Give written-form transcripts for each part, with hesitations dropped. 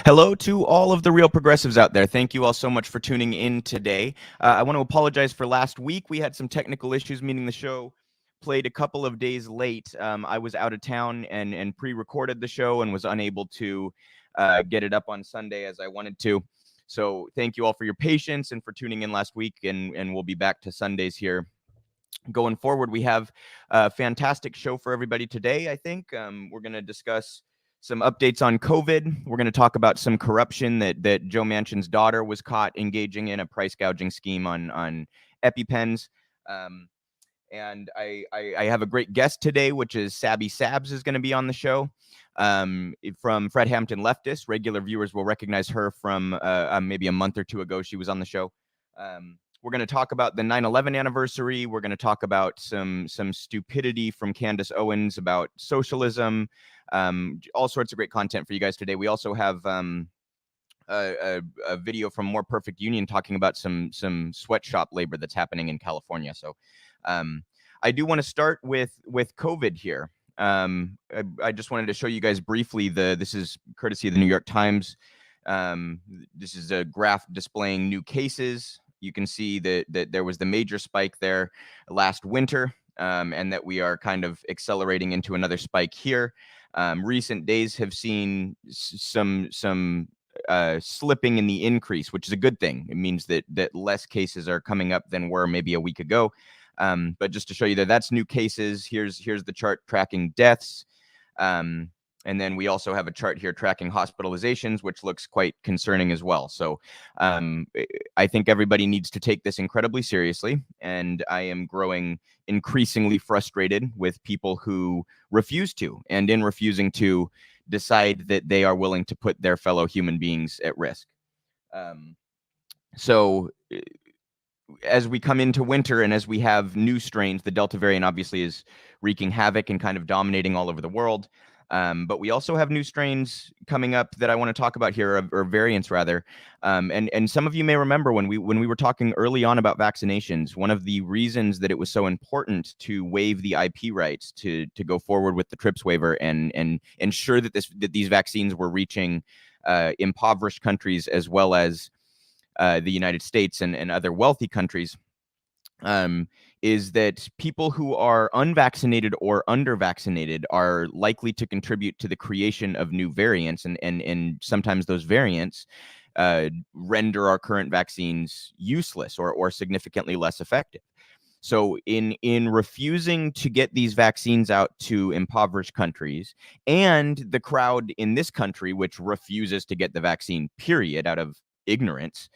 Hello to all of the real progressives out there. Thank you all so much for tuning in today. I want to apologize for last week. We had some technical issues, meaning the show played a couple of days late. I was out of town and pre-recorded the show and was unable to get it up on Sunday as I wanted to. So thank you all for your patience and for tuning in last week, and we'll be back to Sundays here going forward. We have a fantastic show for everybody today, I think. We're going to discuss some updates on COVID. We're going to talk about some corruption that Joe Manchin's daughter was caught engaging in, a price gouging scheme on EpiPens. And I have a great guest today, which is Sabby Sabs is going to be on the show. From Fred Hampton Leftists. Regular viewers will recognize her from maybe a month or two ago. She was on the show. We're going to talk about the 9/11 anniversary. We're going to talk about some stupidity from Candace Owens about socialism. All sorts of great content for you guys today. We also have a video from More Perfect Union talking about some sweatshop labor that's happening in California. So I do want to start with COVID here. I just wanted to show you guys briefly this is courtesy of the New York Times. This is a graph displaying new cases. You can see that there was the major spike there last winter, and that we are kind of accelerating into another spike here. Recent days have seen some slipping in the increase, which is a good thing. It means that less cases are coming up than were maybe a week ago. But just to show you that's new cases. Here's the chart tracking deaths. And then we also have a chart here tracking hospitalizations, which looks quite concerning as well. So I think everybody needs to take this incredibly seriously. And I am growing increasingly frustrated with people who refuse to, and in refusing to, decide that they are willing to put their fellow human beings at risk. So as we come into winter and as we have new strains, the Delta variant obviously is wreaking havoc and kind of dominating all over the world. But we also have new strains coming up that I want to talk about here, or variants rather. And some of you may remember when we were talking early on about vaccinations, one of the reasons that it was so important to waive the IP rights to go forward with the TRIPS waiver and ensure that these vaccines were reaching impoverished countries as well as the United States and other wealthy countries, is that people who are unvaccinated or undervaccinated are likely to contribute to the creation of new variants, and sometimes those variants render our current vaccines useless or significantly less effective. So in refusing to get these vaccines out to impoverished countries, and the crowd in this country which refuses to get the vaccine, period, out of ignorance,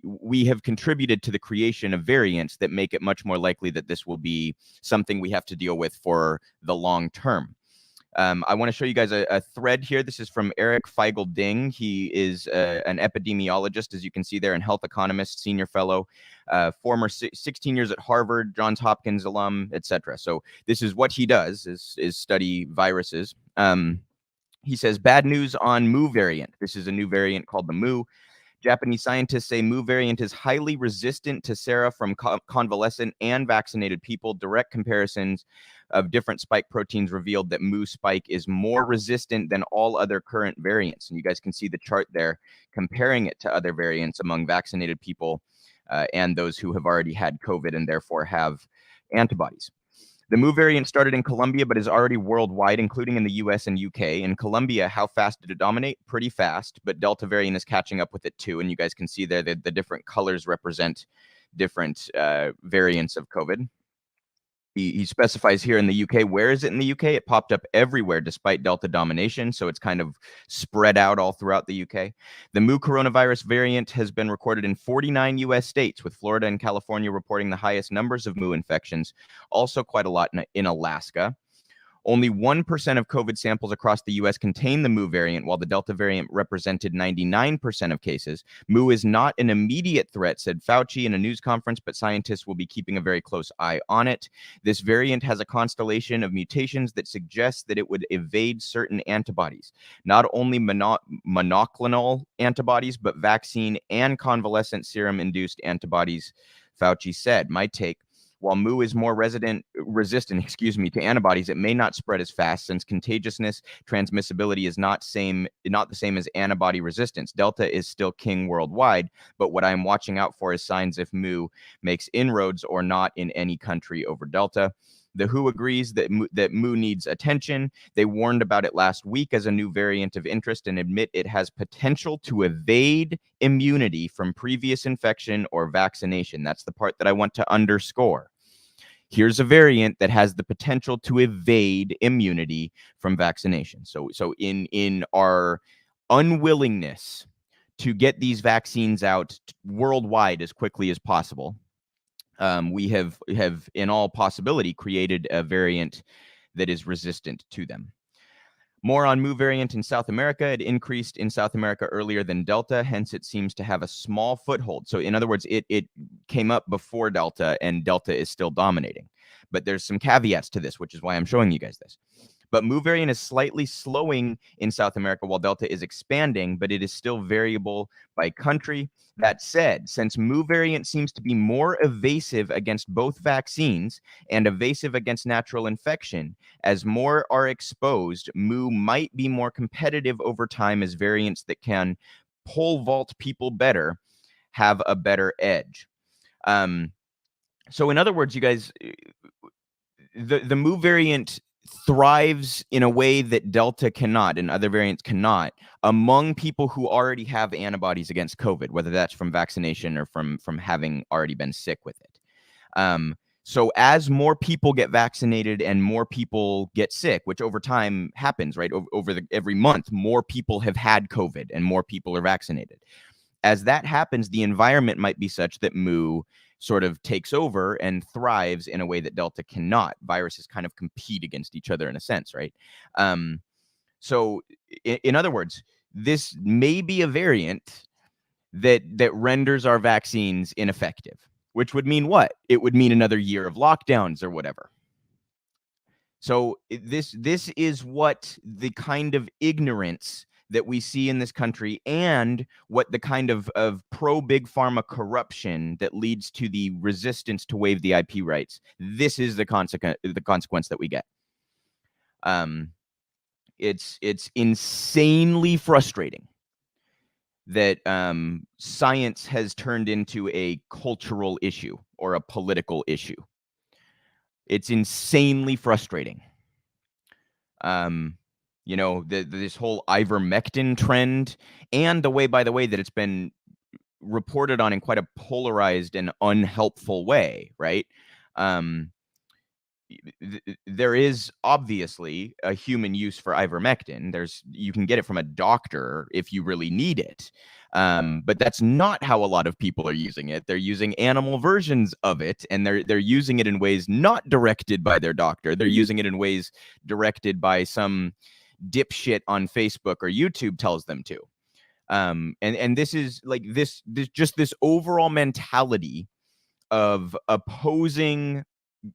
we have contributed to the creation of variants that make it much more likely that this will be something we have to deal with for the long term. I want to show you guys a thread here. This is from Eric Feigl-Ding. He is an epidemiologist, as you can see there, and health economist, senior fellow, former 16 years at Harvard, Johns Hopkins alum, etc. So this is what he does, is study viruses. He says, bad news on Mu variant. This is a new variant called the Mu. Japanese scientists say Mu variant is highly resistant to sera from convalescent and vaccinated people. Direct comparisons of different spike proteins revealed that Mu spike is more resistant than all other current variants. And you guys can see the chart there comparing it to other variants among vaccinated people and those who have already had COVID and therefore have antibodies. The Mu variant started in Colombia, but is already worldwide, including in the US and UK. In Colombia, how fast did it dominate? Pretty fast, but Delta variant is catching up with it too. And you guys can see there that the different colors represent different variants of COVID. He specifies here in the UK. Where is it in the UK? It popped up everywhere despite Delta domination, so it's kind of spread out all throughout the UK. The Mu coronavirus variant has been recorded in 49 US states, with Florida and California reporting the highest numbers of Mu infections, also quite a lot in Alaska. Only 1% of COVID samples across the U.S. contain the Mu variant, while the Delta variant represented 99% of cases. Mu is not an immediate threat, said Fauci in a news conference, but scientists will be keeping a very close eye on it. This variant has a constellation of mutations that suggests that it would evade certain antibodies, not only monoclonal antibodies, but vaccine and convalescent serum-induced antibodies, Fauci said. My take: While mu is more resistant, to antibodies, it may not spread as fast since contagiousness transmissibility is not the same as antibody resistance. Delta is still king worldwide, but what I'm watching out for is signs if mu makes inroads or not in any country over Delta. The WHO agrees that mu needs attention. They warned about it last week as a new variant of interest and admit it has potential to evade immunity from previous infection or vaccination. That's the part that I want to underscore. Here's a variant that has the potential to evade immunity from vaccination. So in our unwillingness to get these vaccines out worldwide as quickly as possible, we have in all possibility created a variant that is resistant to them. More on mu variant in South America. It increased in South America earlier than Delta, hence it seems to have a small foothold. So in other words, it came up before Delta, and Delta is still dominating. But there's some caveats to this, which is why I'm showing you guys this. But mu variant is slightly slowing in South America while Delta is expanding, but it is still variable by country. That said, since mu variant seems to be more evasive against both vaccines and evasive against natural infection, as more are exposed, mu might be more competitive over time as variants that can pole vault people better have a better edge. So in other words, you guys, the mu variant thrives in a way that Delta cannot and other variants cannot among people who already have antibodies against COVID, whether that's from vaccination or from having already been sick with it. So as more people get vaccinated and more people get sick, which over time happens, right? Every month, more people have had COVID and more people are vaccinated. As that happens, the environment might be such that mu sort of takes over and thrives in a way that Delta cannot. Viruses kind of compete against each other in a sense, right? So in other words, this may be a variant that renders our vaccines ineffective, which would mean what? It would mean another year of lockdowns or whatever. So this is what the kind of ignorance that we see in this country, and what the kind of pro big pharma corruption that leads to the resistance to waive the IP rights. This is the consequence that we get. It's insanely frustrating that science has turned into a cultural issue or a political issue. It's insanely frustrating. This whole ivermectin trend, and the way, by the way, that it's been reported on in quite a polarized and unhelpful way, right? There is obviously a human use for ivermectin. You can get it from a doctor if you really need it. But that's not how a lot of people are using it. They're using animal versions of it, and they're using it in ways not directed by their doctor. They're using it in ways directed by some dipshit on Facebook or YouTube tells them to. And this is like this overall mentality of opposing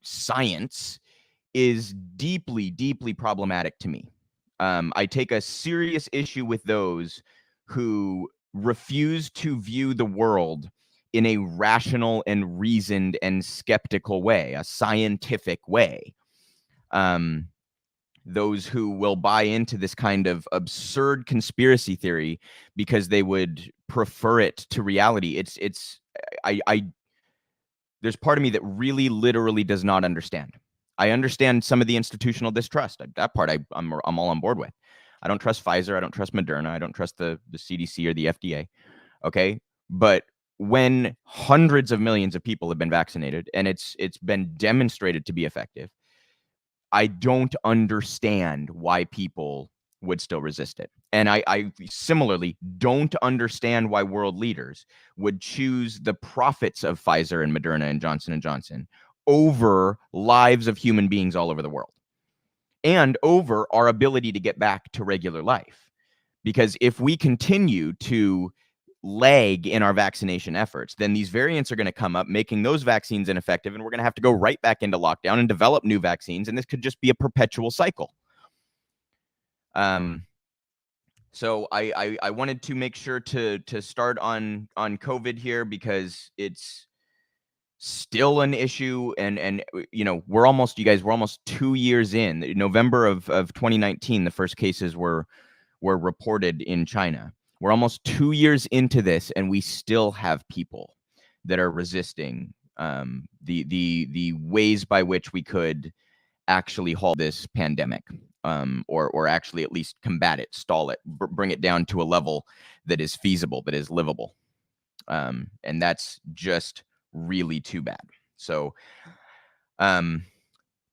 science is deeply, deeply problematic to me. I take a serious issue with those who refuse to view the world in a rational and reasoned and skeptical way, a scientific way. Those who will buy into this kind of absurd conspiracy theory because they would prefer it to reality. There's part of me that really literally does not understand. I understand some of the institutional distrust. That part I'm all on board with. I don't trust Pfizer. I don't trust Moderna. I don't trust the CDC or the FDA. Okay. But when hundreds of millions of people have been vaccinated and it's been demonstrated to be effective, I don't understand why people would still resist it. And I similarly don't understand why world leaders would choose the profits of Pfizer and Moderna and Johnson & Johnson over lives of human beings all over the world, and over our ability to get back to regular life. Because if we continue to lag in our vaccination efforts, then these variants are going to come up, making those vaccines ineffective, and we're going to have to go right back into lockdown and develop new vaccines, and this could just be a perpetual cycle. So I wanted to make sure to start on COVID here, because it's still an issue. And we're almost 2 years in. November of 2019, the first cases were reported in China. We're almost 2 years into this, and we still have people that are resisting the ways by which we could actually halt this pandemic, or actually at least combat it, stall it, bring it down to a level that is feasible, that is livable. And that's just really too bad. So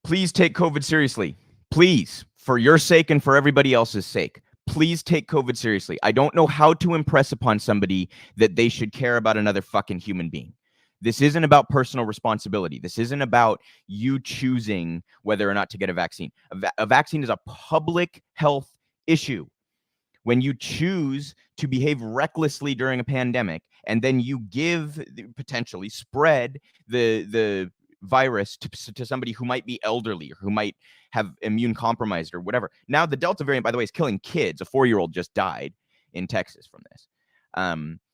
please take COVID seriously. Please, for your sake and for everybody else's sake. Please take COVID seriously. I don't know how to impress upon somebody that they should care about another fucking human being. This isn't about personal responsibility. This isn't about you choosing whether or not to get a vaccine. A vaccine is a public health issue. When you choose to behave recklessly during a pandemic, and then you potentially spread the virus to somebody who might be elderly or who might have immune compromised or whatever. Now, the Delta variant, by the way, is killing kids. A 4-year-old just died in Texas from this.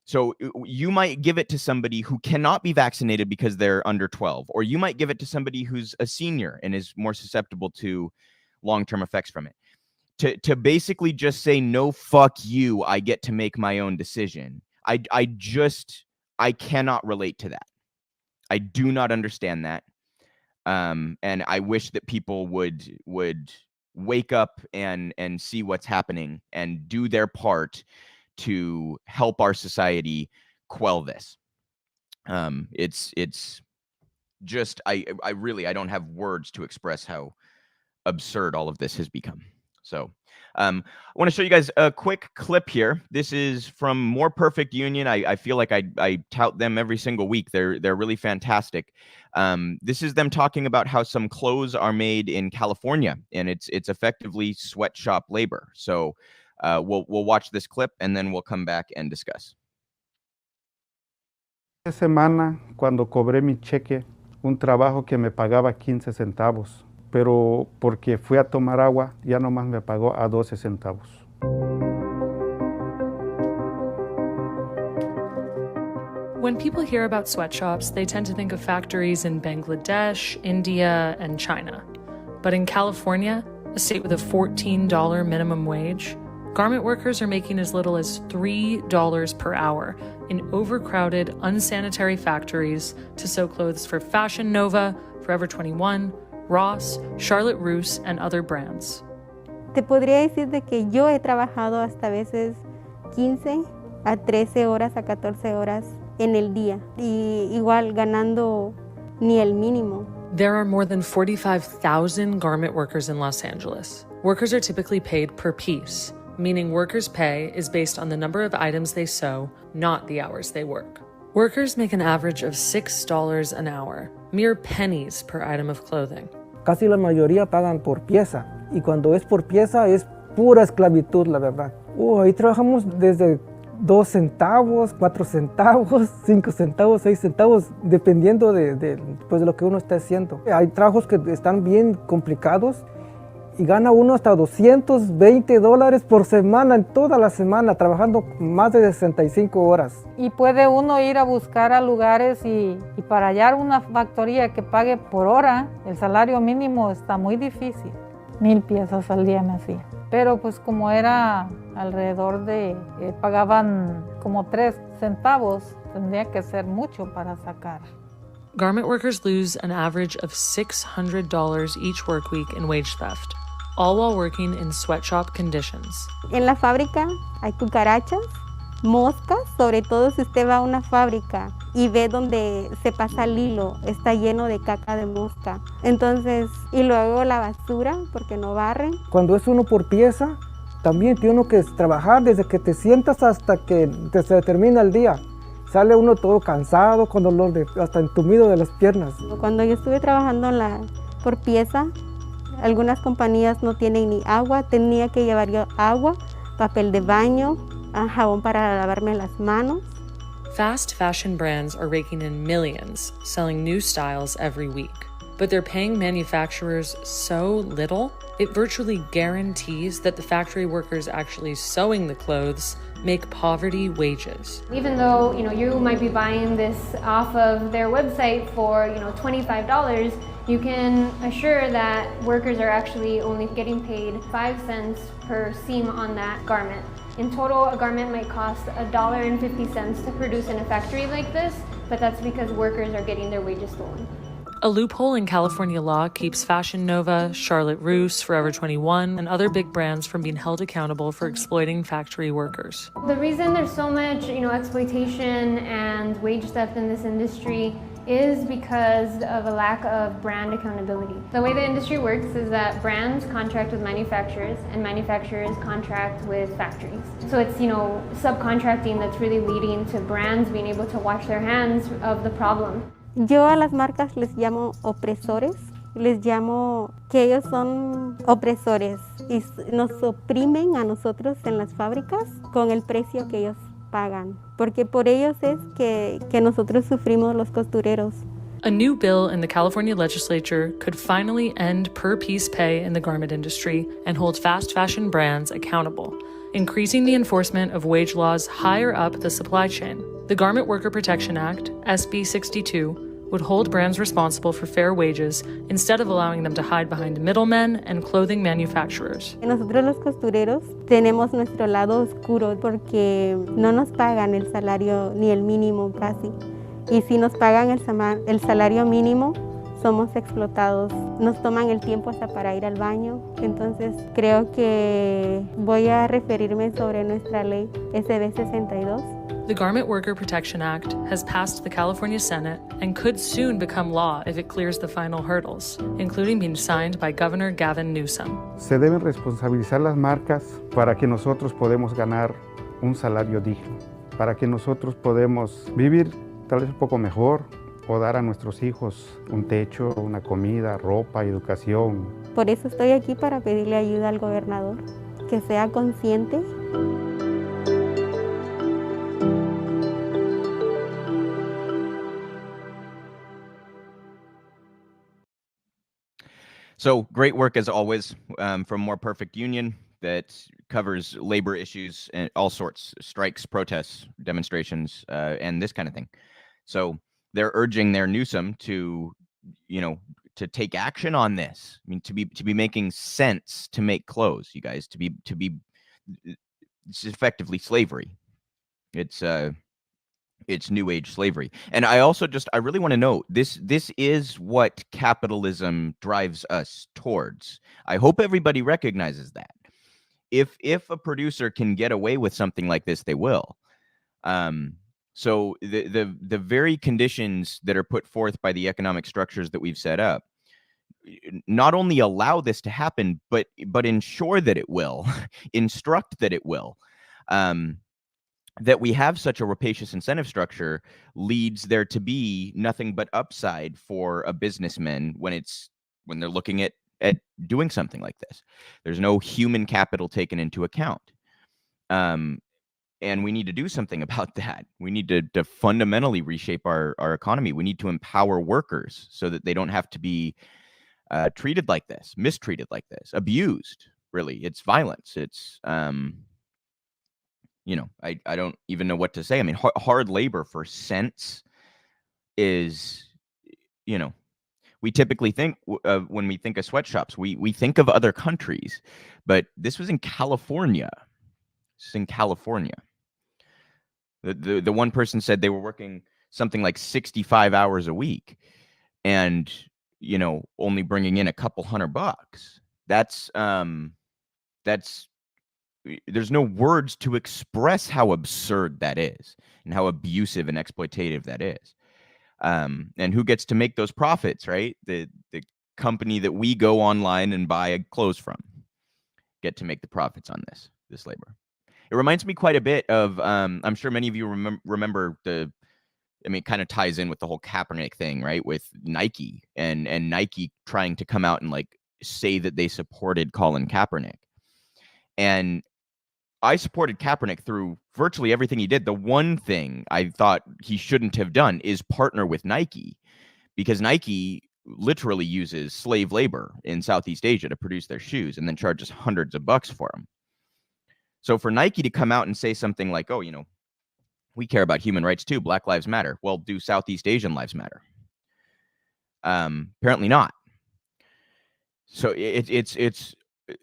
So you might give it to somebody who cannot be vaccinated because they're under 12, or you might give it to somebody who's a senior and is more susceptible to long-term effects from it. To basically just say, no, fuck you, I get to make my own decision. I cannot relate to that. I do not understand that. And I wish that people would wake up and see what's happening and do their part to help our society quell this. It's just, I don't have words to express how absurd all of this has become. So I want to show you guys a quick clip here. This is from More Perfect Union. I feel like I tout them every single week. They're really fantastic. This is them talking about how some clothes are made in California, and it's effectively sweatshop labor. So we'll watch this clip, and then we'll come back and discuss. Esta semana, cuando cobré mi cheque, un trabajo que me pagaba 15 centavos. Pero porque fui a tomar agua, ya nomás me pagó a 12 centavos. When people hear about sweatshops, they tend to think of factories in Bangladesh, India, and China. But in California, a state with a $14 minimum wage, garment workers are making as little as $3 per hour in overcrowded, unsanitary factories to sew clothes for Fashion Nova, Forever 21, Ross, Charlotte Russe, and other brands. Te podría decir de que yo he trabajado hasta veces 15 a 13 horas a 14 horas en el día y igual ganando ni el mínimo. There are more than 45,000 garment workers in Los Angeles. Workers are typically paid per piece, meaning workers' pay is based on the number of items they sew, not the hours they work. Workers make an average of $6 an hour, mere pennies per item of clothing. Casi la mayoría pagan por pieza, y cuando es por pieza es pura esclavitud, la verdad. Ahí trabajamos desde 2 centavos, 4 centavos, 5 centavos, 6 centavos, dependiendo de lo que uno esté haciendo. Hay trabajos que están bien complicados y gana uno hasta $220 por semana, en toda la semana, trabajando más de 65 horas. Y puede uno ir a buscar a lugares y para hallar una factoría que pague por hora, el salario mínimo está muy difícil. 1,000 piezas al día me hacía. Pero pues como era alrededor de, pagaban como 3 centavos, tendría que ser mucho para sacar. Garment workers lose an average of $600 each work week in wage theft, all while working in sweatshop conditions. En la fábrica hay cucarachas, moscas, sobre todo si usted va a una fábrica y ve donde se pasa el hilo, está lleno de caca de mosca. Entonces, y luego la basura, porque no barren. Cuando es uno por pieza, también tiene uno que trabajar desde que te sientas hasta que se termina el día. Sale uno todo cansado, con dolor hasta entumido de las piernas. Cuando yo estuve trabajando por pieza, algunas compañías no tienen ni agua, tenía que llevar yo agua, papel de baño, jabón para lavarme las manos. Fast fashion brands are raking in millions, selling new styles every week. But they're paying manufacturers so little, it virtually guarantees that the factory workers actually sewing the clothes make poverty wages. Even though, you might be buying this off of their website for, $25, you can assure that workers are actually only getting paid 5 cents per seam on that garment. In total, a garment might cost $1.50 to produce in a factory like this, but that's because workers are getting their wages stolen. A loophole in California law keeps Fashion Nova, Charlotte Russe, Forever 21, and other big brands from being held accountable for exploiting factory workers. The reason there's so much, exploitation and wage theft in this industry is because of a lack of brand accountability. The way the industry works is that brands contract with manufacturers and manufacturers contract with factories. So it's, subcontracting that's really leading to brands being able to wash their hands of the problem. Yo a las marcas les llamo opresores, les llamo que ellos son opresores y nos oprimen a nosotros en las fábricas con el precio que ellos pagan, porque por ellos es que nosotros sufrimos los costureros. A new bill in the California legislature could finally end per-piece pay in the garment industry and hold fast fashion brands accountable, increasing the enforcement of wage laws higher up the supply chain. The Garment Worker Protection Act, SB 62, would hold brands responsible for fair wages instead of allowing them to hide behind middlemen and clothing manufacturers. Nosotros los costureros tenemos nuestro lado oscuro porque no nos pagan el salario ni el mínimo casi. Y si nos pagan el salario mínimo, somos explotados. Nos toman el tiempo hasta para ir al baño. Entonces creo que voy a referirme sobre nuestra ley SB 62. The Garment Worker Protection Act has passed the California Senate and could soon become law if it clears the final hurdles, including being signed by Governor Gavin Newsom. Se deben responsabilizar las marcas para que nosotros podamos ganar un salario digno, para que nosotros podamos vivir tal vez un poco mejor o dar a nuestros hijos un techo, una comida, ropa, educación. Por eso estoy aquí para pedirle ayuda al gobernador, que sea consciente. So great work as always from More Perfect Union that covers labor issues and all sorts, strikes, protests, demonstrations, and this kind of thing. So they're urging their Newsom to, to take action on this. I mean, to be making sense to make clothes, you guys, to be it's effectively slavery. It's new age slavery. And I really want to note this is what capitalism drives us towards. I hope everybody recognizes that. If a producer can get away with something like this, they will. So the very conditions that are put forth by the economic structures that we've set up not only allow this to happen, but ensure that it will, instruct that it will. That we have such a rapacious incentive structure leads there to be nothing but upside for a businessman when they're looking at doing something like this. There's no human capital taken into account. And we need to do something about that. We need to fundamentally reshape our economy. We need to empower workers so that they don't have to be treated like this, mistreated like this, abused, really. It's violence. It's... I don't even know what to say. I mean, hard labor for cents is, we typically think of when we think of sweatshops, we think of other countries, but this was in California. This is in California. The one person said they were working something like 65 hours a week and, only bringing in a couple $100. That's there's no words to express how absurd that is and how abusive and exploitative that is. And who gets to make those profits, right? The company that we go online and buy clothes from get to make the profits on this labor. It reminds me quite a bit of, I'm sure many of you remember it kind of ties in with the whole Kaepernick thing, right? With Nike and Nike trying to come out and say that they supported Colin Kaepernick. And I supported Kaepernick through virtually everything he did. The one thing I thought he shouldn't have done is partner with Nike, because Nike literally uses slave labor in Southeast Asia to produce their shoes and then charges hundreds of bucks for them. So for Nike to come out and say something like, oh, we care about human rights too, Black Lives Matter. Well, do Southeast Asian lives matter? Apparently not. So it's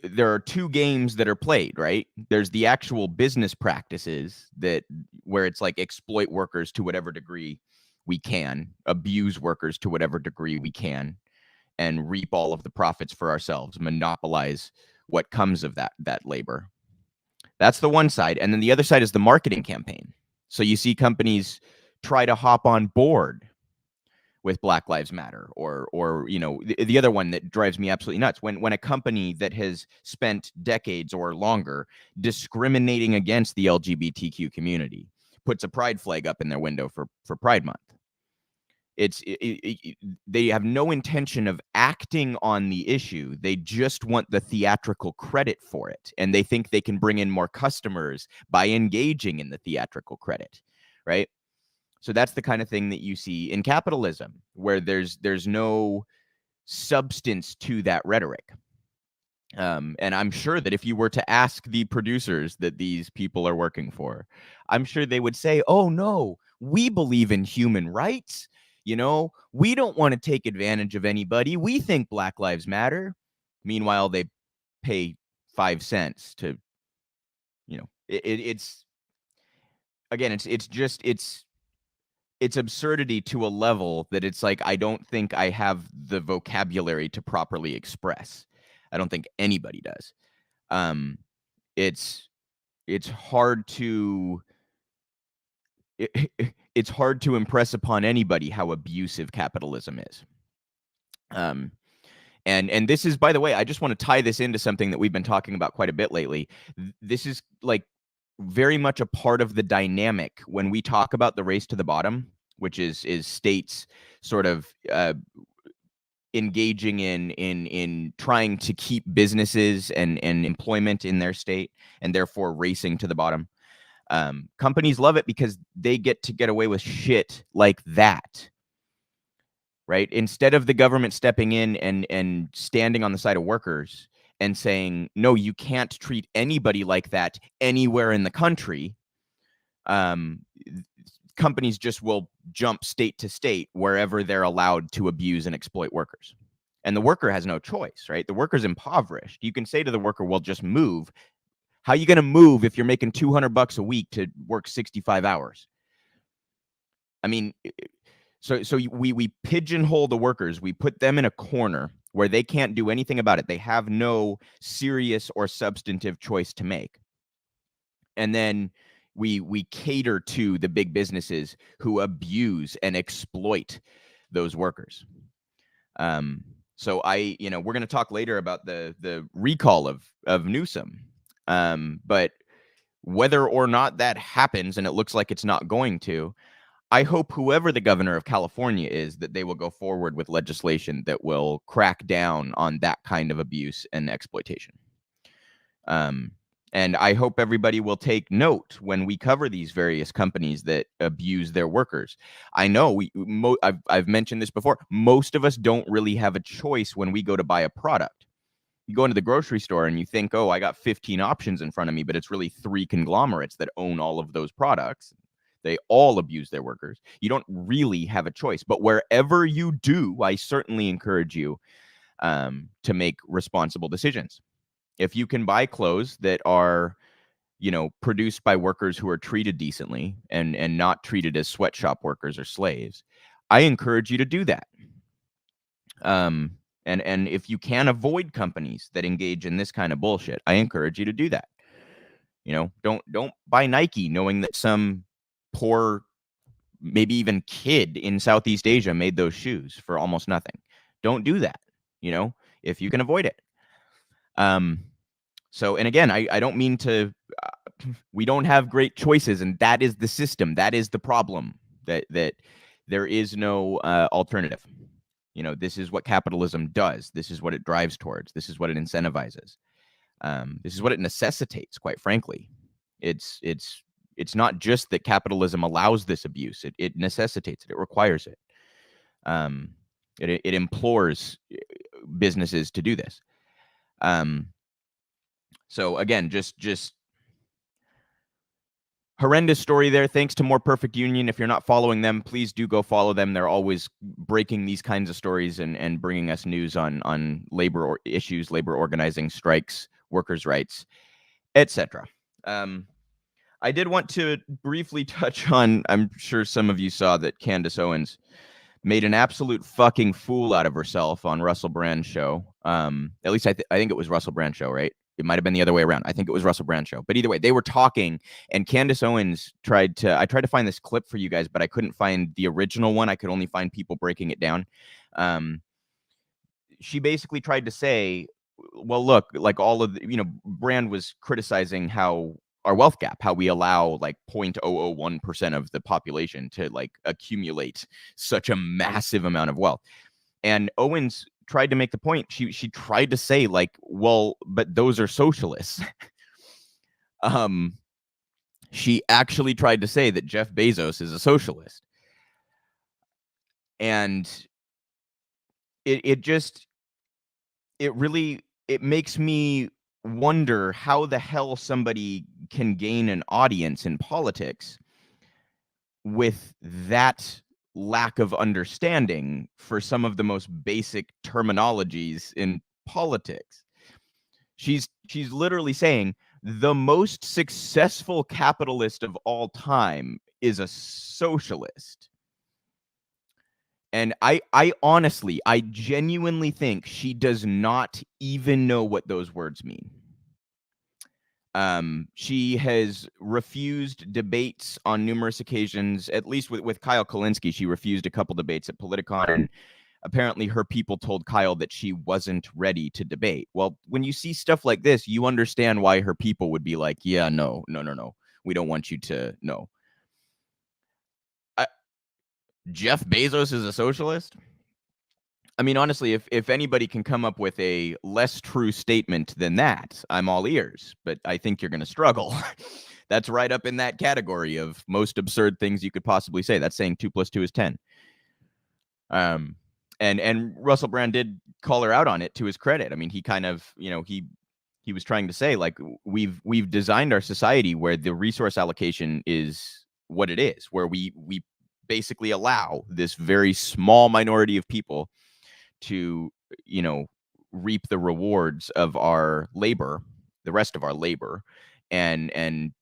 there are two games that are played, right? There's the actual business practices where it's like exploit workers to whatever degree we can, abuse workers to whatever degree we can, and reap all of the profits for ourselves, monopolize what comes of that labor. That's the one side. And then the other side is the marketing campaign. So you see companies try to hop on board with Black Lives Matter, or the other one that drives me absolutely nuts, when a company that has spent decades or longer discriminating against the LGBTQ community puts a pride flag up in their window for Pride Month. They have no intention of acting on the issue. They just want the theatrical credit for it, and they think they can bring in more customers by engaging in the theatrical credit, right? So that's the kind of thing that you see in capitalism, where there's no substance to that rhetoric. And I'm sure that if you were to ask the producers that these people are working for, I'm sure they would say, oh, no, we believe in human rights. We don't want to take advantage of anybody. We think Black Lives Matter. Meanwhile, they pay 5 cents to, it's again, it's absurdity to a level that it's like, I don't think I have the vocabulary to properly express. I don't think anybody does. It's hard to it's hard to impress upon anybody how abusive capitalism is. And this is, by the way, I just want to tie this into something that we've been talking about quite a bit lately. This is like very much a part of the dynamic when we talk about the race to the bottom, which is states sort of engaging in trying to keep businesses and employment in their state, and therefore racing to the bottom. Companies love it because they get to get away with shit like that, right? Instead of the government stepping in and standing on the side of workers and saying, no, you can't treat anybody like that anywhere in the country, companies just will jump state to state wherever they're allowed to abuse and exploit workers. And the worker has no choice, right? The worker's impoverished. You can say to the worker, well, just move. How are you going to move if you're making $200 a week to work 65 hours? I mean, so we pigeonhole the workers. We put them in a corner where they can't do anything about it. They have no serious or substantive choice to make. And then we cater to the big businesses who abuse and exploit those workers. So we're going to talk later about the recall of Newsom. But whether or not that happens, and it looks like it's not going to, I hope whoever the governor of California is, that they will go forward with legislation that will crack down on that kind of abuse and exploitation. And I hope everybody will take note when we cover these various companies that abuse their workers. I know I've mentioned this before. Most of us don't really have a choice when we go to buy a product. You go into the grocery store and you think, oh, I got 15 options in front of me, but it's really 3 conglomerates that own all of those products. They all abuse their workers. You don't really have a choice. But wherever you do, I certainly encourage you to make responsible decisions. If you can buy clothes that are, produced by workers who are treated decently and not treated as sweatshop workers or slaves, I encourage you to do that. And if you can avoid companies that engage in this kind of bullshit, I encourage you to do that. Don't buy Nike knowing that some poor, maybe even kid in Southeast Asia made those shoes for almost nothing. Don't do that, if you can avoid it. So, and again, I don't mean to, we don't have great choices, and that is the system. That is the problem, that there is no alternative. This is what capitalism does. This is what it drives towards. This is what it incentivizes. This is what it necessitates, quite frankly. It's not just that capitalism allows this abuse. It necessitates it. It requires it. It implores businesses to do this. So again, just horrendous story there. Thanks to More Perfect Union. If you're not following them, please do go follow them. They're always breaking these kinds of stories and bringing us news on labor issues, labor organizing, strikes, workers' rights, etc. I did want to briefly touch on, I'm sure some of you saw that Candace Owens made an absolute fucking fool out of herself on Russell Brand's show. At least I think it was Russell Brand's show, right? It might have been the other way around. I think it was Russell Brand's show. But either way, they were talking, and Candace Owens I tried to find this clip for you guys, but I couldn't find the original one. I could only find people breaking it down. She basically tried to say, well, look, like all of the, Brand was criticizing how our wealth gap, how we allow like 0.001% of the population to like accumulate such a massive amount of wealth. And Owens tried to make the point. She tried to say like, well, but those are socialists. She actually tried to say that Jeff Bezos is a socialist. And it makes me wonder how the hell somebody can gain an audience in politics with that lack of understanding for some of the most basic terminologies in politics. She's literally saying the most successful capitalist of all time is a socialist. And I honestly, I genuinely think she does not even know what those words mean. She has refused debates on numerous occasions, at least with Kyle Kulinski. She refused a couple debates at Politicon, and apparently her people told Kyle that she wasn't ready to debate. Well, when you see stuff like this, you understand why her people would be like, yeah, no, we don't want you to know. Jeff Bezos is a socialist? I mean, honestly, if anybody can come up with a less true statement than that, I'm all ears, but I think you're going to struggle. That's right up in that category of most absurd things you could possibly say. That's saying 2 + 2 is 10. And Russell Brand did call her out on it, to his credit. I mean, he kind of, he was trying to say, like, we've designed our society where the resource allocation is what it is, where we basically allow this very small minority of people to, reap the rewards of our labor, the rest of our labor, and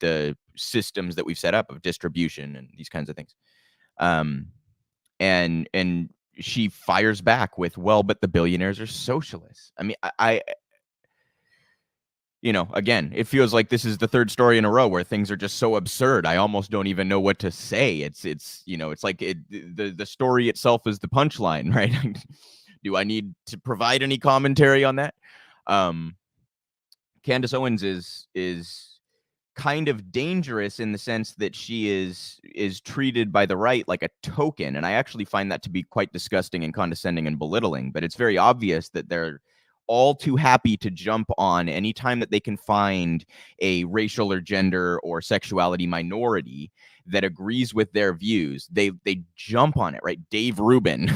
the systems that we've set up of distribution and these kinds of things. And she fires back with, well, but the billionaires are socialists. I mean, I again, it feels like this is the third story in a row where things are just so absurd. I almost don't even know what to say. It's like the story itself is the punchline, right? Do I need to provide any commentary on that? Candace Owens is kind of dangerous in the sense that she is treated by the right like a token. And I actually find that to be quite disgusting and condescending and belittling, but it's very obvious that they're all too happy to jump on anytime that they can find a racial or gender or sexuality minority that agrees with their views. They jump on it, right? Dave Rubin,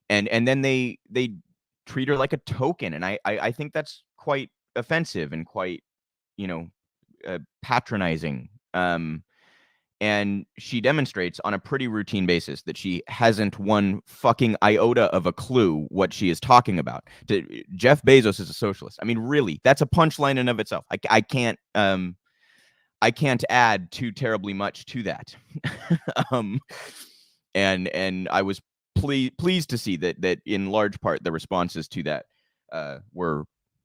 and then they treat her like a token. And I think that's quite offensive and quite, patronizing. And she demonstrates on a pretty routine basis that she hasn't one fucking iota of a clue what she is talking about. Jeff Bezos is a socialist. I mean, really, that's a punchline in and of itself. I can't add too terribly much to that. And I was pleased to see that in large part the responses to that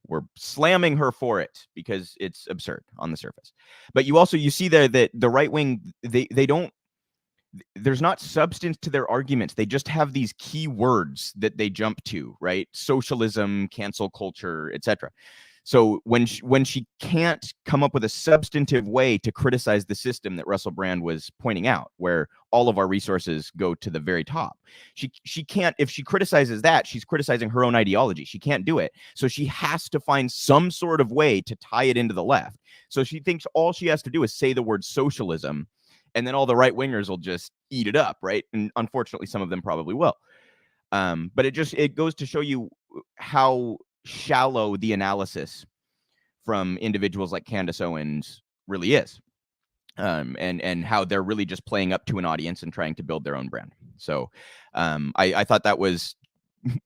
were slamming her for it because it's absurd on the surface. But you see there that the right wing, they don't, there's not substance to their arguments. They just have these key words that they jump to, right? Socialism, cancel culture, etc. So when she can't come up with a substantive way to criticize the system that Russell Brand was pointing out, where all of our resources go to the very top, she can't. If she criticizes that, she's criticizing her own ideology. She can't do it. So she has to find some sort of way to tie it into the left. So she thinks all she has to do is say the word socialism, and then all the right wingers will just eat it up, right? And unfortunately, some of them probably will. But it goes to show you how shallow the analysis from individuals like Candace Owens really is. And how they're really just playing up to an audience and trying to build their own brand. So I thought that was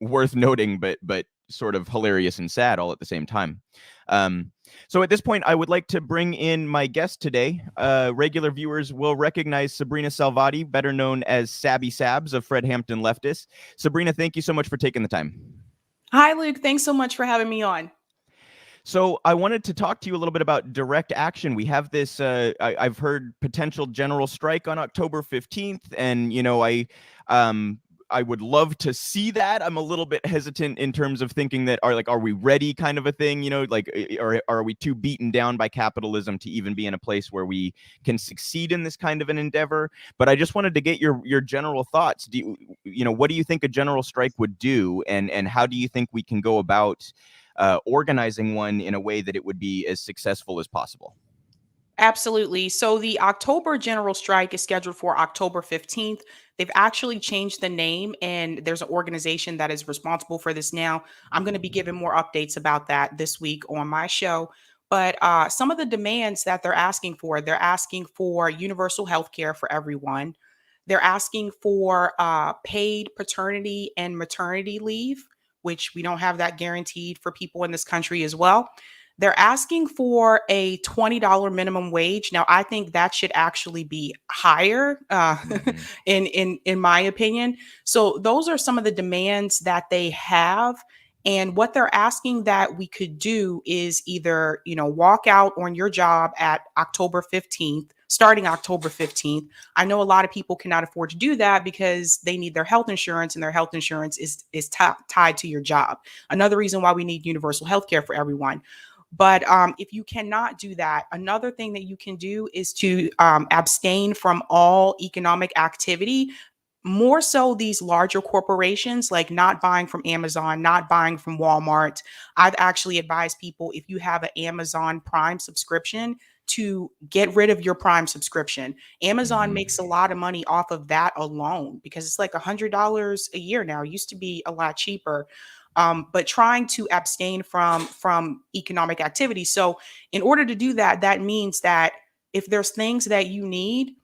worth noting, but sort of hilarious and sad all at the same time. So at this point, I would like to bring in my guest today. Regular viewers will recognize Sabrina Salvati, better known as Sabby Sabs of Fred Hampton Leftists. Sabrina, thank you so much for taking the time. Hi, Luke. Thanks so much for having me on. So I wanted to talk to you a little bit about direct action. We have this, I've heard potential general strike on October 15th. And, you know, I would love to see that. I'm a little bit hesitant in terms of thinking that are we ready kind of a thing, you know, like, or are we too beaten down by capitalism to even be in a place where we can succeed in this kind of an endeavor? But I just wanted to get your general thoughts. What do you think a general strike would do? And how do you think we can go about organizing one in a way that it would be as successful as possible? Absolutely. So the October general strike is scheduled for October 15th. They've actually changed the name, and there's an organization that is responsible for this now. I'm going to be giving more updates about that this week on my show. But some of the demands that they're asking for universal health care for everyone. They're asking for paid paternity and maternity leave, which we don't have that guaranteed for people in this country as well. They're asking for a $20 minimum wage. Now, I think that should actually be higher, in my opinion. So those are some of the demands that they have. And what they're asking that we could do is either, walk out on your job at October 15th, starting October 15th. I know a lot of people cannot afford to do that because they need their health insurance, and their health insurance is tied to your job. Another reason why we need universal health care for everyone. But if you cannot do that, another thing that you can do is to abstain from all economic activity, more so these larger corporations, like not buying from Amazon, not buying from Walmart. I've actually advised people, if you have an Amazon Prime subscription, to get rid of your Prime subscription. Amazon makes a lot of money off of that alone because it's like $100 a year now. It used to be a lot cheaper. But trying to abstain from economic activity. So in order to do that, that means that if there's things that you need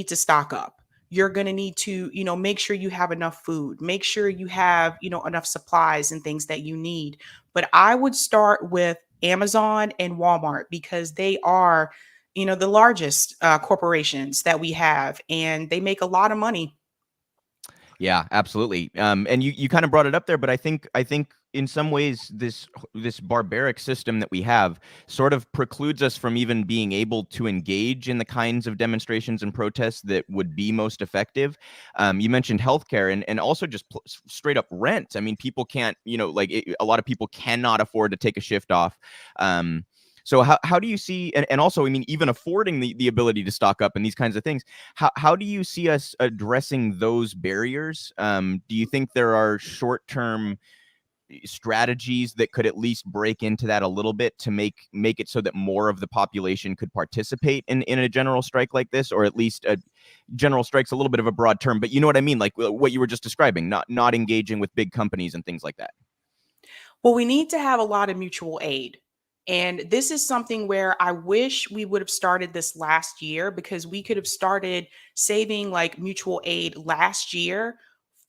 to stock up. You're going to need to, make sure you have enough food, make sure you have, enough supplies and things that you need. But I would start with Amazon and Walmart because they are, the largest corporations that we have, and they make a lot of money. Yeah, absolutely. And you kind of brought it up there, but I think in some ways this barbaric system that we have sort of precludes us from even being able to engage in the kinds of demonstrations and protests that would be most effective. You mentioned healthcare and also just straight up rent. I mean, people can't, a lot of people cannot afford to take a shift off. So how do you see, and also, I mean, even affording the ability to stock up and these kinds of things, how do you see us addressing those barriers? Do you think there are short-term strategies that could at least break into that a little bit to make it so that more of the population could participate in a general strike like this, or at least a general strike's a little bit of a broad term, but you know what I mean? Like what you were just describing, not engaging with big companies and things like that. Well, we need to have a lot of mutual aid. And this is something where I wish we would have started this last year, because we could have started saving like mutual aid last year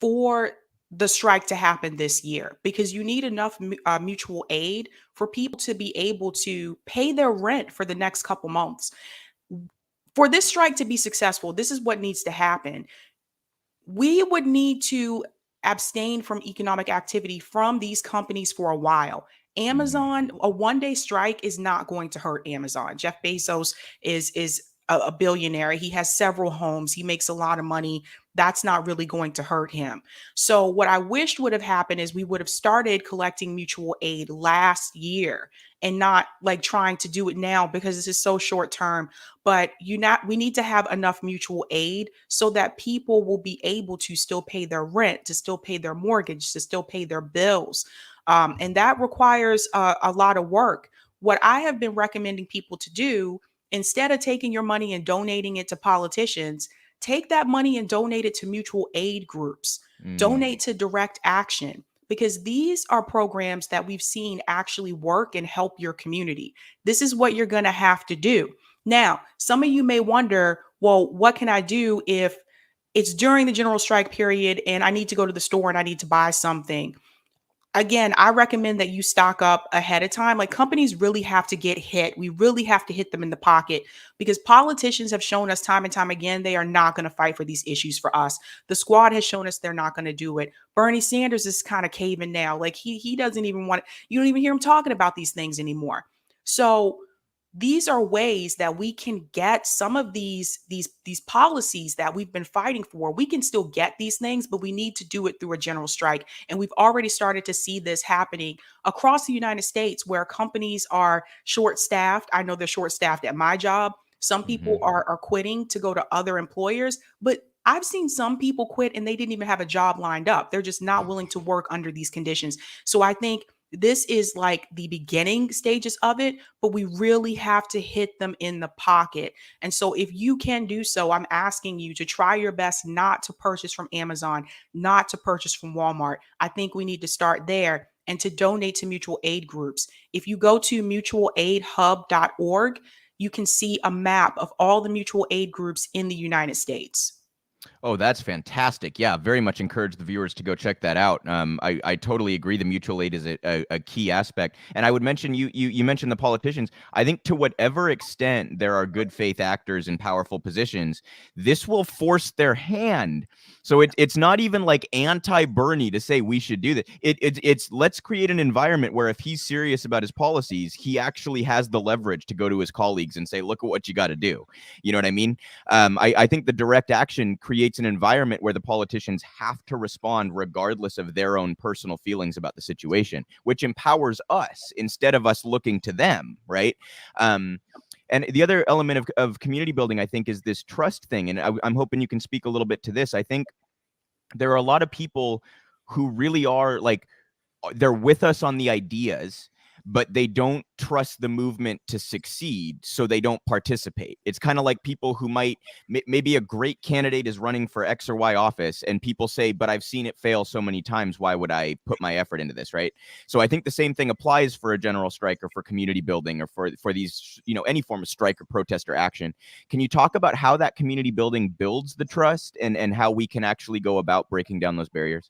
for the strike to happen this year, because you need enough mutual aid for people to be able to pay their rent for the next couple months. For this strike to be successful, this is what needs to happen. We would need to abstain from economic activity from these companies for a while. Amazon, a one-day strike is not going to hurt Amazon. Jeff Bezos is a billionaire. He has several homes. He makes a lot of money. That's not really going to hurt him. So what I wished would have happened is we would have started collecting mutual aid last year and not like trying to do it now, because this is so short term. But we need to have enough mutual aid so that people will be able to still pay their rent, to still pay their mortgage, to still pay their bills. And that requires a lot of work. What I have been recommending people to do, instead of taking your money and donating it to politicians, take that money and donate it to mutual aid groups, donate to direct action, because these are programs that we've seen actually work and help your community. This is what you're going to have to do. Now, some of you may wonder, well, what can I do if it's during the general strike period and I need to go to the store and I need to buy something? Again, I recommend that you stock up ahead of time. Like, companies really have to get hit. We really have to hit them in the pocket, because politicians have shown us time and time again they are not going to fight for these issues for us. The squad has shown us they're not going to do it. Bernie Sanders is kind of caving now. Like, he doesn't even want, you don't even hear him talking about these things anymore. So these are ways that we can get some of these policies that we've been fighting for. We can still get these things, but we need to do it through a general strike. And we've already started to see this happening across the United States, where companies are short-staffed. I know they're short-staffed at my job. Some people are quitting to go to other employers, but I've seen some people quit and they didn't even have a job lined up. They're just not willing to work under these conditions. So I think this is like the beginning stages of it, but we really have to hit them in the pocket. And so if you can do so, I'm asking you to try your best not to purchase from Amazon, not to purchase from Walmart. I think we need to start there, and to donate to mutual aid groups. If you go to mutualaidhub.org, you can see a map of all the mutual aid groups in the United States. Oh, that's fantastic. Yeah, very much encourage the viewers to go check that out. I totally agree. The mutual aid is a key aspect. And I would mention, you mentioned the politicians. I think to whatever extent there are good faith actors in powerful positions, this will force their hand. So it's not even like anti-Bernie to say we should do that. It's let's create an environment where if he's serious about his policies, he actually has the leverage to go to his colleagues and say, look at what you got to do. You know what I mean? I think the direct action creates an environment where the politicians have to respond regardless of their own personal feelings about the situation, which empowers us instead of us looking to them, right? And the other element of community building, I think, is this trust thing. And I'm hoping you can speak a little bit to this. I think there are a lot of people who really are like, they're with us on the ideas, but they don't trust the movement to succeed, so they don't participate. It's kind of like people who might, maybe a great candidate is running for X or Y office, and people say, but I've seen it fail so many times, why would I put my effort into this, right? So I think the same thing applies for a general strike or for community building or for these, any form of strike or protest or action. Can you talk about how that community building builds the trust and how we can actually go about breaking down those barriers?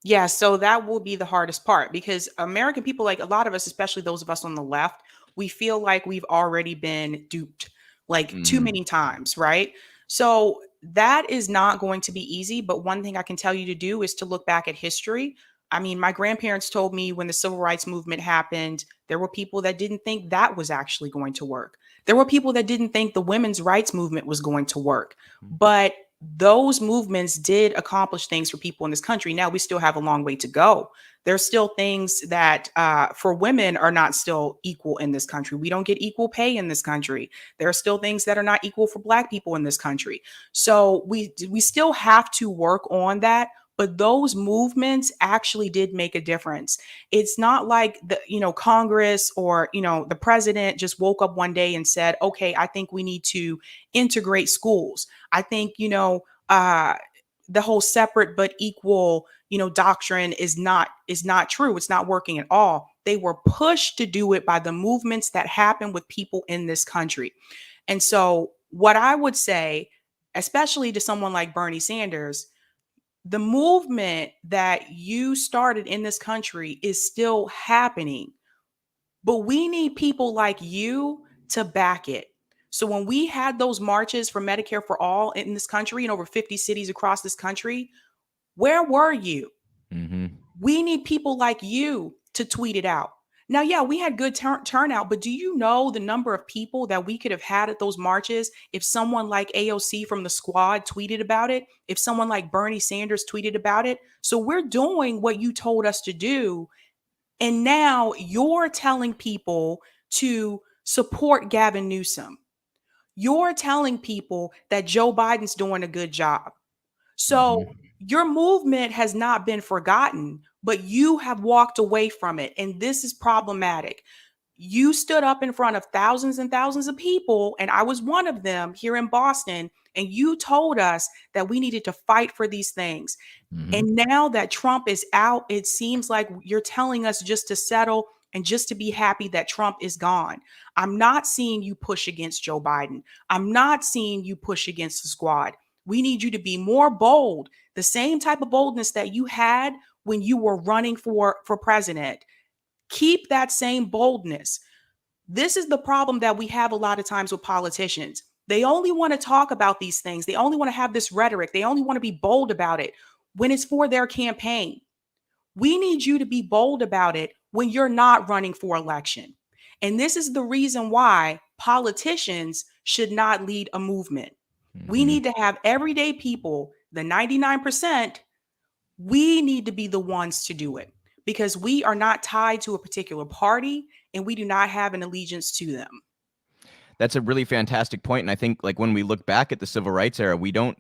Yeah, so that will be the hardest part, because American people, like a lot of us, especially those of us on the left, we feel like we've already been duped like too many times, right? So that is not going to be easy. But one thing I can tell you to do is to look back at history. I mean, my grandparents told me when the civil rights movement happened, there were people that didn't think that was actually going to work. There were people that didn't think the women's rights movement was going to work. But those movements did accomplish things for people in this country. Now we still have a long way to go. There's still things that for women are not still equal in this country. We don't get equal pay in this country. There are still things that are not equal for Black people in this country. So we still have to work on that. But those movements actually did make a difference. It's not like Congress or, the president just woke up one day and said, okay, I think we need to integrate schools. I think, the whole separate but equal, doctrine is not true. It's not working at all. They were pushed to do it by the movements that happen with people in this country. And so what I would say, especially to someone like Bernie Sanders, the movement that you started in this country is still happening, but we need people like you to back it. So when we had those marches for Medicare for all in this country in over 50 cities across this country, where were you? We need people like you to tweet it out. Now, yeah, we had good turnout, but do you know the number of people that we could have had at those marches if someone like AOC from the squad tweeted about it, if someone like Bernie Sanders tweeted about it? So we're doing what you told us to do. And now you're telling people to support Gavin Newsom. You're telling people that Joe Biden's doing a good job. So your movement has not been forgotten, but you have walked away from it. And this is problematic. You stood up in front of thousands and thousands of people, and I was one of them here in Boston, and you told us that we needed to fight for these things. And now that Trump is out, it seems like you're telling us just to settle and just to be happy that Trump is gone. I'm not seeing you push against Joe Biden. I'm not seeing you push against the squad. We need you to be more bold, the same type of boldness that you had when you were running for president. Keep that same boldness. This is the problem that we have a lot of times with politicians. They only want to talk about these things. They only want to have this rhetoric. They only want to be bold about it when it's for their campaign. We need you to be bold about it when you're not running for election. And this is the reason why politicians should not lead a movement. We need to have everyday people, the 99%, we need to be the ones to do it because we are not tied to a particular party and we do not have an allegiance to them. That's a really fantastic point. And I think like when we look back at the civil rights era, we don't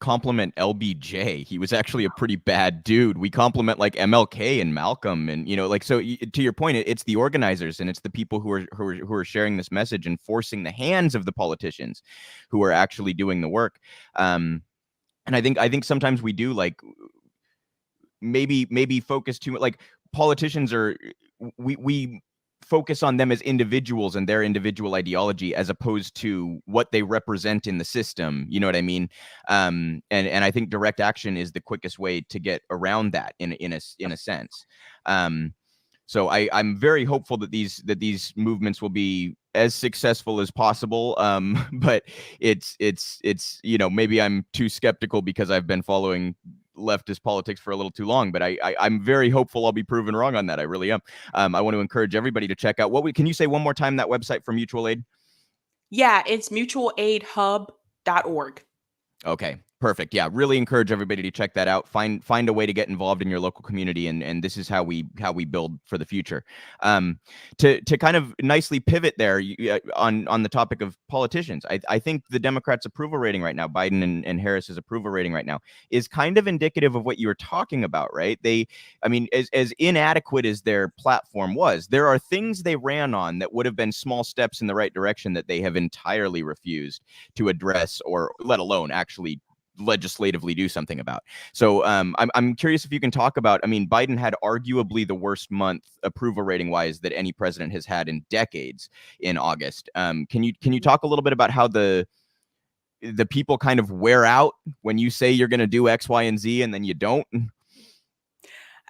compliment LBJ. He was actually a pretty bad dude. We compliment like MLK and Malcolm and, like, so to your point, it's the organizers and it's the people who are sharing this message and forcing the hands of the politicians who are actually doing the work. And I think sometimes we do like maybe focus too much. Like politicians are, we focus on them as individuals and their individual ideology as opposed to what they represent in the system. You know what I mean? And I think direct action is the quickest way to get around that in a sense. So I'm very hopeful that these movements will be as successful as possible. But it's maybe I'm too skeptical because I've been following leftist politics for a little too long, but I'm very hopeful I'll be proven wrong on that. I really am. I want to encourage everybody to check out can you say one more time that website for mutual aid? Yeah, it's mutualaidhub.org. Okay. Perfect. Yeah, really encourage everybody to check that out. Find a way to get involved in your local community, and this is how we build for the future. To kind of nicely pivot there on the topic of politicians, I think the Democrats' approval rating right now, Biden and Harris's approval rating right now, is kind of indicative of what you were talking about, right? As inadequate as their platform was, there are things they ran on that would have been small steps in the right direction that they have entirely refused to address, or let alone actually legislatively do something about. So I'm curious if you can talk about, Biden had arguably the worst month approval rating wise that any president has had in decades in August. Can you talk a little bit about how the people kind of wear out when you say you're going to do X, Y, and Z and then you don't?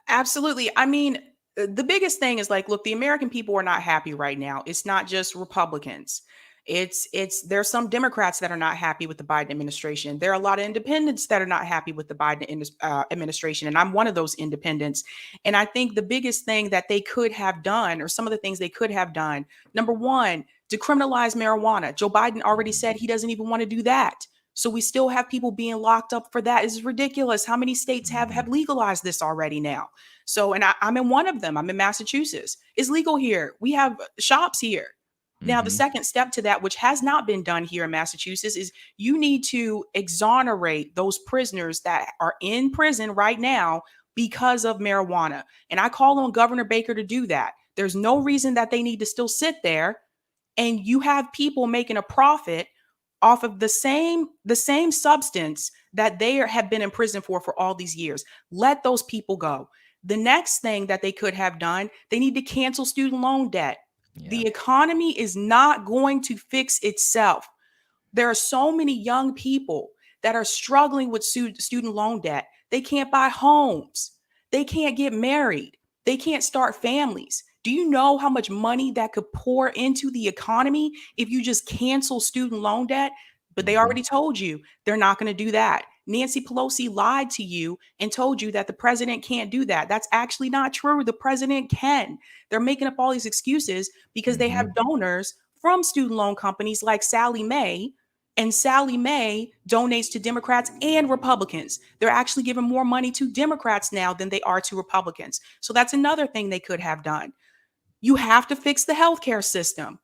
Absolutely. The biggest thing is look, the American people are not happy right now. It's not just Republicans. There's some Democrats that are not happy with the Biden administration. There are a lot of independents that are not happy with the Biden administration. And I'm one of those independents. And I think the biggest thing that they could have done, or some of the things they could have done, number one, decriminalize marijuana. Joe Biden already said he doesn't even want to do that. So we still have people being locked up for that. It's ridiculous. How many states have legalized this already now? So, and I'm in one of them. I'm in Massachusetts. It's legal here. We have shops here. Now, the second step to that, which has not been done here in Massachusetts, is you need to exonerate those prisoners that are in prison right now because of marijuana. And I call on Governor Baker to do that. There's no reason that they need to still sit there. And you have people making a profit off of the same substance that they have been in prison for all these years. Let those people go. The next thing that they could have done, they need to cancel student loan debt. Yeah. The economy is not going to fix itself. There are so many young people that are struggling with student loan debt. They can't buy homes. They can't get married. They can't start families. Do you know how much money that could pour into the economy if you just cancel student loan debt? But they already told you they're not going to do that. Nancy Pelosi lied to you and told you that the president can't do that. That's actually not true. The president can. They're making up all these excuses because they have donors from student loan companies like Sallie Mae, and Sallie Mae donates to Democrats and Republicans. They're actually giving more money to Democrats now than they are to Republicans. So that's another thing they could have done. You have to fix the healthcare system.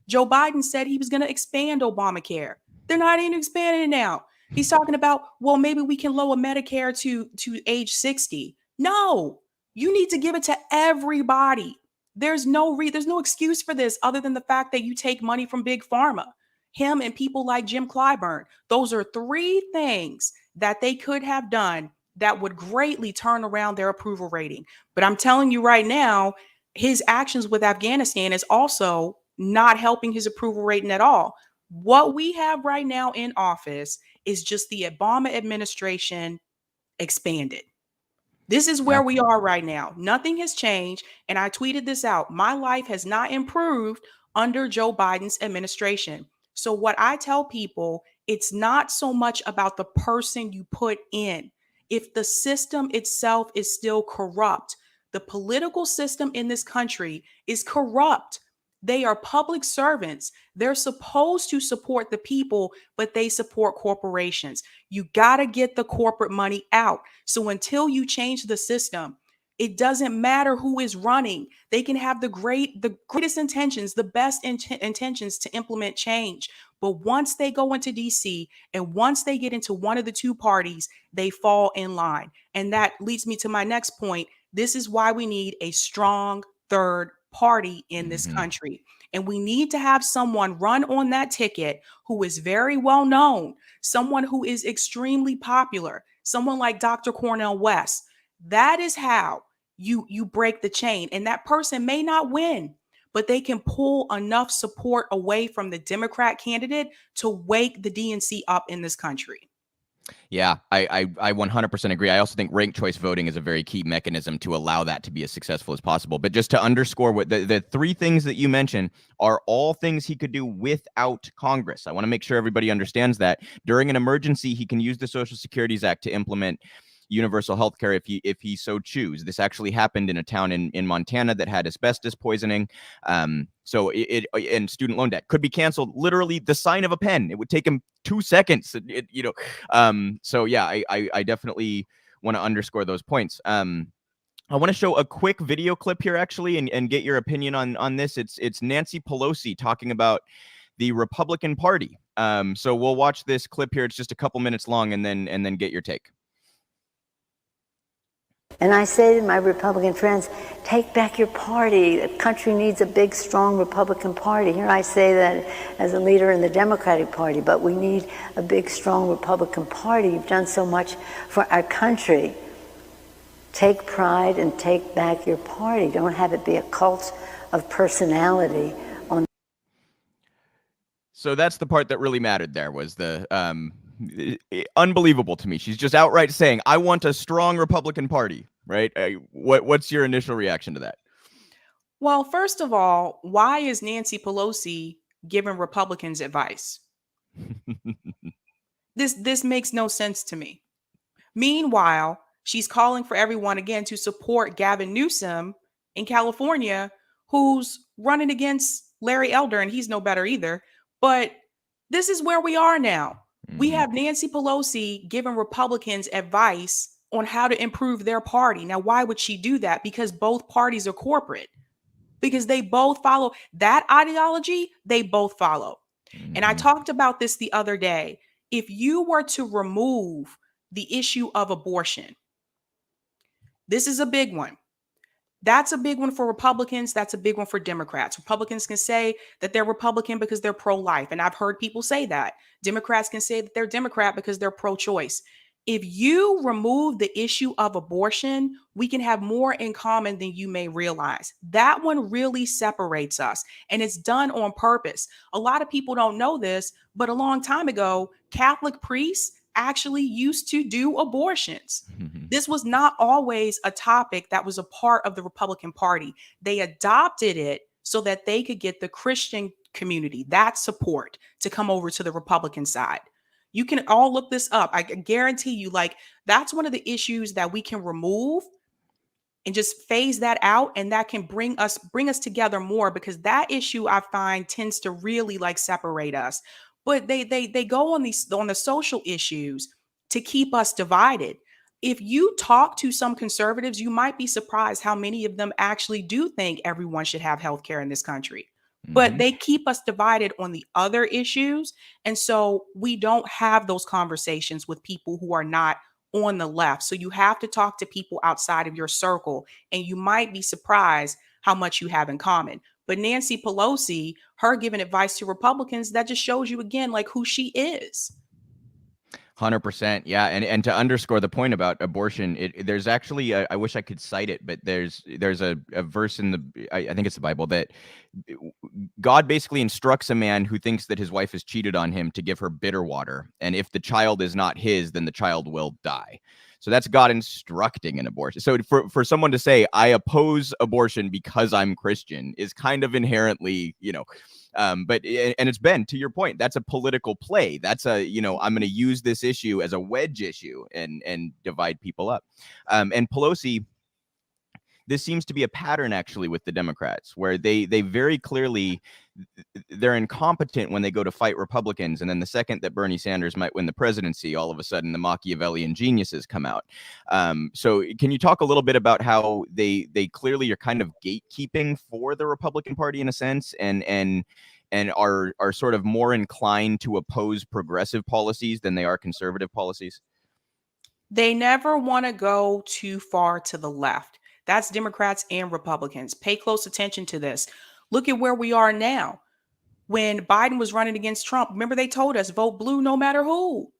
Joe Biden said he was going to expand Obamacare. They're not even expanding it now. He's talking about, well, maybe we can lower Medicare to age 60. No, you need to give it to everybody. There's no excuse for this other than the fact that you take money from Big Pharma, him and people like Jim Clyburn. Those are three things that they could have done that would greatly turn around their approval rating. But I'm telling you right now, his actions with Afghanistan is also not helping his approval rating at all. What we have right now in office is just the Obama administration expanded. This is where we are right now. Nothing has changed. And I tweeted this out. My life has not improved under Joe Biden's administration. So what I tell people, it's not so much about the person you put in. If the system itself is still corrupt, the political system in this country is corrupt. They are public servants. They're supposed to support the people, but they support corporations. You got to get the corporate money out. So until you change the system, it doesn't matter who is running. They can have the greatest intentions, the best intentions to implement change. But once they go into DC and once they get into one of the two parties, they fall in line. And that leads me to my next point. This is why we need a strong third party in this country. And we need to have someone run on that ticket who is very well known, someone who is extremely popular, someone like Dr. Cornel West. That is how you break the chain. And that person may not win, but they can pull enough support away from the Democrat candidate to wake the DNC up in this country. Yeah, I 100% agree. I also think ranked choice voting is a very key mechanism to allow that to be as successful as possible. But just to underscore what the three things that you mentioned are all things he could do without Congress. I want to make sure everybody understands that during an emergency, he can use the Social Securities Act to implement universal health care if he so choose. This actually happened in a town in Montana that had asbestos poisoning. So and student loan debt could be canceled. Literally the sign of a pen. It would take him 2 seconds. So yeah, I definitely want to underscore those points. I want to show a quick video clip here actually and get your opinion on this. It's Nancy Pelosi talking about the Republican Party. So we'll watch this clip here. It's just a couple minutes long and then get your take. And I say to my Republican friends, take back your party. The country needs a big, strong Republican Party. Here I say that as a leader in the Democratic Party, but we need a big, strong Republican Party. You've done so much for our country. Take pride and take back your party. Don't have it be a cult of personality. So that's the part that really mattered there was the unbelievable to me. She's just outright saying, I want a strong Republican Party, right? What's your initial reaction to that? Well, first of all, why is Nancy Pelosi giving Republicans advice? This makes no sense to me. Meanwhile, she's calling for everyone again to support Gavin Newsom in California, who's running against Larry Elder, and he's no better either. But this is where we are now. We have Nancy Pelosi giving Republicans advice on how to improve their party. Now, why would she do that? Because both parties are corporate. Because they both follow that ideology, they both follow. And I talked about this the other day. If you were to remove the issue of abortion, this is a big one. That's a big one for Republicans. That's a big one for Democrats. Republicans can say that they're Republican because they're pro-life. And I've heard people say that. Democrats can say that they're Democrat because they're pro-choice. If you remove the issue of abortion, we can have more in common than you may realize. That one really separates us, and it's done on purpose. A lot of people don't know this, but a long time ago, Catholic priests actually used to do abortions. This was not always a topic that was a part of the Republican Party. They adopted it so that they could get the Christian community, that support, to come over to the Republican side. You can all look this up. I guarantee you, that's one of the issues that we can remove and just phase that out, and that can bring us together more, because that issue I find tends to really separate us. But they go on the social issues to keep us divided. If you talk to some conservatives, you might be surprised how many of them actually do think everyone should have health care in this country. But they keep us divided on the other issues. And so we don't have those conversations with people who are not on the left. So you have to talk to people outside of your circle, and you might be surprised how much you have in common. But Nancy Pelosi, her giving advice to Republicans, that just shows you again, who she is. 100%. Yeah. And to underscore the point about abortion, there's actually, I wish I could cite it, but there's a verse in I think it's the Bible, that God basically instructs a man who thinks that his wife has cheated on him to give her bitter water. And if the child is not his, then the child will die. So that's God instructing an abortion. So for someone to say, I oppose abortion because I'm Christian, is kind of inherently, but it's Ben, to your point, that's a political play. That's I'm going to use this issue as a wedge issue and divide people up. And Pelosi, this seems to be a pattern actually with the Democrats, where they very clearly, they're incompetent when they go to fight Republicans. And then the second that Bernie Sanders might win the presidency, all of a sudden the Machiavellian geniuses come out. So can you talk a little bit about how they clearly are kind of gatekeeping for the Republican Party in a sense, and are sort of more inclined to oppose progressive policies than they are conservative policies? They never want to go too far to the left. That's Democrats and Republicans. Pay close attention to this. Look at where we are now. When Biden was running against Trump, remember they told us vote blue no matter who.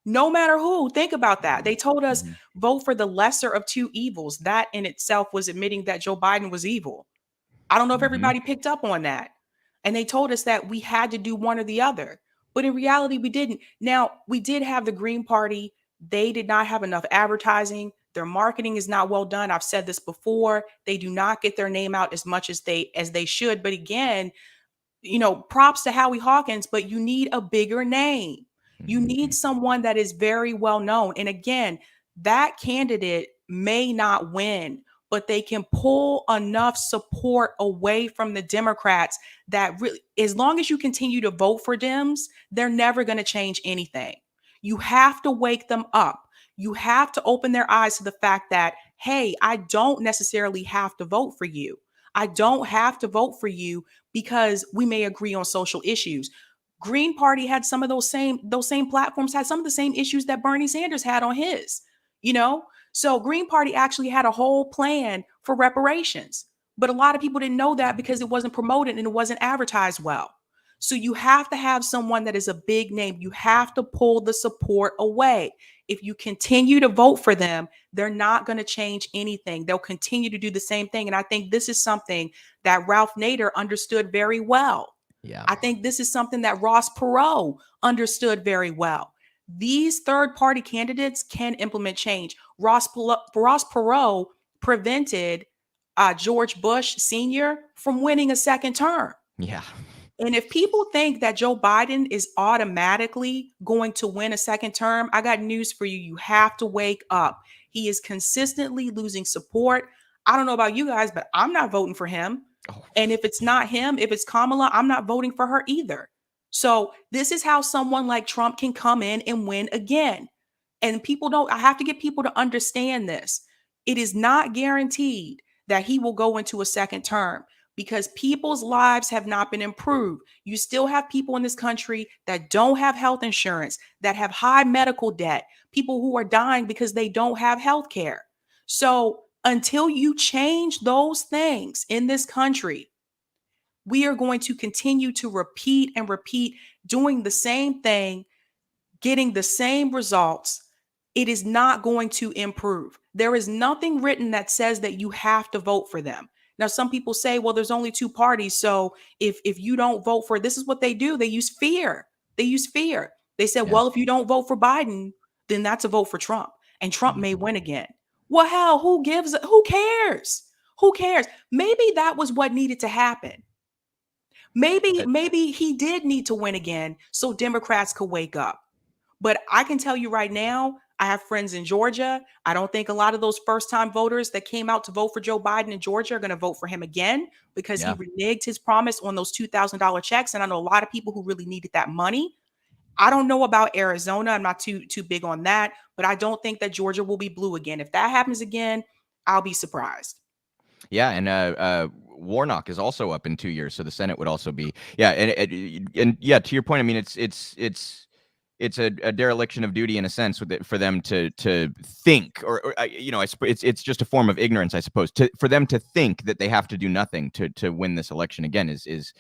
No matter who. Think about that. They told us vote for the lesser of two evils. That in itself was admitting that Joe Biden was evil. I don't know if everybody picked up on that. And they told us that we had to do one or the other. But in reality, we didn't. Now, we did have the Green Party. They did not have enough advertising. Their marketing is not well done. I've said this before. They do not get their name out as much as they should. But again, props to Howie Hawkins, but you need a bigger name. You need someone that is very well known. And again, that candidate may not win, but they can pull enough support away from the Democrats that really, as long as you continue to vote for Dems, they're never going to change anything. You have to wake them up. You have to open their eyes to the fact that, hey, I don't necessarily have to vote for you. I don't have to vote for you because we may agree on social issues. Green Party had some of those same platforms, had some of the same issues that Bernie Sanders had on his, So Green Party actually had a whole plan for reparations. But a lot of people didn't know that because it wasn't promoted and it wasn't advertised well. So you have to have someone that is a big name. You have to pull the support away. If you continue to vote for them, they're not going to change anything. They'll continue to do the same thing. And I think this is something that Ralph Nader understood very well. Yeah. I think this is something that Ross Perot understood very well. These third-party candidates can implement change. Ross Perot prevented George Bush Sr. from winning a second term. Yeah. And if people think that Joe Biden is automatically going to win a second term, I got news for you. You have to wake up. He is consistently losing support. I don't know about you guys, but I'm not voting for him. And if it's not him, if it's Kamala, I'm not voting for her either. So this is how someone like Trump can come in and win again. And I have to get people to understand this. It is not guaranteed that he will go into a second term, because people's lives have not been improved. You still have people in this country that don't have health insurance, that have high medical debt, people who are dying because they don't have health care. So until you change those things in this country, we are going to continue to repeat and repeat, doing the same thing, getting the same results. It is not going to improve. There is nothing written that says that you have to vote for them. Now, some people say, well, there's only two parties. So if you don't vote for, this is what they do. They use fear. They said, well, if you don't vote for Biden, then that's a vote for Trump. And Trump may win again. Well, hell, who cares? Who cares? Maybe that was what needed to happen. Maybe he did need to win again so Democrats could wake up. But I can tell you right now, I have friends in Georgia. I don't think a lot of those first-time voters that came out to vote for Joe Biden in Georgia are going to vote for him again, because he reneged his promise on those $2,000 checks. And I know a lot of people who really needed that money. I don't know about Arizona. I'm not too big on that, but I don't think that Georgia will be blue again. If that happens again, I'll be surprised. Yeah, and Warnock is also up in 2 years, so the Senate would also be. Yeah, and yeah, to your point, I mean, it's a dereliction of duty in a sense for them to think, or it's just a form of ignorance, I suppose, for them to think that they have to do nothing to win this election again is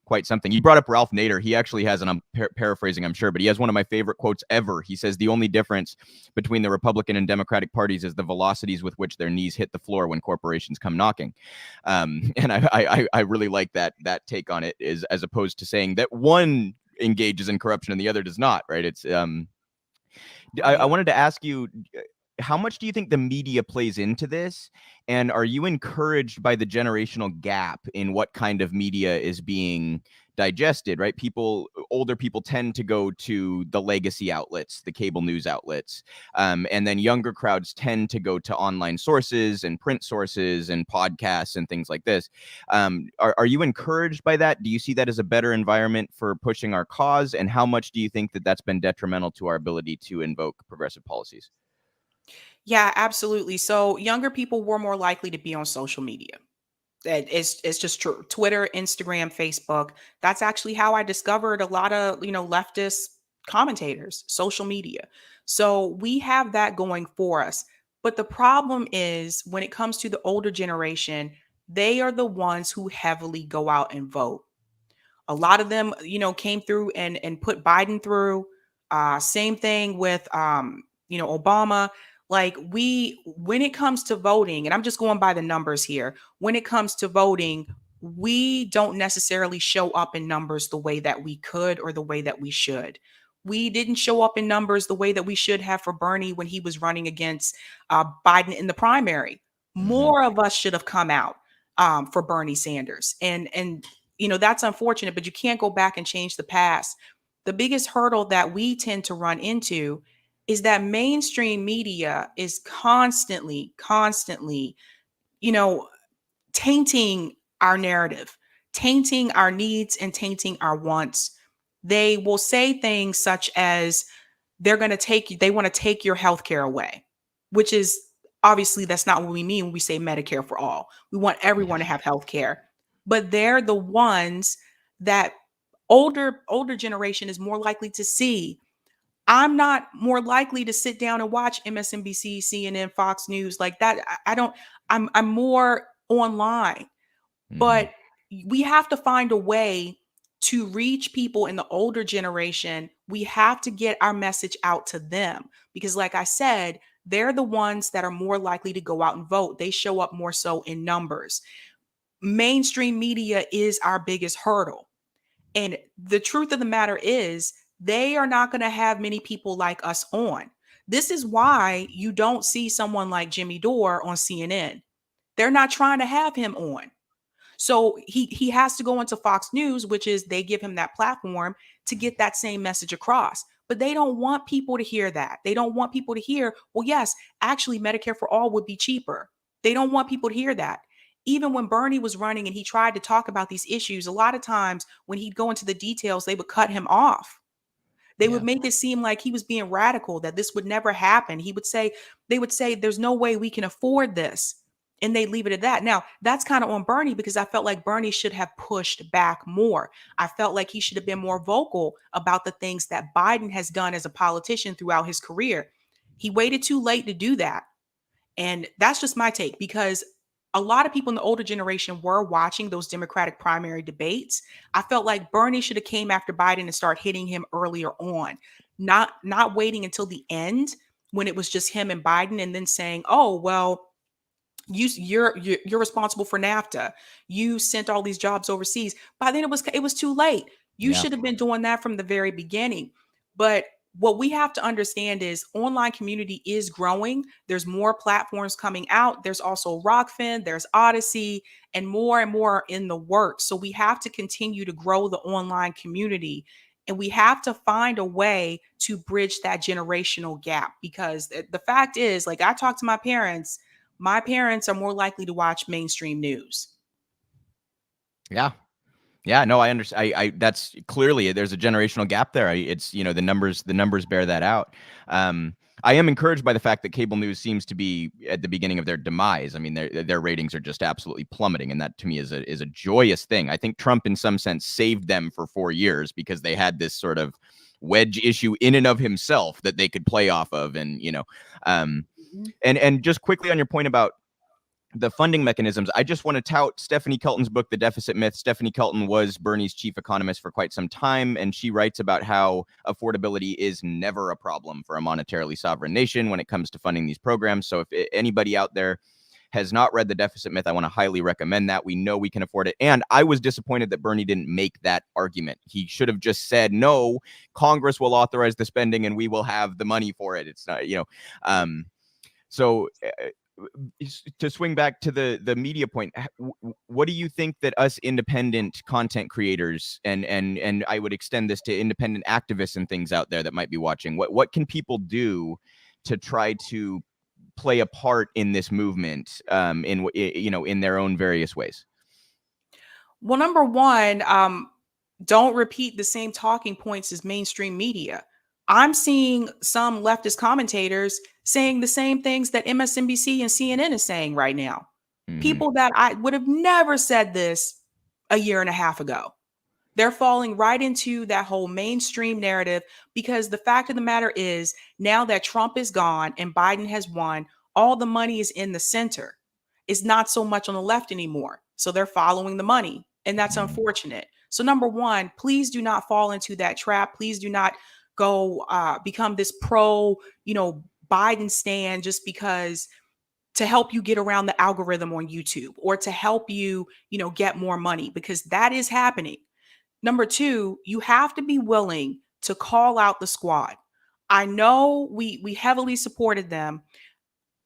quite something. You brought up Ralph Nader. He actually has, and I'm paraphrasing, I'm sure, but he has one of my favorite quotes ever. He says, the only difference between the Republican and Democratic parties is the velocities with which their knees hit the floor when corporations come knocking. And I really like that take on it, is as opposed to saying that one engages in corruption and the other does not, right? It's I wanted to ask you, how much do you think the media plays into this? And are you encouraged by the generational gap in what kind of media is being digested, right? Older people tend to go to the legacy outlets, the cable news outlets. And then younger crowds tend to go to online sources and print sources and podcasts and things like this. Are you encouraged by that? Do you see that as a better environment for pushing our cause? And how much do you think that that's been detrimental to our ability to invoke progressive policies? Yeah, absolutely. So younger people were more likely to be on social media. It's just true. Twitter, Instagram, Facebook. That's actually how I discovered a lot of, leftist commentators, social media. So we have that going for us. But the problem is when it comes to the older generation, they are the ones who heavily go out and vote. A lot of them, came through and put Biden through. Same thing with, Obama. Like when it comes to voting, and I'm just going by the numbers here, when it comes to voting, we don't necessarily show up in numbers the way that we could or the way that we should. We didn't show up in numbers the way that we should have for Bernie when he was running against Biden in the primary. More of us should have come out for Bernie Sanders. And that's unfortunate, but you can't go back and change the past. The biggest hurdle that we tend to run into is that mainstream media is constantly, tainting our narrative, tainting our needs and tainting our wants. They will say things such as they want to take your health care away, which is obviously that's not what we mean when we say Medicare for all. We want everyone to have health care, but they're the ones that older generation is more likely to see. I'm not more likely to sit down and watch MSNBC, CNN, Fox News like that. I'm more online, but we have to find a way to reach people in the older generation. We have to get our message out to them because like I said, they're the ones that are more likely to go out and vote. They show up more so in numbers. Mainstream media is our biggest hurdle. And the truth of the matter is, they are not going to have many people like us on. This is why you don't see someone like Jimmy Dore on CNN. They're not trying to have him on. So he has to go into Fox News, which is they give him that platform to get that same message across. But they don't want people to hear that. They don't want people to hear, well, yes, actually Medicare for all would be cheaper. They don't want people to hear that. Even when Bernie was running and he tried to talk about these issues, a lot of times when he'd go into the details, they would cut him off. They would make it seem like he was being radical, that this would never happen. They would say, there's no way we can afford this. And they leave it at that. Now, that's kind of on Bernie because I felt like Bernie should have pushed back more. I felt like he should have been more vocal about the things that Biden has done as a politician throughout his career. He waited too late to do that. And that's just my take because a lot of people in the older generation were watching those Democratic primary debates. I felt like Bernie should have came after Biden and start hitting him earlier on, not waiting until the end when it was just him and Biden and then saying, oh, well, you're responsible for NAFTA. You sent all these jobs overseas. By then it was too late. You should have been doing that from the very beginning. But what we have to understand is online community is growing. There's more platforms coming out. There's also Rockfin, there's Odyssey, and more in the works. So we have to continue to grow the online community. And we have to find a way to bridge that generational gap because the fact is, like I talk to my parents are more likely to watch mainstream news. Yeah. Yeah, no, I understand. I that's clearly there's a generational gap there. It's the numbers bear that out. I am encouraged by the fact that cable news seems to be at the beginning of their demise. I mean, their ratings are just absolutely plummeting, and that to me is a joyous thing. I think Trump, in some sense, saved them for 4 years because they had this sort of wedge issue in and of himself that they could play off of, and and just quickly on your point about the funding mechanisms, I just want to tout Stephanie Kelton's book, The Deficit Myth. Stephanie Kelton was Bernie's chief economist for quite some time, and she writes about how affordability is never a problem for a monetarily sovereign nation when it comes to funding these programs. So if anybody out there has not read The Deficit Myth, I want to highly recommend that. We know we can afford it. And I was disappointed that Bernie didn't make that argument. He should have just said, no, Congress will authorize the spending and we will have the money for it. It's not, to swing back to the media point, what do you think that us independent content creators and I would extend this to independent activists and things out there that might be watching, what can people do to try to play a part in this movement in their own various ways? Well, number one, don't repeat the same talking points as mainstream media. I'm seeing some leftist commentators saying the same things that MSNBC and CNN is saying right now. Mm-hmm. People that I would have never said this a year and a half ago. They're falling right into that whole mainstream narrative because the fact of the matter is now that Trump is gone and Biden has won, all the money is in the center. It's not so much on the left anymore. So they're following the money, and that's unfortunate. So number one, please do not fall into that trap. Please do not go become this pro, Biden stand just because to help you get around the algorithm on YouTube or to help you, get more money, because that is happening. Number two, you have to be willing to call out the squad. I know we heavily supported them.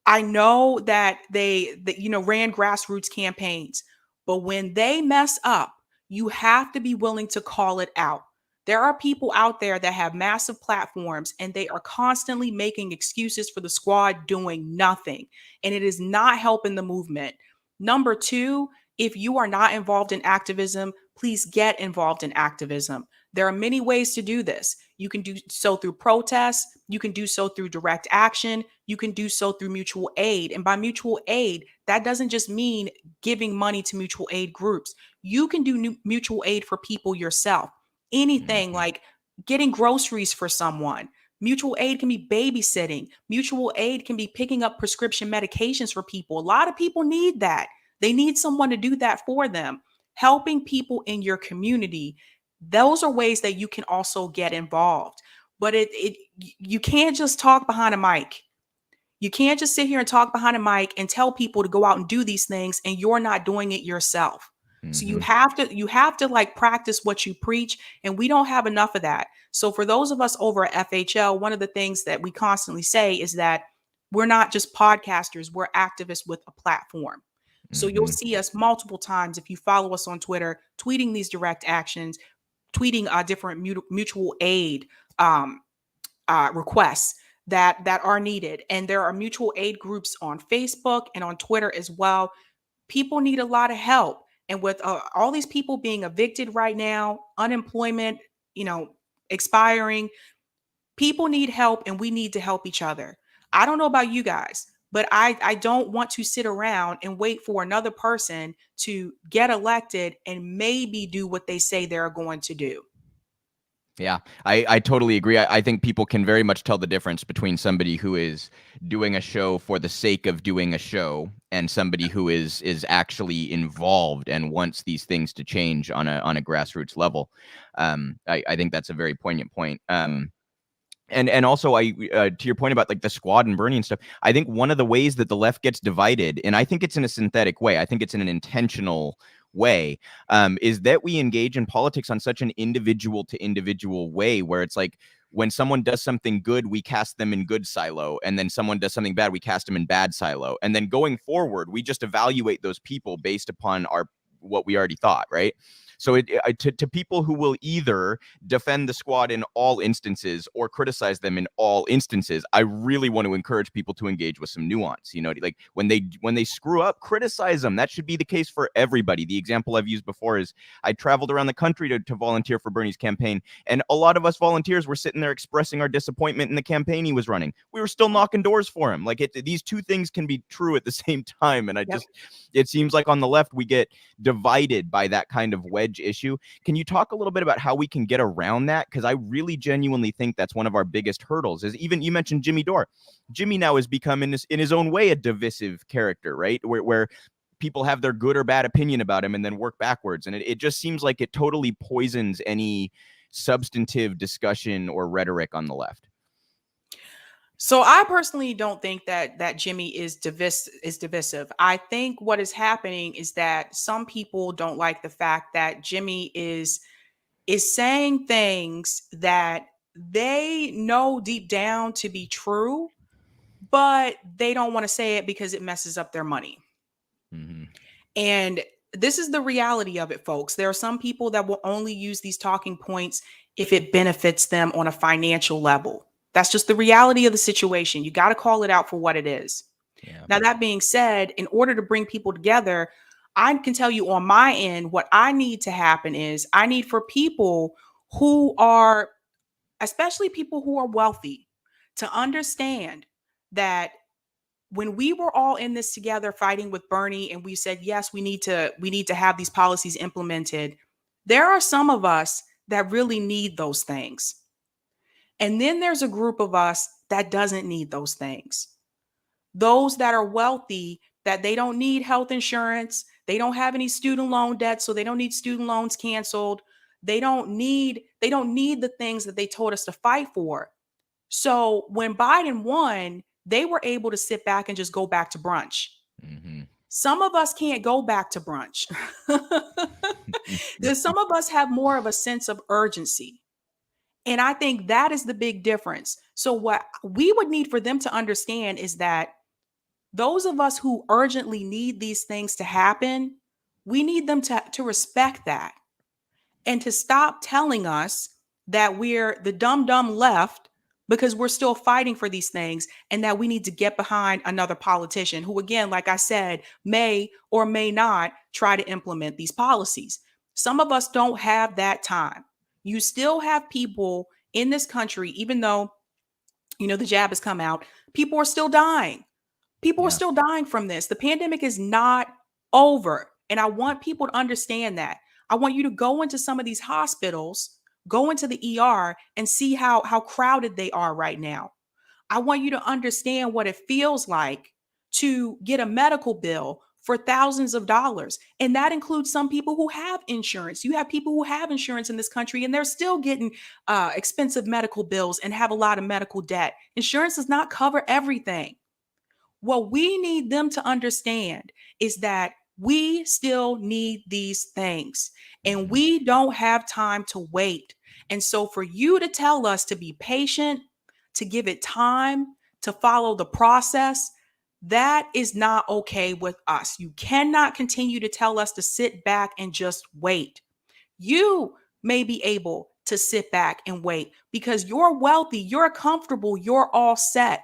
I know that they ran grassroots campaigns, but when they mess up, you have to be willing to call it out. There are people out there that have massive platforms and they are constantly making excuses for the squad doing nothing. And it is not helping the movement. Number two, if you are not involved in activism, please get involved in activism. There are many ways to do this. You can do so through protests. You can do so through direct action. You can do so through mutual aid. And by mutual aid, that doesn't just mean giving money to mutual aid groups. You can do mutual aid for people yourself. Anything like getting groceries for someone. Mutual aid can be babysitting. Mutual aid can be picking up prescription medications for people. A lot of people need that. They need someone to do that for them. Helping people in your community. Those are ways that you can also get involved. But you can't just talk behind a mic. You can't just sit here and talk behind a mic and tell people to go out and do these things and you're not doing it yourself. So you have to like practice what you preach, and we don't have enough of that. So for those of us over at FHL, one of the things that we constantly say is that we're not just podcasters, we're activists with a platform. So you'll see us multiple times if you follow us on Twitter, tweeting these direct actions, tweeting different mutual aid requests that are needed. And there are mutual aid groups on Facebook and on Twitter as well. People need a lot of help. And with all these people being evicted right now, unemployment, expiring, people need help and we need to help each other. I don't know about you guys, but I don't want to sit around and wait for another person to get elected and maybe do what they say they're going to do. Yeah, I totally agree. I think people can very much tell the difference between somebody who is doing a show for the sake of doing a show and somebody who is actually involved and wants these things to change on a grassroots level. I think that's a very poignant point. And also, to your point about like the squad and Bernie and stuff, I think one of the ways that the left gets divided, and I think it's in a synthetic way, I think it's in an intentional way, is that we engage in politics on such an individual to individual way where it's like when someone does something good, we cast them in good silo, and then someone does something bad, we cast them in bad silo. And then going forward, we just evaluate those people based upon what we already thought, right? So to people who will either defend the squad in all instances or criticize them in all instances, I really want to encourage people to engage with some nuance. Like when they screw up, criticize them. That should be the case for everybody. The example I've used before is I traveled around the country to volunteer for Bernie's campaign, and a lot of us volunteers were sitting there expressing our disappointment in the campaign he was running. We were still knocking doors for him. Like these two things can be true at the same time, and it seems like on the left we get divided by that kind of wedge edge issue. Can you talk a little bit about how we can get around that? Because I really genuinely think that's one of our biggest hurdles. Is even you mentioned Jimmy Dore. Jimmy now has become in his own way a divisive character, right? Where people have their good or bad opinion about him and then work backwards. And it just seems like it totally poisons any substantive discussion or rhetoric on the left. So I personally don't think that Jimmy is divisive. I think what is happening is that some people don't like the fact that Jimmy is saying things that they know deep down to be true, but they don't want to say it because it messes up their money. Mm-hmm. And this is the reality of it, folks. There are some people that will only use these talking points if it benefits them on a financial level. That's just the reality of the situation. You got to call it out for what it is. Yeah. Now, that being said, in order to bring people together, I can tell you on my end, what I need to happen is I need for people who are, especially people who are wealthy, to understand that when we were all in this together fighting with Bernie and we said, yes, we need to have these policies implemented, there are some of us that really need those things. And then there's a group of us that doesn't need those things. Those that are wealthy, that they don't need health insurance, they don't have any student loan debt, so they don't need student loans canceled. They don't need the things that they told us to fight for. So when Biden won, they were able to sit back and just go back to brunch. Mm-hmm. Some of us can't go back to brunch. Some of us have more of a sense of urgency. And I think that is the big difference. So what we would need for them to understand is that those of us who urgently need these things to happen, we need them to respect that and to stop telling us that we're the dumb left because we're still fighting for these things and that we need to get behind another politician who, again, like I said, may or may not try to implement these policies. Some of us don't have that time. You still have people in this country, even though, the jab has come out, people are still dying. People are still dying from this. The pandemic is not over. And I want people to understand that. I want you to go into some of these hospitals, go into the ER and see how crowded they are right now. I want you to understand what it feels like to get a medical bill for thousands of dollars. And that includes some people who have insurance. You have people who have insurance in this country and they're still getting expensive medical bills and have a lot of medical debt. Insurance does not cover everything. What we need them to understand is that we still need these things and we don't have time to wait. And so for you to tell us to be patient, to give it time, to follow the process, that is not okay with us. You cannot continue to tell us to sit back and just wait. You may be able to sit back and wait because you're wealthy, you're comfortable, you're all set.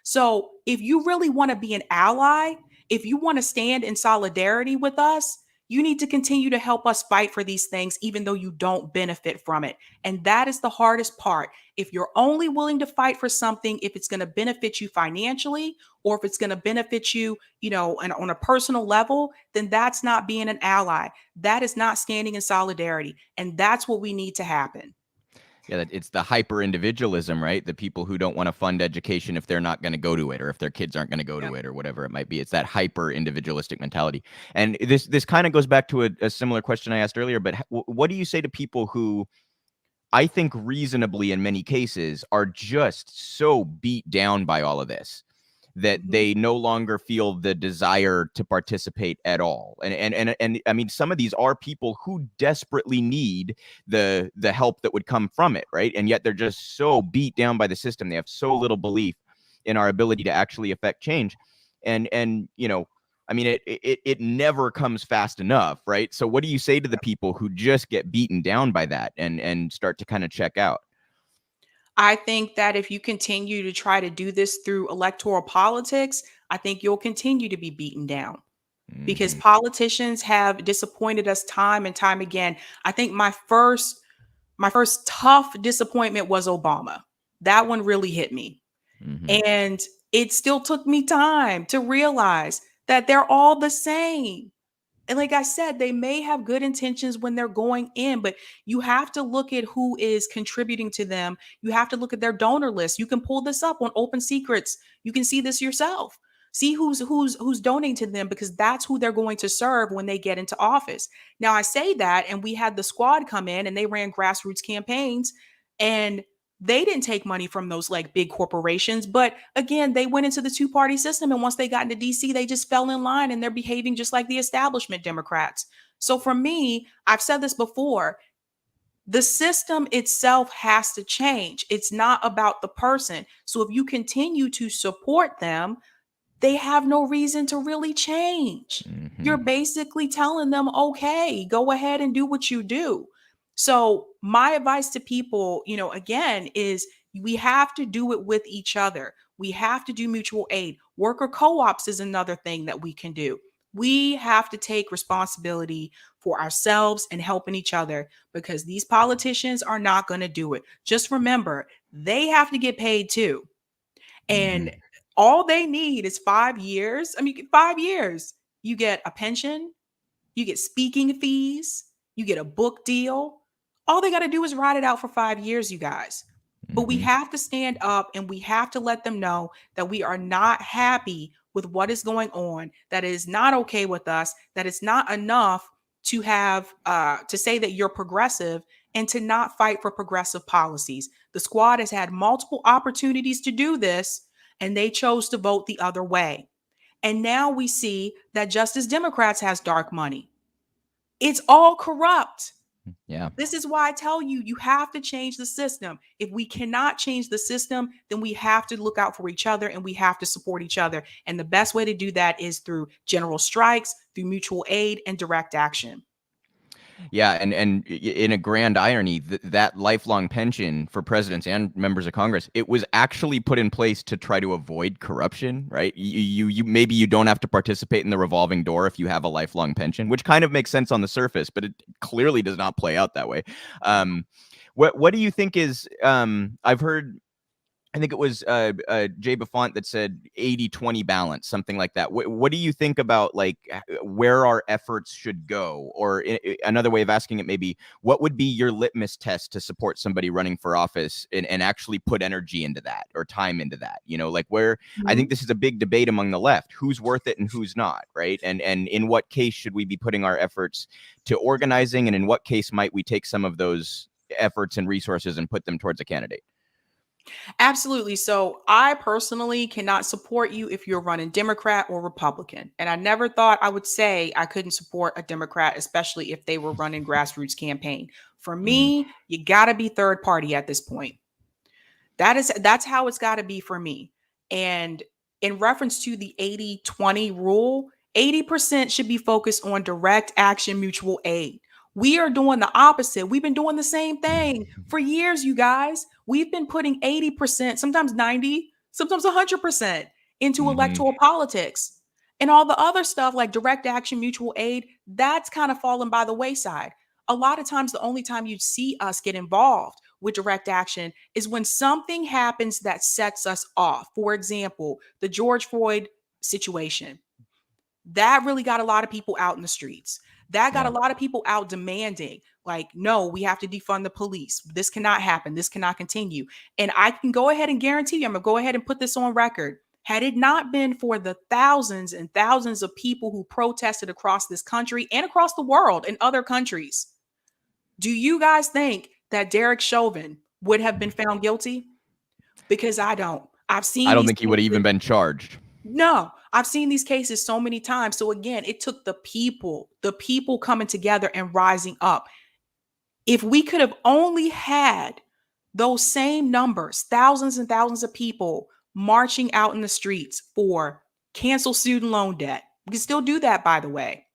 So if you really want to be an ally, if you want to stand in solidarity with us, you need to continue to help us fight for these things, even though you don't benefit from it. And that is the hardest part. If you're only willing to fight for something, if it's going to benefit you financially, or if it's going to benefit you, on a personal level, then that's not being an ally. That is not standing in solidarity. And that's what we need to happen. Yeah, it's the hyper individualism, right? The people who don't want to fund education if they're not going to go to it, or if their kids aren't going to go to it, or whatever it might be. It's that hyper individualistic mentality. And this kind of goes back to a similar question I asked earlier. But what do you say to people who, I think reasonably in many cases, are just so beat down by all of this that they no longer feel the desire to participate at all? And I mean, some of these are people who desperately need the help that would come from it, right? And yet they're just so beat down by the system. They have so little belief in our ability to actually affect change. And I mean, it never comes fast enough, right? So what do you say to the people who just get beaten down by that and start to kind of check out? I think that if you continue to try to do this through electoral politics, I think you'll continue to be beaten down because politicians have disappointed us time and time again. I think my first tough disappointment was Obama. That one really hit me. And it still took me time to realize that they're all the same. And like I said, they may have good intentions when they're going in, but you have to look at who is contributing to them. You have to look at their donor list. You can pull this up on Open Secrets. You can see this yourself. See who's donating to them, because that's who they're going to serve when they get into office. Now I say that, and we had the squad come in and they ran grassroots campaigns, and they didn't take money from those like big corporations, but again, they went into the two-party system, and once they got into DC, they just fell in line, and they're behaving just like the establishment Democrats. So for me, I've said this before, the system itself has to change. It's not about the person. So if you continue to support them, they have no reason to really change. You're basically telling them, okay, go ahead and do what you do. So my advice to people, again, is we have to do it with each other. We have to do mutual aid. Worker co-ops is another thing that we can do. We have to take responsibility for ourselves and helping each other, because these politicians are not going to do it. Just remember, they have to get paid too. And all they need is 5 years. 5 years. You get a pension, you get speaking fees, you get a book deal. All they got to do is ride it out for 5 years, you guys. But we have to stand up, and we have to let them know that we are not happy with what is going on, that is not okay with us, that it's not enough to have to say that you're progressive and to not fight for progressive policies. The squad has had multiple opportunities to do this, and they chose to vote the other way. And now we see that just as Democrats has dark money, it's all corrupt. Yeah. This is why I tell you, you have to change the system. If we cannot change the system, then we have to look out for each other, and we have to support each other. And the best way to do that is through general strikes, through mutual aid, and direct action. Yeah, and in a grand irony, that lifelong pension for presidents and members of Congress, it was actually put in place to try to avoid corruption, right? You maybe you don't have to participate in the revolving door if you have a lifelong pension, which kind of makes sense on the surface, but it clearly does not play out that way. What do you think is? I've heard. I think it was Jay Buffont that said 80-20 balance, something like that. What do you think about like where our efforts should go? Or another way of asking it, maybe, what would be your litmus test to support somebody running for office and actually put energy into that or time into that? Like where I think this is a big debate among the left, who's worth it and who's not, right? And in what case should we be putting our efforts to organizing, and in what case might we take some of those efforts and resources and put them towards a candidate? Absolutely. So I personally cannot support you if you're running Democrat or Republican. And I never thought I would say I couldn't support a Democrat, especially if they were running grassroots campaign. For me, you got to be third party at this point. That's how it's got to be for me. And in reference to the 80-20 rule, 80% should be focused on direct action mutual aid. We are doing the opposite. We've been doing the same thing for years, you guys. We've been putting 80%, sometimes 90, sometimes 100% into electoral politics. And all the other stuff like direct action, mutual aid, that's kind of fallen by the wayside. A lot of times, the only time you see us get involved with direct action is when something happens that sets us off. For example, the George Floyd situation. That really got a lot of people out in the streets. That got a lot of people out demanding, like, no, we have to defund the police. This cannot happen. This cannot continue. And I can go ahead and guarantee you, I'm going to go ahead and put this on record. Had it not been for the thousands and thousands of people who protested across this country and across the world in other countries, do you guys think that Derek Chauvin would have been found guilty? Because I don't. I don't think he would have even been charged. No, I've seen these cases so many times. So again, it took the people coming together and rising up. If we could have only had those same numbers, thousands and thousands of people marching out in the streets for cancel student loan debt. We can still do that, by the way.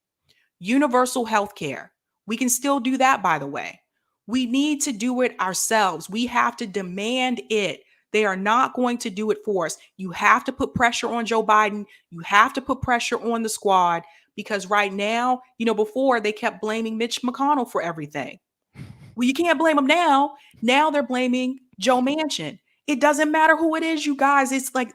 Universal health care. We can still do that, by the way. We need to do it ourselves. We have to demand it. They are not going to do it for us. You have to put pressure on Joe Biden. You have to put pressure on the squad, because right now, before they kept blaming Mitch McConnell for everything. Well, you can't blame them now. Now they're blaming Joe Manchin. It doesn't matter who it is, you guys. It's like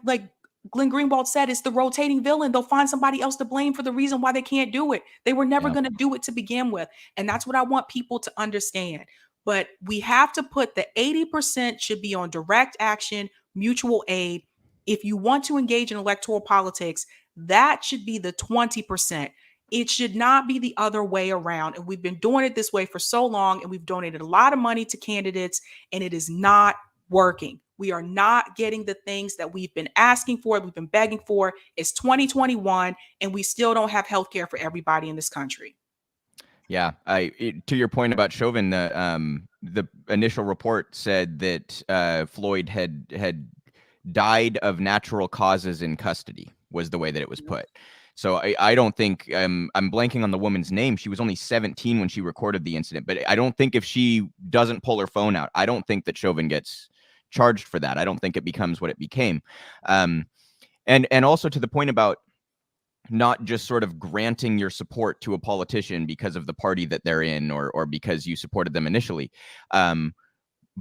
Glenn Greenwald said, it's the rotating villain. They'll find somebody else to blame for the reason why they can't do it. They were never going to do it to begin with. And that's what I want people to understand. But we have to put the 80% should be on direct action, mutual aid. If you want to engage in electoral politics, that should be the 20%. It should not be the other way around. And we've been doing it this way for so long, and we've donated a lot of money to candidates, and it is not working. We are not getting the things that we've been asking for, we've been begging for. It's 2021, and we still don't have healthcare for everybody in this country. Yeah, to your point about Chauvin, the initial report said that Floyd had died of natural causes in custody, was the way that it was put. So I don't think, I'm blanking on the woman's name. She was only 17 when she recorded the incident, but I don't think if she doesn't pull her phone out, I don't think that Chauvin gets charged for that. I don't think it becomes what it became. And also to the point about not just sort of granting your support to a politician because of the party that they're in or because you supported them initially.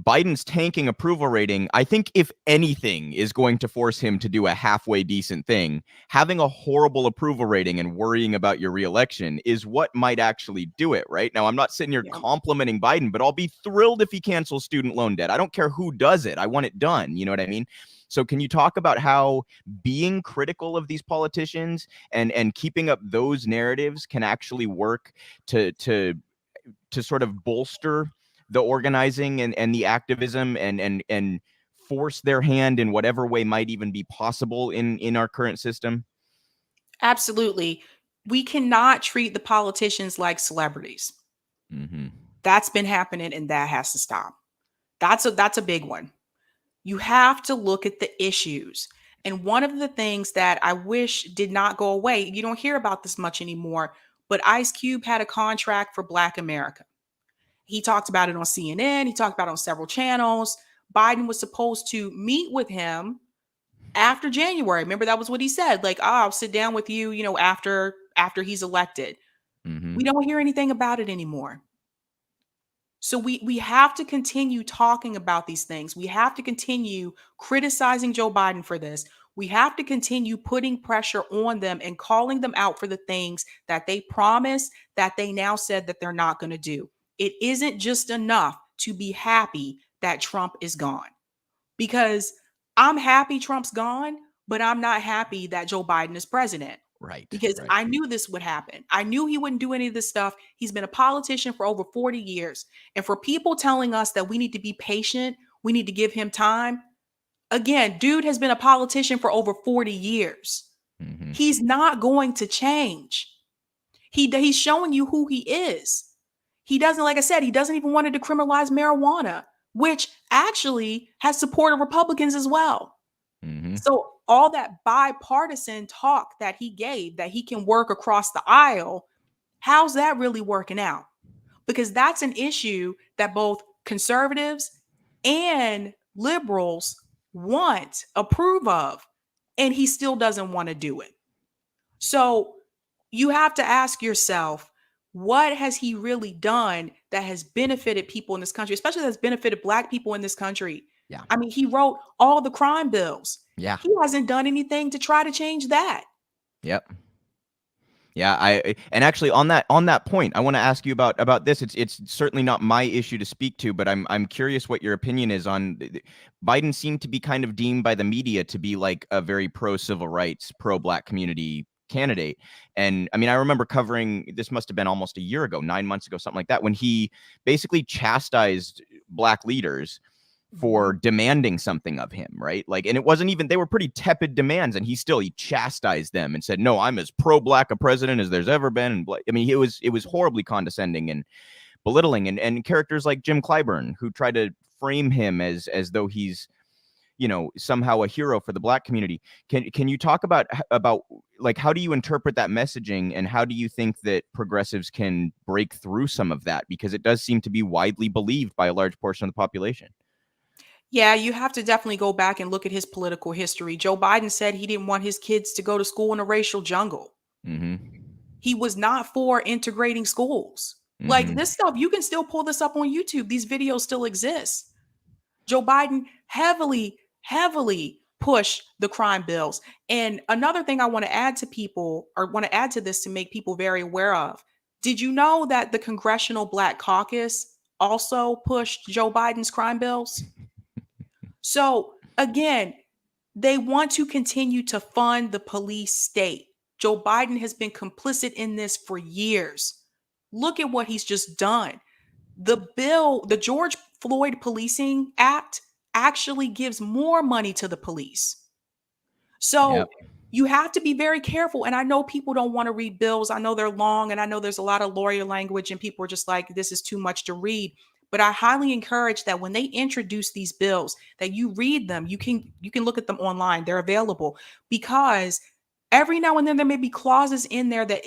Biden's tanking approval rating, I think, if anything, is going to force him to do a halfway decent thing. Having a horrible approval rating and worrying about your reelection is what might actually do it, right? Now, I'm not sitting here complimenting Biden, but I'll be thrilled if he cancels student loan debt. I don't care who does it. I want it done. You know what I mean? So can you talk about how being critical of these politicians and keeping up those narratives can actually work to sort of bolster the organizing and the activism and force their hand in whatever way might even be possible in our current system? Absolutely. We cannot treat the politicians like celebrities. Mm-hmm. That's been happening, and that has to stop. That's a big one. You have to look at the issues. And one of the things that I wish did not go away, you don't hear about this much anymore, but Ice Cube had a contract for Black America. He talked about it on CNN. He talked about it on several channels. Biden was supposed to meet with him after January. Remember, that was what he said. Like, I'll sit down with you, after he's elected. Mm-hmm. We don't hear anything about it anymore. So we have to continue talking about these things. We have to continue criticizing Joe Biden for this. We have to continue putting pressure on them and calling them out for the things that they promised that they now said that they're not going to do. It isn't just enough to be happy that Trump is gone, because I'm happy Trump's gone, but I'm not happy that Joe Biden is president. Right. Because I knew this would happen. I knew he wouldn't do any of this stuff. He's been a politician for over 40 years. And for people telling us that we need to be patient, we need to give him time. Again, dude has been a politician for over 40 years. Mm-hmm. He's not going to change. He's showing you who he is. He doesn't, like I said, he doesn't even want to decriminalize marijuana, which actually has support of Republicans as well. Mm-hmm. So all that bipartisan talk that he gave, that he can work across the aisle, how's that really working out? Because that's an issue that both conservatives and liberals approve of, and he still doesn't want to do it. So you have to ask yourself, what has he really done that has benefited people in this country, especially that's benefited Black people in this country? Yeah. I mean, he wrote all the crime bills. Yeah. He hasn't done anything to try to change that. Yep. Yeah, and actually on that point, I want to ask you about this. It's certainly not my issue to speak to, but I'm curious what your opinion is on Biden. Seemed to be kind of deemed by the media to be like a very pro civil rights, pro Black community candidate. And I mean, I remember covering, this must have been almost a year ago, 9 months ago, something like that, when he basically chastised Black leaders for demanding something of him, right? Like, and it wasn't even, they were pretty tepid demands, and he chastised them and said, no, I'm as pro-Black a president as there's ever been. And I mean, it was horribly condescending and belittling, and characters like Jim Clyburn, who tried to frame him as though he's, somehow a hero for the Black community. Can you talk about like, how do you interpret that messaging, and how do you think that progressives can break through some of that? Because it does seem to be widely believed by a large portion of the population. Yeah, you have to definitely go back and look at his political history. Joe Biden said he didn't want his kids to go to school in a racial jungle. Mm-hmm. He was not for integrating schools. Mm-hmm. Like, this stuff, you can still pull this up on YouTube. These videos still exist. Joe Biden heavily push the crime bills. And another thing I want to add to people, or want to add to this to make people very aware of, did you know that the Congressional Black Caucus also pushed Joe Biden's crime bills? So again, they want to continue to fund the police state. Joe Biden has been complicit in this for years. Look at what he's just done. The bill, the George Floyd Policing Act, actually gives more money to the police. So Yep. you have to be very careful. And I know people don't want to read bills. I know they're long, and I know there's a lot of lawyer language, and people are just like, this is too much to read. But I highly encourage that when they introduce these bills, that you read them. You can look at them online. They're available, because every now and then there may be clauses in there that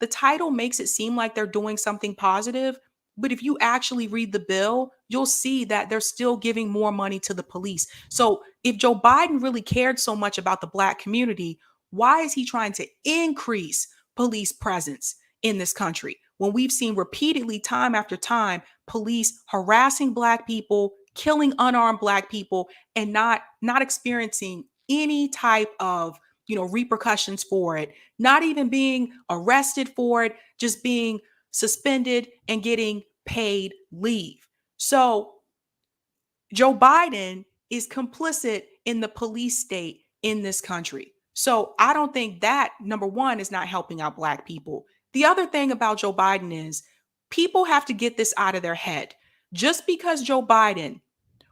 the title makes it seem like they're doing something positive. But if you actually read the bill, you'll see that they're still giving more money to the police. So if Joe Biden really cared so much about the Black community, why is he trying to increase police presence in this country when we've seen repeatedly, time after time, police harassing Black people, killing unarmed Black people, and not experiencing any type of repercussions for it, not even being arrested for it, just being suspended and getting paid leave. So Joe Biden is complicit in the police state in this country. So I don't think that, number one, is not helping out Black people. The other thing about Joe Biden is people have to get this out of their head. Just because Joe Biden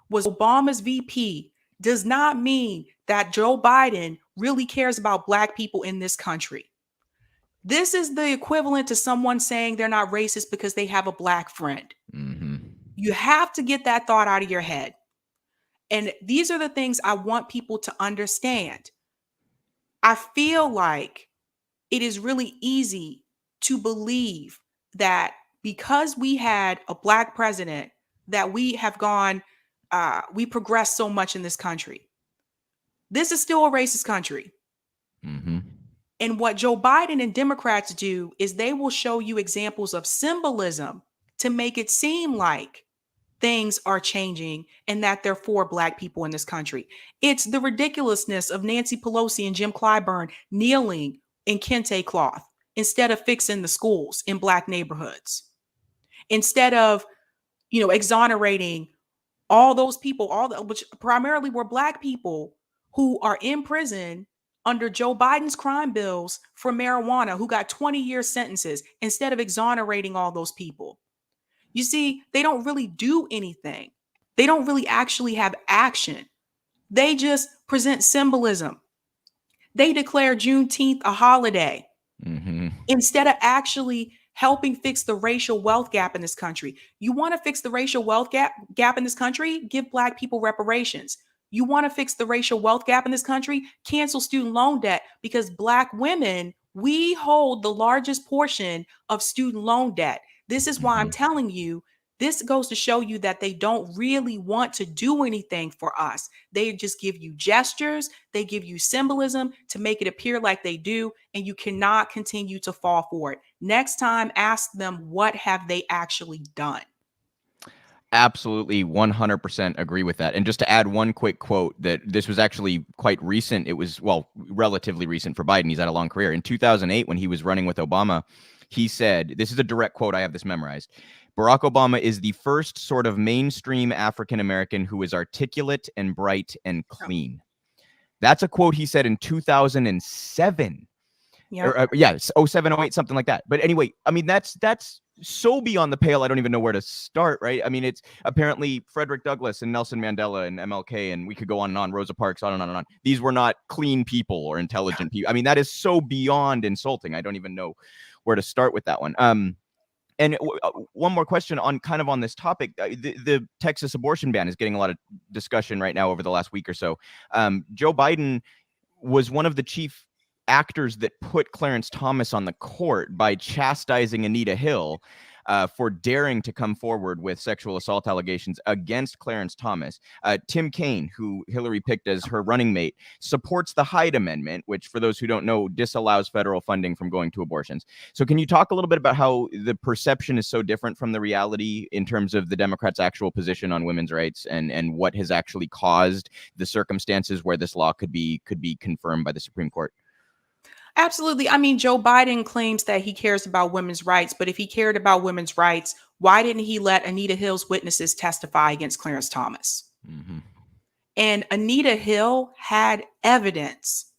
was Obama's VP does not mean that Joe Biden really cares about Black people in this country. This is the equivalent to someone saying they're not racist because they have a Black friend. Mm-hmm. You have to get that thought out of your head. And these are the things I want people to understand. I feel like it is really easy to believe that because we had a Black president, that we have we progressed so much in this country. This is still a racist country. Mm-hmm. And what Joe Biden and Democrats do is they will show you examples of symbolism to make it seem like things are changing and that they're for Black people in this country. It's the ridiculousness of Nancy Pelosi and Jim Clyburn kneeling in kente cloth instead of fixing the schools in Black neighborhoods. Instead of, exonerating all those people, which primarily were Black people who are in prison under Joe Biden's crime bills for marijuana, who got 20-year sentences, instead of exonerating all those people. You see, they don't really do anything. They don't really actually have action. They just present symbolism. They declare Juneteenth a holiday instead of actually helping fix the racial wealth gap in this country. You want to fix the racial wealth gap in this country? Give Black people reparations. You want to fix the racial wealth gap in this country? Cancel student loan debt, because Black women, we hold the largest portion of student loan debt. This is why I'm telling you, this goes to show you that they don't really want to do anything for us. They just give you gestures. They give you symbolism to make it appear like they do, and you cannot continue to fall for it. Next time, ask them, what have they actually done? Absolutely 100% agree with that. And just to add one quick quote, that this was actually quite recent. It was, relatively recent for Biden. He's had a long career. In 2008, when he was running with Obama, he said, this is a direct quote, I have this memorized: Barack Obama is the first sort of mainstream African-American who is articulate and bright and clean. That's a quote he said in 2007. Yeah. 07, 08, something like that. But anyway, I mean, that's so beyond the pale, I don't even know where to start, right? I mean, it's apparently Frederick Douglass and Nelson Mandela and MLK, and we could go on and on, Rosa Parks, on and on and on. These were not clean people or intelligent people. I mean, that is so beyond insulting. I don't even know where to start with that one. And one more question on this topic. The Texas abortion ban is getting a lot of discussion right now over the last week or so. Joe Biden was one of the chief actors that put Clarence Thomas on the court by chastising Anita Hill. for daring to come forward with sexual assault allegations against Clarence Thomas. Tim Kaine, who Hillary picked as her running mate, supports the Hyde Amendment, which, for those who don't know, disallows federal funding from going to abortions. So can you talk a little bit about how the perception is so different from the reality in terms of the Democrats' actual position on women's rights, and what has actually caused the circumstances where this law could be confirmed by the Supreme Court? Absolutely. I mean, Joe Biden claims that he cares about women's rights, but if he cared about women's rights, why didn't he let Anita Hill's witnesses testify against Clarence Thomas? Mm-hmm. And Anita Hill had evidence.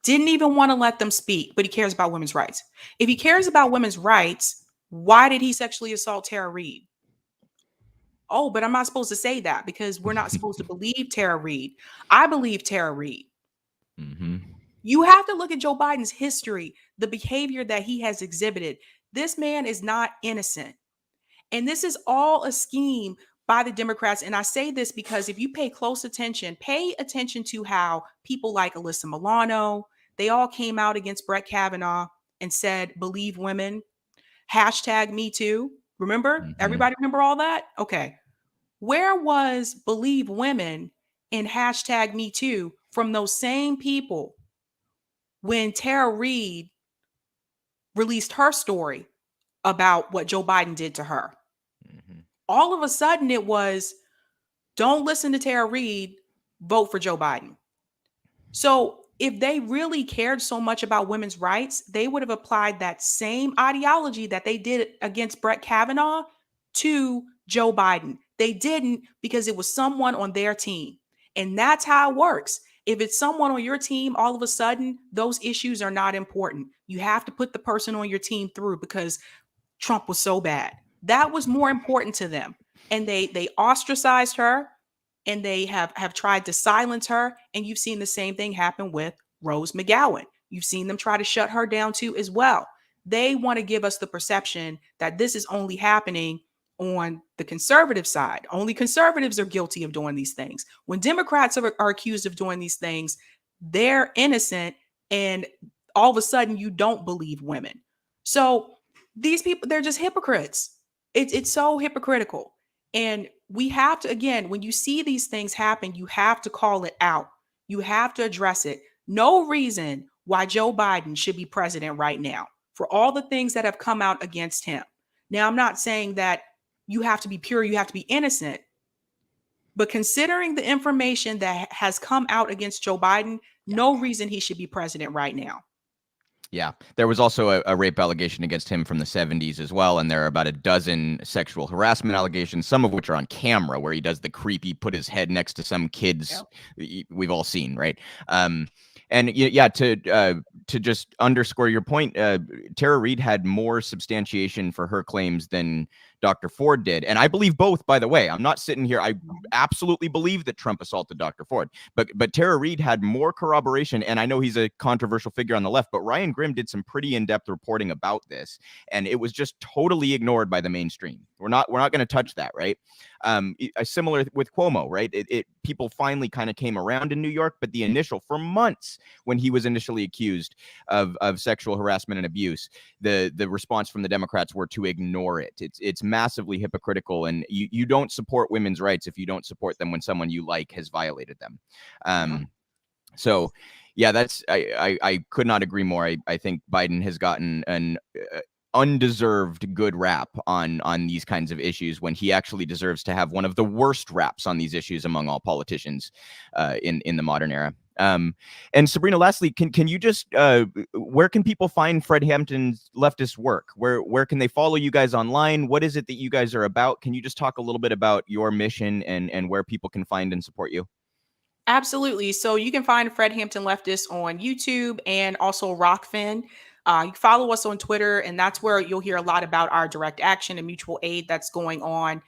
Didn't even want to let them speak, but he cares about women's rights. If he cares about women's rights, why did he sexually assault Tara Reid? Oh, but I'm not supposed to say that because we're not supposed to believe Tara Reid. I believe Tara Reid. Mm-hmm. You have to look at Joe Biden's history, the behavior that he has exhibited. This man is not innocent. And this is all a scheme by the Democrats. And I say this because if you pay close attention, pay attention to how people like Alyssa Milano, they all came out against Brett Kavanaugh and said, believe women, hashtag me too. Remember? Mm-hmm. Everybody remember all that? Okay. Where was believe women and hashtag me too from those same people when Tara Reid released her story about what Joe Biden did to her? Mm-hmm. All of a sudden it was, don't listen to Tara Reid, vote for Joe Biden. So if they really cared so much about women's rights, they would have applied that same ideology that they did against Brett Kavanaugh to Joe Biden. They didn't, because it was someone on their team. And that's how it works. If it's someone on your team, all of a sudden, those issues are not important. You have to put the person on your team through because Trump was so bad. That was more important to them. And they ostracized her, and they have tried to silence her. And you've seen the same thing happen with Rose McGowan. You've seen them try to shut her down too as well. They want to give us the perception that this is only happening on the conservative side. Only conservatives are guilty of doing these things. When Democrats are accused of doing these things, they're innocent, and all of a sudden you don't believe women. So these people, they're just hypocrites. It's so hypocritical. And we have to, again, when you see these things happen, you have to call it out. You have to address it. No reason why Joe Biden should be president right now for all the things that have come out against him. Now, I'm not saying that you have to be pure, you have to be innocent. But considering the information that has come out against Joe Biden, no reason he should be president right now. Yeah, there was also a rape allegation against him from the 70s as well. And there are about a dozen sexual harassment allegations, some of which are on camera, where he does the creepy, put his head next to some kids. Yep. We've all seen, right? And yeah, to just underscore your point, Tara Reid had more substantiation for her claims than Dr. Ford did. And I believe both, by the way. I'm not sitting here. I absolutely believe that Trump assaulted Dr. Ford. But Tara Reid had more corroboration. And I know he's a controversial figure on the left, but Ryan Grimm did some pretty in-depth reporting about this. And it was just totally ignored by the mainstream. We're not going to touch that, right? Similar with Cuomo, right? People finally kind of came around in New York, but the initial, for months when he was initially accused of sexual harassment and abuse, the response from the Democrats were to ignore it. It's massively hypocritical, and you don't support women's rights if you don't support them when someone you like has violated them. So yeah, that's I could not agree more. I think Biden has gotten an undeserved good rap on these kinds of issues when he actually deserves to have one of the worst raps on these issues among all politicians in the modern era. And Sabrina, lastly, can you just where can people find Fred Hampton's leftist work? Where can they follow you guys online? What is it that you guys are about? Can you just talk a little bit about your mission and where people can find and support you? Absolutely. So you can find Fred Hampton Leftist on YouTube and also Rockfin. You can follow us on Twitter, and that's where you'll hear a lot about our direct action and mutual aid that's going on.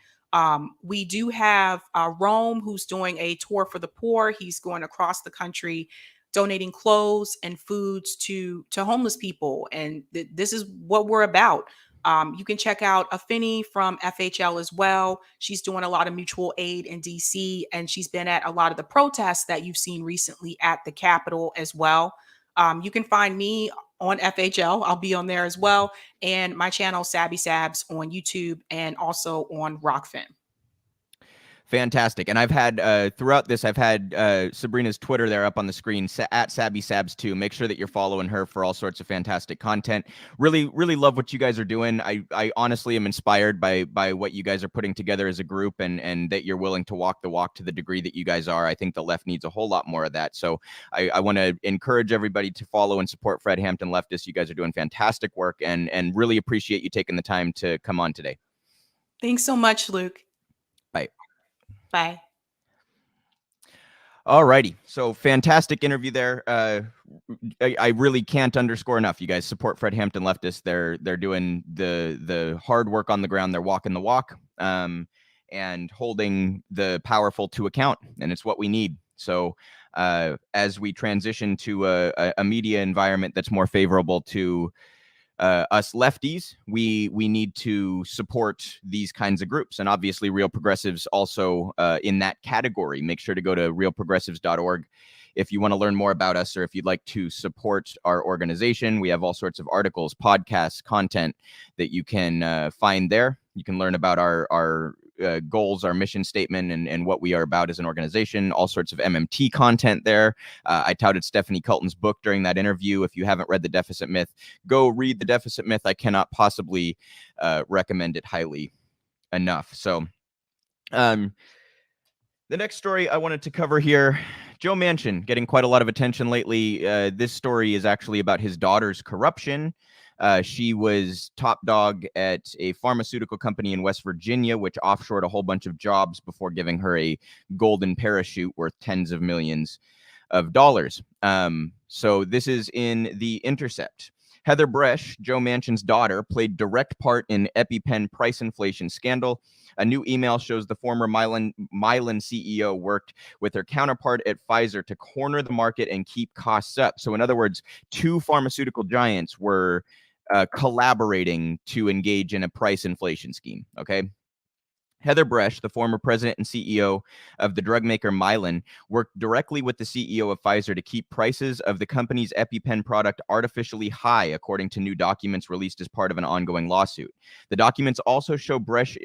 We do have Rome, who's doing a tour for the poor. He's going across the country, donating clothes and foods to homeless people. And this is what we're about. You can check out Afeni from FHL as well. She's doing a lot of mutual aid in DC, and she's been at a lot of the protests that you've seen recently at the Capitol as well. You can find me on FHL. I'll be on there as well. And my channel, Sabby Sabs, on YouTube and also on Rockfin. Fantastic. And I've had throughout this, I've had Sabrina's Twitter there up on the screen, at Sabby Sabs too. Make sure that you're following her for all sorts of fantastic content. Really, really love what you guys are doing. I honestly am inspired by what you guys are putting together as a group, and that you're willing to walk the walk to the degree that you guys are. I think the left needs a whole lot more of that. So I want to encourage everybody to follow and support Fred Hampton Leftists. You guys are doing fantastic work, and really appreciate you taking the time to come on today. Thanks so much, Luke. Bye. Bye. All righty. So fantastic interview there. I really can't underscore enough. You guys support Fred Hampton Leftists. They're doing the hard work on the ground. They're walking the walk, and holding the powerful to account. And it's what we need. So as we transition to a media environment that's more favorable to us lefties, we need to support these kinds of groups. And obviously Real Progressives also in that category. Make sure to go to realprogressives.org if you want to learn more about us, or if you'd like to support our organization. We have all sorts of articles, podcasts, content that you can find there. You can learn about our goals, our mission statement, and what we are about as an organization. All sorts of MMT content there. I touted Stephanie Culton's book during that interview. If you haven't read The Deficit Myth, go read The Deficit Myth. I cannot possibly recommend it highly enough. So the next story I wanted to cover here, Joe Manchin getting quite a lot of attention lately. This story is actually about his daughter's corruption. She was top dog at a pharmaceutical company in West Virginia, which offshored a whole bunch of jobs before giving her a golden parachute worth tens of millions of dollars. So this is in The Intercept. Heather Bresch, Joe Manchin's daughter, played direct part in EpiPen price inflation scandal. A new email shows the former Mylan CEO worked with her counterpart at Pfizer to corner the market and keep costs up. So in other words, two pharmaceutical giants were collaborating to engage in a price inflation scheme. Okay. Heather Bresch, the former president and CEO of the drug maker Mylan, worked directly with the CEO of Pfizer to keep prices of the company's EpiPen product artificially high, according to new documents released as part of an ongoing lawsuit. The documents also show Bresch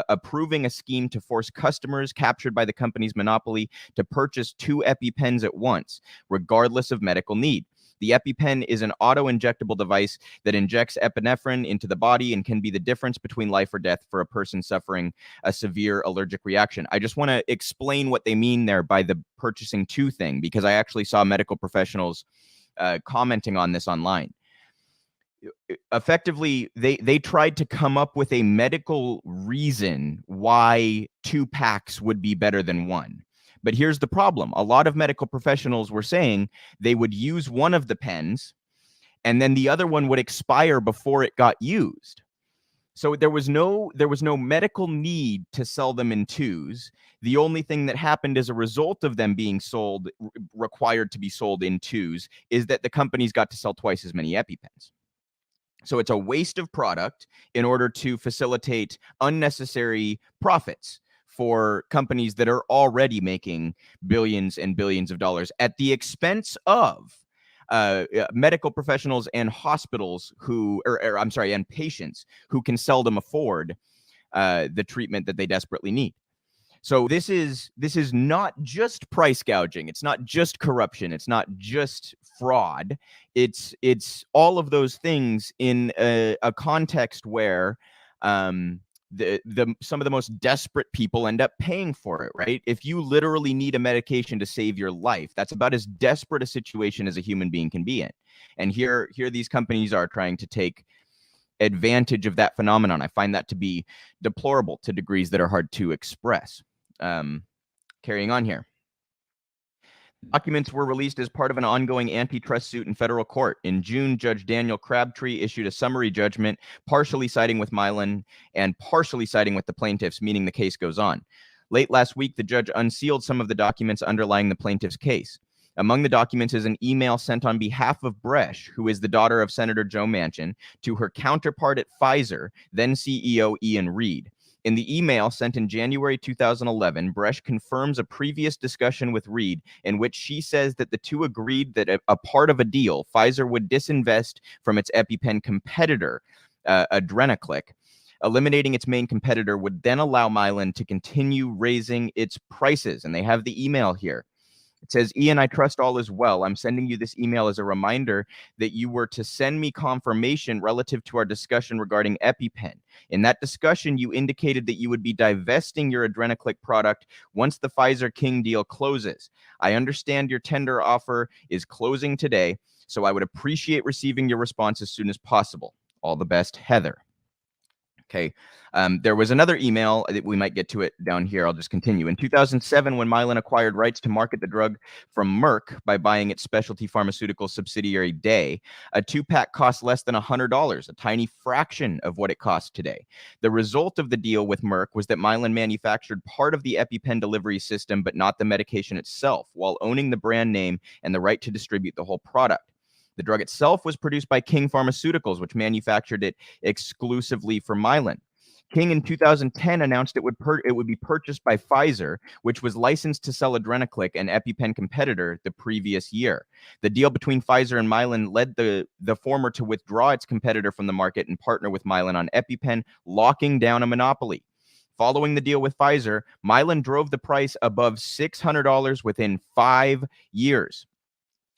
approving a scheme to force customers captured by the company's monopoly to purchase 2 EpiPens at once, regardless of medical need. The EpiPen is an auto-injectable device that injects epinephrine into the body and can be the difference between life or death for a person suffering a severe allergic reaction. I just want to explain what they mean there by the purchasing 2 thing, because I actually saw medical professionals commenting on this online. Effectively, they tried to come up with a medical reason why 2 packs would be better than 1. But here's the problem. A lot of medical professionals were saying they would use one of the pens and then the other one would expire before it got used. So there was no medical need to sell them in 2s. The only thing that happened as a result of them being sold, required to be sold in 2s, is that the companies got to sell twice as many EpiPens. So it's a waste of product in order to facilitate unnecessary profits for companies that are already making billions and billions of dollars at the expense of medical professionals and hospitals and patients who can seldom afford the treatment that they desperately need. So this is not just price gouging. It's not just corruption. It's not just fraud. It's all of those things in a context where some of the most desperate people end up paying for it, right? If you literally need a medication to save your life, that's about as desperate a situation as a human being can be in. And here these companies are trying to take advantage of that phenomenon. I find that to be deplorable to degrees that are hard to express. Carrying on here. Documents were released as part of an ongoing antitrust suit in federal court. In June, Judge Daniel Crabtree issued a summary judgment, partially siding with Mylan and partially siding with the plaintiffs, meaning the case goes on. Late last week, the judge unsealed some of the documents underlying the plaintiff's case. Among the documents is an email sent on behalf of Bresch, who is the daughter of Senator Joe Manchin, to her counterpart at Pfizer, then CEO Ian Reed. In the email sent in January 2011, Bresch confirms a previous discussion with Reed in which she says that the two agreed that a part of a deal, Pfizer would disinvest from its EpiPen competitor, Adrenaclick. Eliminating its main competitor would then allow Mylan to continue raising its prices. And they have the email here. It says, Ian, I trust all is well. I'm sending you this email as a reminder that you were to send me confirmation relative to our discussion regarding EpiPen. In that discussion, you indicated that you would be divesting your Adrenaclick product once the Pfizer King deal closes. I understand your tender offer is closing today, so I would appreciate receiving your response as soon as possible. All the best, Heather. Okay. There was another email that we might get to it down here. I'll just continue. In 2007, when Mylan acquired rights to market the drug from Merck by buying its specialty pharmaceutical subsidiary Day, a 2-pack cost less than $100, a tiny fraction of what it costs today. The result of the deal with Merck was that Mylan manufactured part of the EpiPen delivery system, but not the medication itself, while owning the brand name and the right to distribute the whole product. The drug itself was produced by King Pharmaceuticals, which manufactured it exclusively for Mylan. King in 2010 announced it would be purchased by Pfizer, which was licensed to sell Adrenaclick, an EpiPen competitor, the previous year. The deal between Pfizer and Mylan led the former to withdraw its competitor from the market and partner with Mylan on EpiPen, locking down a monopoly. Following the deal with Pfizer, Mylan drove the price above $600 within 5 years.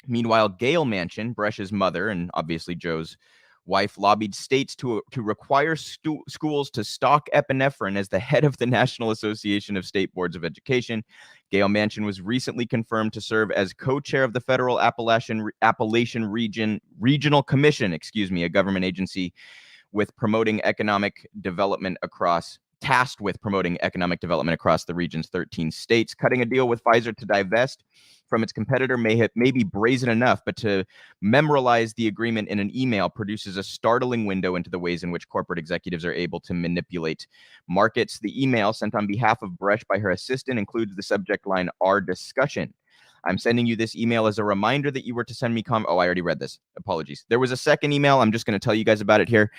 Meanwhile, Gail Manchin, Bresch's mother and obviously Joe's wife, lobbied states to require schools to stock epinephrine as the head of the National Association of State Boards of Education. Gail Manchin was recently confirmed to serve as co-chair of the Federal Appalachian Regional Commission, a government agency tasked with promoting economic development across the region's 13 states. Cutting a deal with Pfizer to divest from its competitor may be brazen enough, but to memorialize the agreement in an email produces a startling window into the ways in which corporate executives are able to manipulate markets. The email, sent on behalf of Bresch by her assistant, includes the subject line, "Our discussion." I'm sending you this email as a reminder that you were to send me I already read this. Apologies. There was a second email. I'm just going to tell you guys about it here.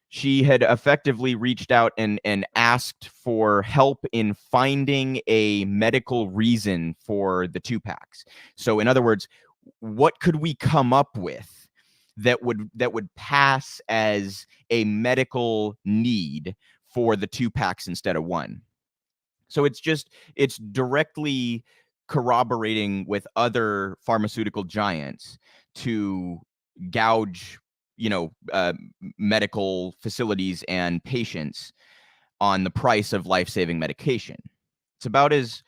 She had effectively reached out and asked for help in finding a medical reason for the 2-packs. So in other words, what could we come up with that would pass as a medical need for the 2-packs instead of one? So it's directly corroborating with other pharmaceutical giants to gouge medical facilities and patients on the price of life-saving medication. It's about as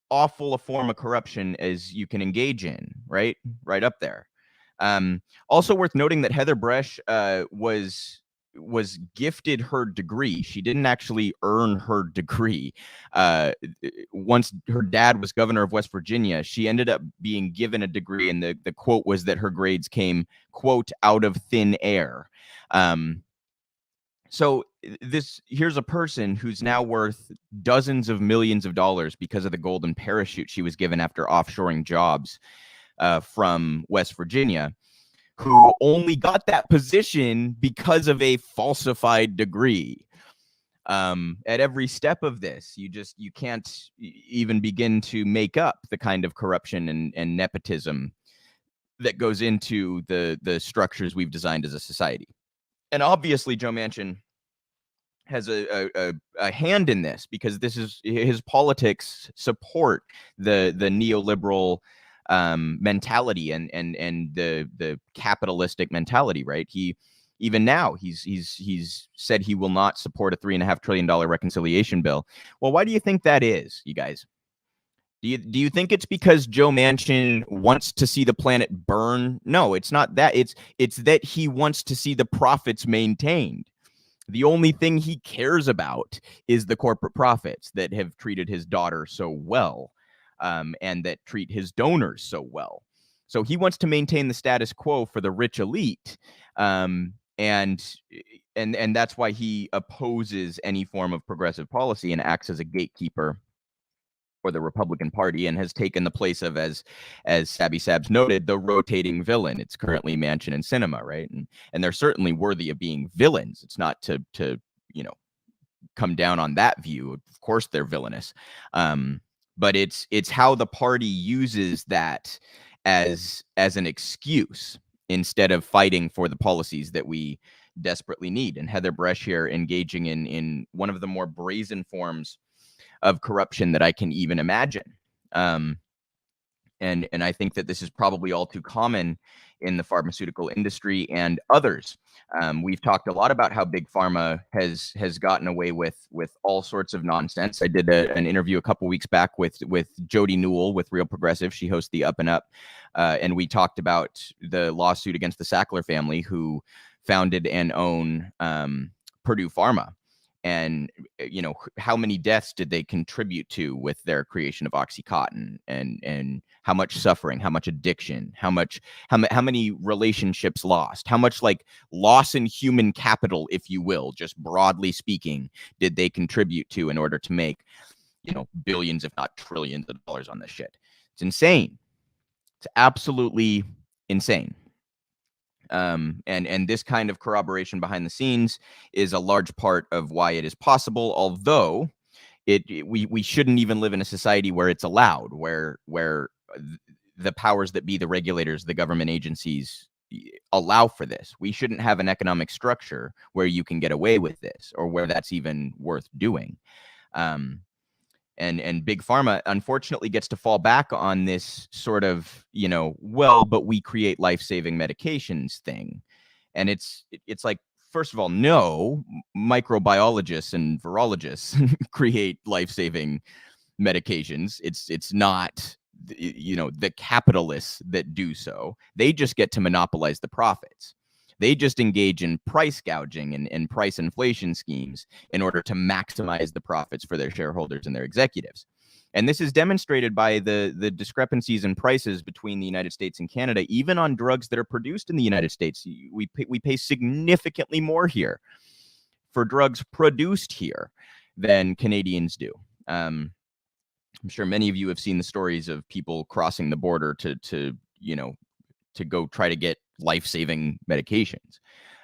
awful a form of corruption as you can engage in, right? Right up there. Also worth noting that Heather Bresch was gifted her degree. She didn't actually earn her degree. Once her dad was governor of West Virginia, she ended up being given a degree, and the quote was that her grades came, quote, out of thin air. So here's a person who's now worth dozens of millions of dollars because of the golden parachute she was given after offshoring jobs from West Virginia, who only got that position because of a falsified degree. At every step of this, you can't even begin to make up the kind of corruption and nepotism that goes into the structures we've designed as a society. And obviously, Joe Manchin has a hand in this, because this is his politics support the neoliberal mentality and the capitalistic mentality, right? Even now he's said he will not support a $3.5 trillion reconciliation bill. Well, why do you think that is, you guys? Do you think it's because Joe Manchin wants to see the planet burn? No, it's not that. It's that he wants to see the profits maintained. The only thing he cares about is the corporate profits that have treated his daughter so well, and that treat his donors so well. So he wants to maintain the status quo for the rich elite, and that's why he opposes any form of progressive policy and acts as a gatekeeper for the Republican Party, and has taken the place of, as Sabby Sabs noted, the rotating villain. It's currently Manchin and Sinema, right? And they're certainly worthy of being villains. It's not to come down on that view. Of course, they're villainous. But it's how the party uses that as an excuse instead of fighting for the policies that we desperately need. And Heather Bresch here engaging in one of the more brazen forms of corruption that I can even imagine. And I think that this is probably all too common in the pharmaceutical industry and others. We've talked a lot about how big pharma has gotten away with all sorts of nonsense. I did an interview a couple weeks back with Jody Newell with Real Progressive. She hosts the Up and Up, and we talked about the lawsuit against the Sackler family, who founded and own Purdue Pharma. And, how many deaths did they contribute to with their creation of OxyContin, and how much suffering, how much addiction, how many relationships lost, how much like loss in human capital, if you will, just broadly speaking, did they contribute to in order to make, billions, if not trillions of dollars on this shit? It's insane. It's absolutely insane. And this kind of corroboration behind the scenes is a large part of why it is possible, although we shouldn't even live in a society where it's allowed, where the powers that be, the regulators, the government agencies, allow for this. We shouldn't have an economic structure where you can get away with this, or where that's even worth doing. And Big Pharma, unfortunately, gets to fall back on this sort of, but we create life-saving medications thing. And it's like, first of all, no, microbiologists and virologists create life-saving medications. It's not, the capitalists that do so. They just get to monopolize the profits. They just engage in price gouging and price inflation schemes in order to maximize the profits for their shareholders and their executives. And this is demonstrated by the discrepancies in prices between the United States and Canada, even on drugs that are produced in the United States. We pay significantly more here for drugs produced here than Canadians do. I'm sure many of you have seen the stories of people crossing the border to go try to get life-saving medications.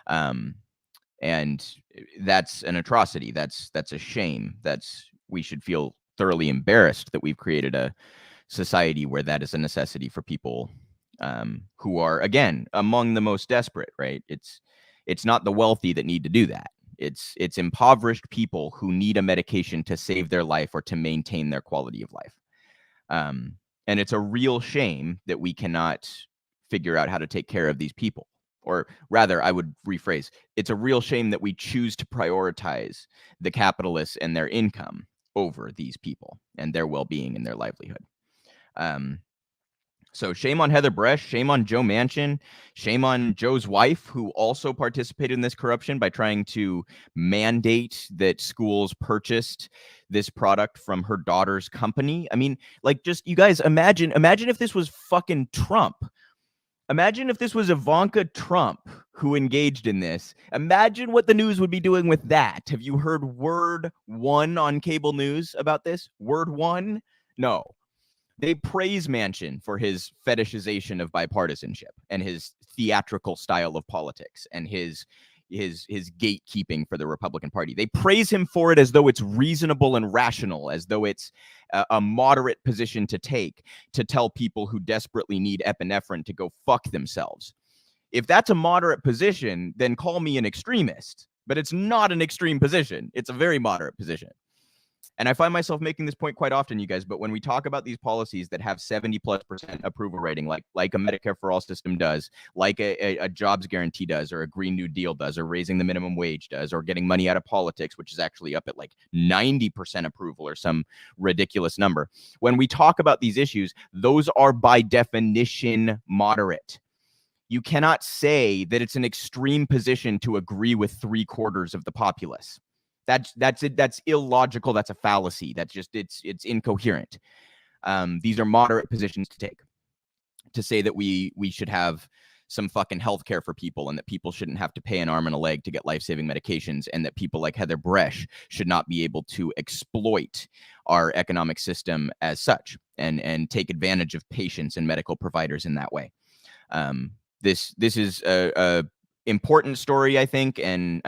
And that's an atrocity. That's a shame. We should feel thoroughly embarrassed that we've created a society where that is a necessity for people who are, again, among the most desperate, right? It's not the wealthy that need to do that. It's impoverished people who need a medication to save their life or to maintain their quality of life. And it's a real shame that we cannot figure out how to take care of these people. Or rather, I would rephrase, it's a real shame that we choose to prioritize the capitalists and their income over these people and their well-being and their livelihood. So shame on Heather Bresch, shame on Joe Manchin, shame on Joe's wife, who also participated in this corruption by trying to mandate that schools purchased this product from her daughter's company. I mean, like, just, you guys, imagine if this was fucking Trump. Imagine if this was Ivanka Trump who engaged in this. Imagine what the news would be doing with that. Have you heard word one on cable news about this? Word one? No. They praise Manchin for his fetishization of bipartisanship and his theatrical style of politics and his gatekeeping for the Republican Party. They praise him for it as though it's reasonable and rational, as though it's a moderate position to take to tell people who desperately need epinephrine to go fuck themselves. If that's a moderate position, then call me an extremist. But it's not an extreme position. It's a very moderate position. And I find myself making this point quite often, you guys, but when we talk about these policies that have 70+% approval rating, like a Medicare for All system does, like a jobs guarantee does, or a Green New Deal does, or raising the minimum wage does, or getting money out of politics, which is actually up at like 90% approval or some ridiculous number. When we talk about these issues, those are by definition moderate. You cannot say that it's an extreme position to agree with 3/4 of the populace. That's it. That's illogical. That's a fallacy. That's just, it's incoherent. These are moderate positions to take, to say that we should have some fucking healthcare for people, and that people shouldn't have to pay an arm and a leg to get life-saving medications, and that people like Heather Bresch should not be able to exploit our economic system as such, and take advantage of patients and medical providers in that way. This is a important story, I think, and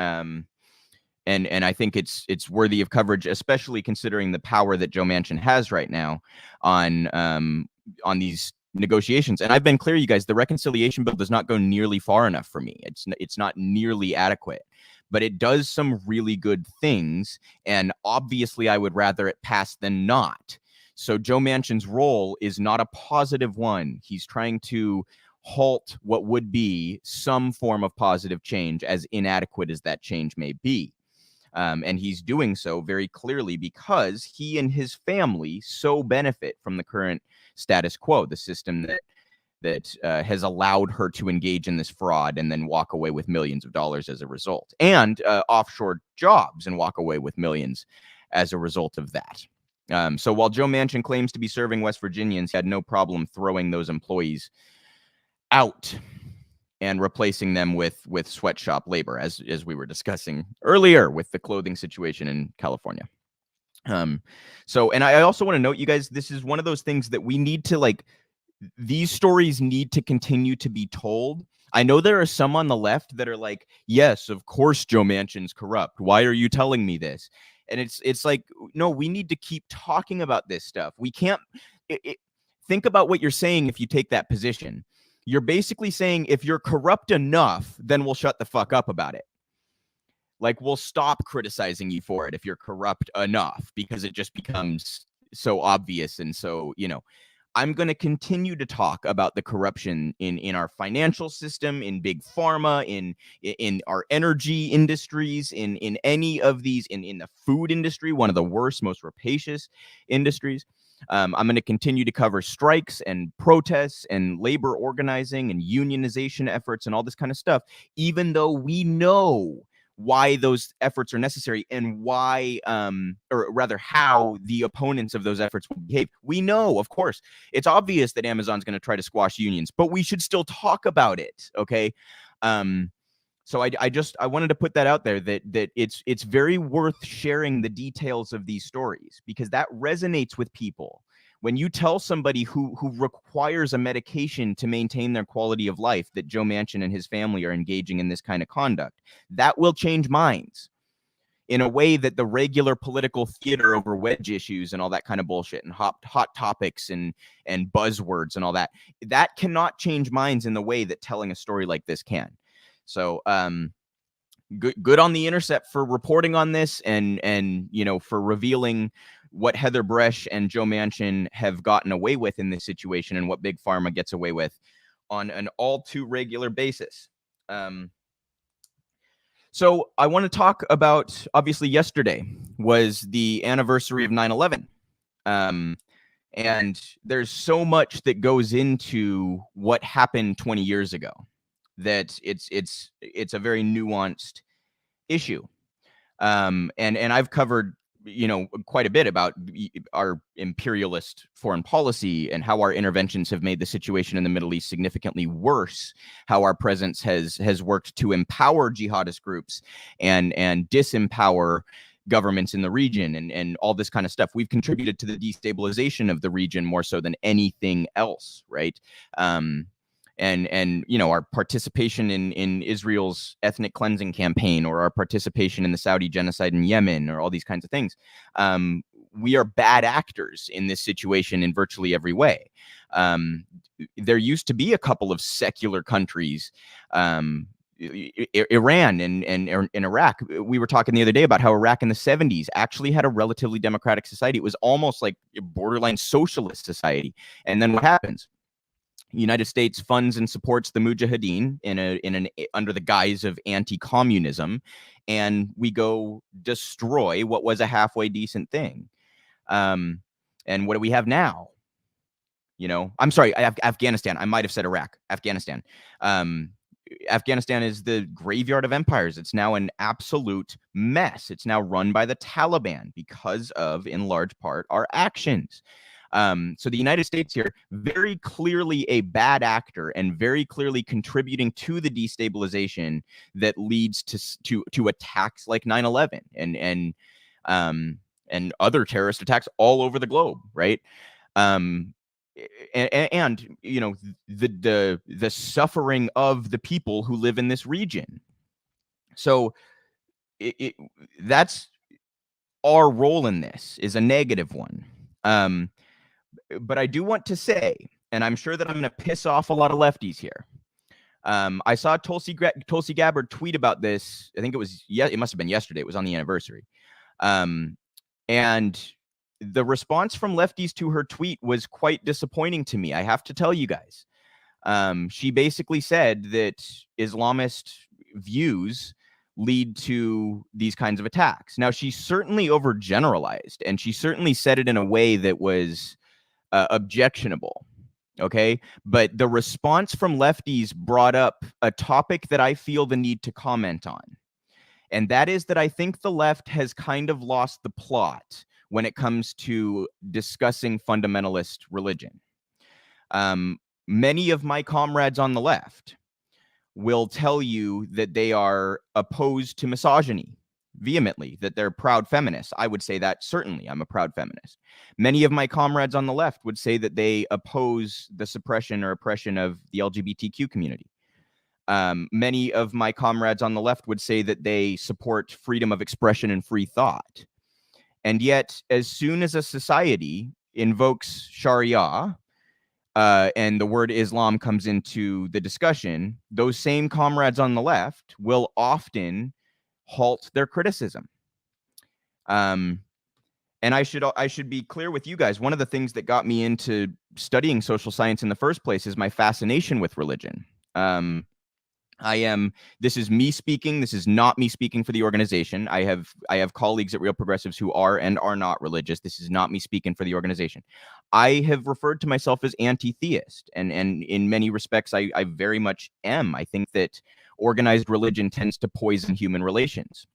And I think it's worthy of coverage, especially considering the power that Joe Manchin has right now on these negotiations. And I've been clear, you guys, the reconciliation bill does not go nearly far enough for me. It's not nearly adequate, but it does some really good things. And obviously, I would rather it pass than not. So Joe Manchin's role is not a positive one. He's trying to halt what would be some form of positive change, as inadequate as that change may be. And he's doing so very clearly because he and his family so benefit from the current status quo, the system that has allowed her to engage in this fraud and then walk away with millions of dollars as a result, and offshore jobs and walk away with millions as a result of that. So while Joe Manchin claims to be serving West Virginians, he had no problem throwing those employees out and replacing them with sweatshop labor, as we were discussing earlier with the clothing situation in California. So, and I also want to note, you guys, this is one of those things that we need to, like, these stories need to continue to be told. I know there are some on the left that are like, yes, of course Joe Manchin's corrupt. Why are you telling me this? And it's like, no, we need to keep talking about this stuff. We can't think about what you're saying. If you take that position, you're basically saying, if you're corrupt enough, then we'll shut the fuck up about it. Like, we'll stop criticizing you for it if you're corrupt enough, because it just becomes so obvious. And so, you know, I'm going to continue to talk about the corruption in our financial system, in big pharma, in our energy industries, in any of these, in the food industry, one of the worst, most rapacious industries. I'm going to continue to cover strikes and protests and labor organizing and unionization efforts and all this kind of stuff, even though we know why those efforts are necessary and why, or rather how the opponents of those efforts will behave. We know, of course, it's obvious that Amazon's going to try to squash unions, but we should still talk about it. Okay. So I wanted to put that out there, that it's very worth sharing the details of these stories, because that resonates with people. When you tell somebody who requires a medication to maintain their quality of life that Joe Manchin and his family are engaging in this kind of conduct, that will change minds in a way that the regular political theater over wedge issues and all that kind of bullshit and hot topics and buzzwords and all that cannot change minds in the way that telling a story like this can. So good on The Intercept for reporting on this and you know, for revealing what Heather Bresch and Joe Manchin have gotten away with in this situation and what Big Pharma gets away with on an all too regular basis. So I want to talk about, obviously yesterday was the anniversary of 9/11. And there's so much that goes into what happened 20 years ago that it's a very nuanced issue. And I've covered, you know, quite a bit about our imperialist foreign policy and how our interventions have made the situation in the Middle East significantly worse, how our presence has worked to empower jihadist groups and disempower governments in the region and all this kind of stuff. We've contributed to the destabilization of the region more so than anything else, right? And you know, our participation in Israel's ethnic cleansing campaign, or our participation in the Saudi genocide in Yemen, or all these kinds of things. We are bad actors in this situation in virtually every way. There used to be a couple of secular countries, Iran and Iraq. We were talking the other day about how Iraq in the 70s actually had a relatively democratic society. It was almost like a borderline socialist society. And then what happens? United States funds and supports the Mujahideen under the guise of anti-communism, and we go destroy what was a halfway decent thing. And what do we have now? You know, I'm sorry, Afghanistan. I might have said Iraq. Afghanistan. Afghanistan is the graveyard of empires. It's now an absolute mess. It's now run by the Taliban because of, in large part, our actions. So the United States here, very clearly a bad actor and very clearly contributing to the destabilization that leads to attacks like 9/11 and other terrorist attacks all over the globe, right? And you know, the suffering of the people who live in this region. So that's our role in this, is a negative one. But I do want to say, and I'm sure that I'm going to piss off a lot of lefties here. I saw Tulsi Gabbard tweet about this. I think it was, it must have been yesterday. It was on the anniversary. And the response from lefties to her tweet was quite disappointing to me. I have to tell you guys. She basically said that Islamist views lead to these kinds of attacks. Now, she certainly overgeneralized, and she certainly said it in a way that was objectionable. Okay, but the response from lefties brought up a topic that I feel the need to comment on. And that is that I think the left has kind of lost the plot when it comes to discussing fundamentalist religion. Many of my comrades on the left will tell you that they are opposed to misogyny vehemently, that they're proud feminists. I would say that certainly I'm a proud feminist. Many of my comrades on the left would say that they oppose the suppression or oppression of the LGBTQ community. Many of my comrades on the left would say that they support freedom of expression and free thought. And yet, as soon as a society invokes Sharia, and the word Islam comes into the discussion, those same comrades on the left will often halt their criticism. And I should be clear with you guys. One of the things that got me into studying social science in the first place is my fascination with religion. This is me speaking. This is not me speaking for the organization. I have colleagues at Real Progressives who are and are not religious. This is not me speaking for the organization. I have referred to myself as anti-theist, and in many respects, I very much am. I think that organized religion tends to poison human relations.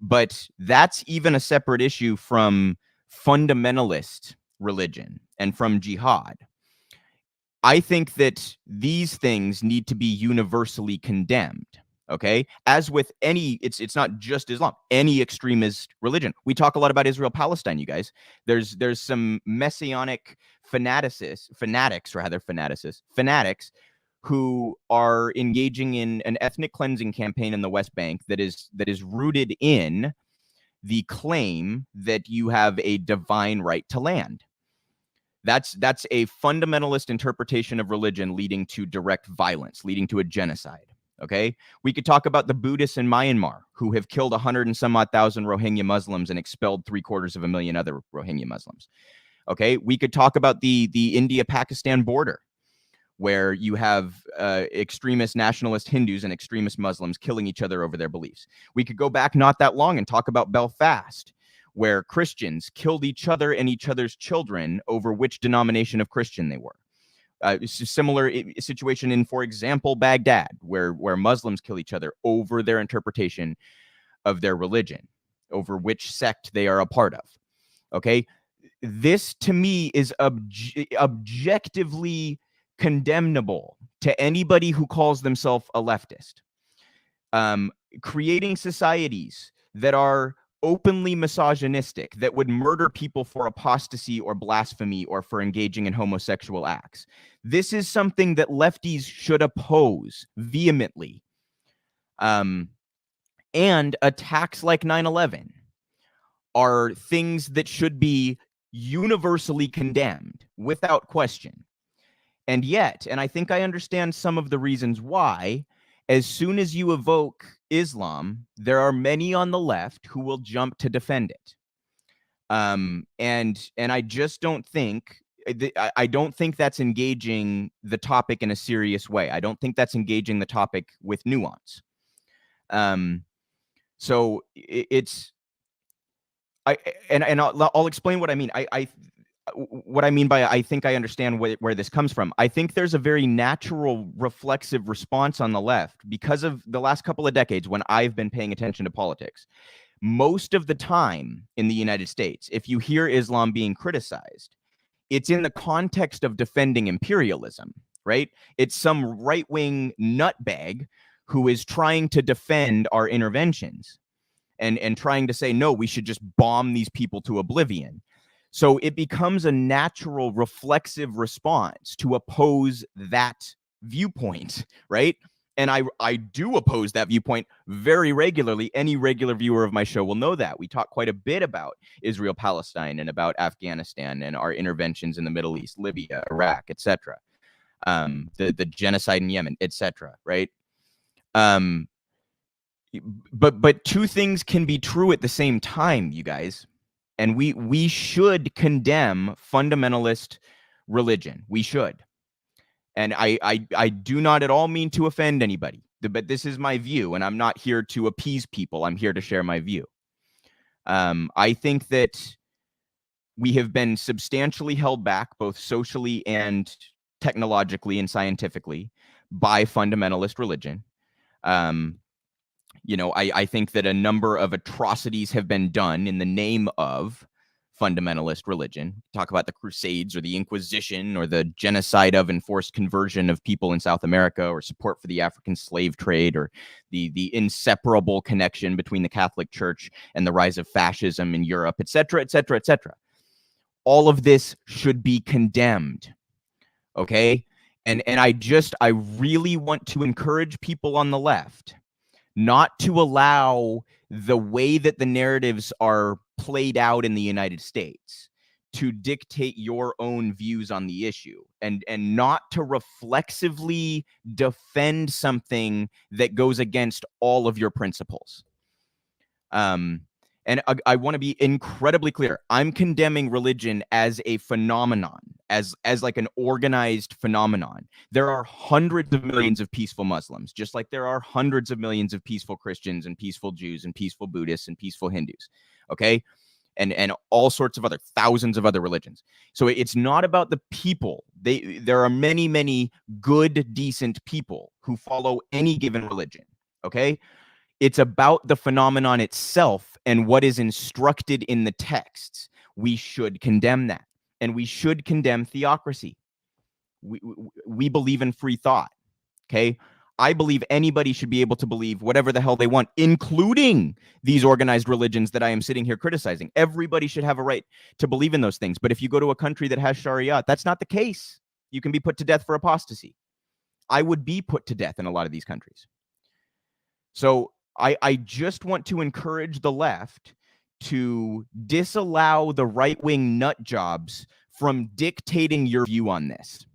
But that's even a separate issue from fundamentalist religion and from jihad. I think that these things need to be universally condemned. Okay, as with any, it's not just Islam, any extremist religion. We talk a lot about Israel-Palestine, you guys. There's some messianic fanatics who are engaging in an ethnic cleansing campaign in the West Bank that is rooted in the claim that you have a divine right to land. That's a fundamentalist interpretation of religion leading to direct violence, leading to a genocide. Okay, we could talk about the Buddhists in Myanmar who have killed 100 and some odd thousand Rohingya Muslims and expelled 750,000 other Rohingya Muslims. Okay, we could talk about the India-Pakistan border, where you have extremist nationalist Hindus and extremist Muslims killing each other over their beliefs. We could go back not that long and talk about Belfast, where Christians killed each other and each other's children over which denomination of Christian they were. It's a similar situation in, for example, Baghdad, where Muslims kill each other over their interpretation of their religion, over which sect they are a part of. Okay, this to me is objectively condemnable to anybody who calls themselves a leftist. Creating societies that are openly misogynistic, that would murder people for apostasy or blasphemy or for engaging in homosexual acts. This is something that lefties should oppose vehemently. And attacks like 9/11 are things that should be universally condemned without question. And yet, and I think I understand some of the reasons why, as soon as you evoke Islam, there are many on the left who will jump to defend it. And I just don't think, I don't think that's engaging the topic in a serious way. I don't think that's engaging the topic with nuance. So I'll explain what I mean. What I mean by I think I understand where this comes from. I think there's a very natural reflexive response on the left because of the last couple of decades when I've been paying attention to politics. Most of the time in the United States, if you hear Islam being criticized, it's in the context of defending imperialism, right? It's some right-wing nutbag who is trying to defend our interventions and trying to say, no, we should just bomb these people to oblivion. So it becomes a natural reflexive response to oppose that viewpoint, right? And I do oppose that viewpoint very regularly. Any regular viewer of my show will know that. We talk quite a bit about Israel, Palestine, and about Afghanistan and our interventions in the Middle East, Libya, Iraq, etc. The genocide in Yemen, etc. Right? But two things can be true at the same time, you guys. And we should condemn fundamentalist religion. We should. And I do not at all mean to offend anybody, but this is my view, and I'm not here to appease people. I'm here to share my view. I think that we have been substantially held back, both socially and technologically and scientifically, by fundamentalist religion. I think that a number of atrocities have been done in the name of fundamentalist religion. Talk about the Crusades or the Inquisition or the genocide of enforced conversion of people in South America, or support for the African slave trade, or the inseparable connection between the Catholic Church and the rise of fascism in Europe, etc., etc., etc. All of this should be condemned. Okay? And I really want to encourage people on the left not to allow the way that the narratives are played out in the United States to dictate your own views on the issue, and not to reflexively defend something that goes against all of your principles. And I want to be incredibly clear. I'm condemning religion as a phenomenon, as like an organized phenomenon. There are hundreds of millions of peaceful Muslims, just like there are hundreds of millions of peaceful Christians and peaceful Jews and peaceful Buddhists and peaceful Hindus. Okay? And all sorts of other thousands of other religions. So it's not about the people. There are many, many good, decent people who follow any given religion. Okay? It's about the phenomenon itself and what is instructed in the texts. We should condemn that. And we should condemn theocracy. We believe in free thought. Okay? I believe anybody should be able to believe whatever the hell they want, including these organized religions that I am sitting here criticizing. Everybody should have a right to believe in those things. But if you go to a country that has Sharia, that's not the case. You can be put to death for apostasy. I would be put to death in a lot of these countries. So I just want to encourage the left to disallow the right-wing nut jobs from dictating your view on this.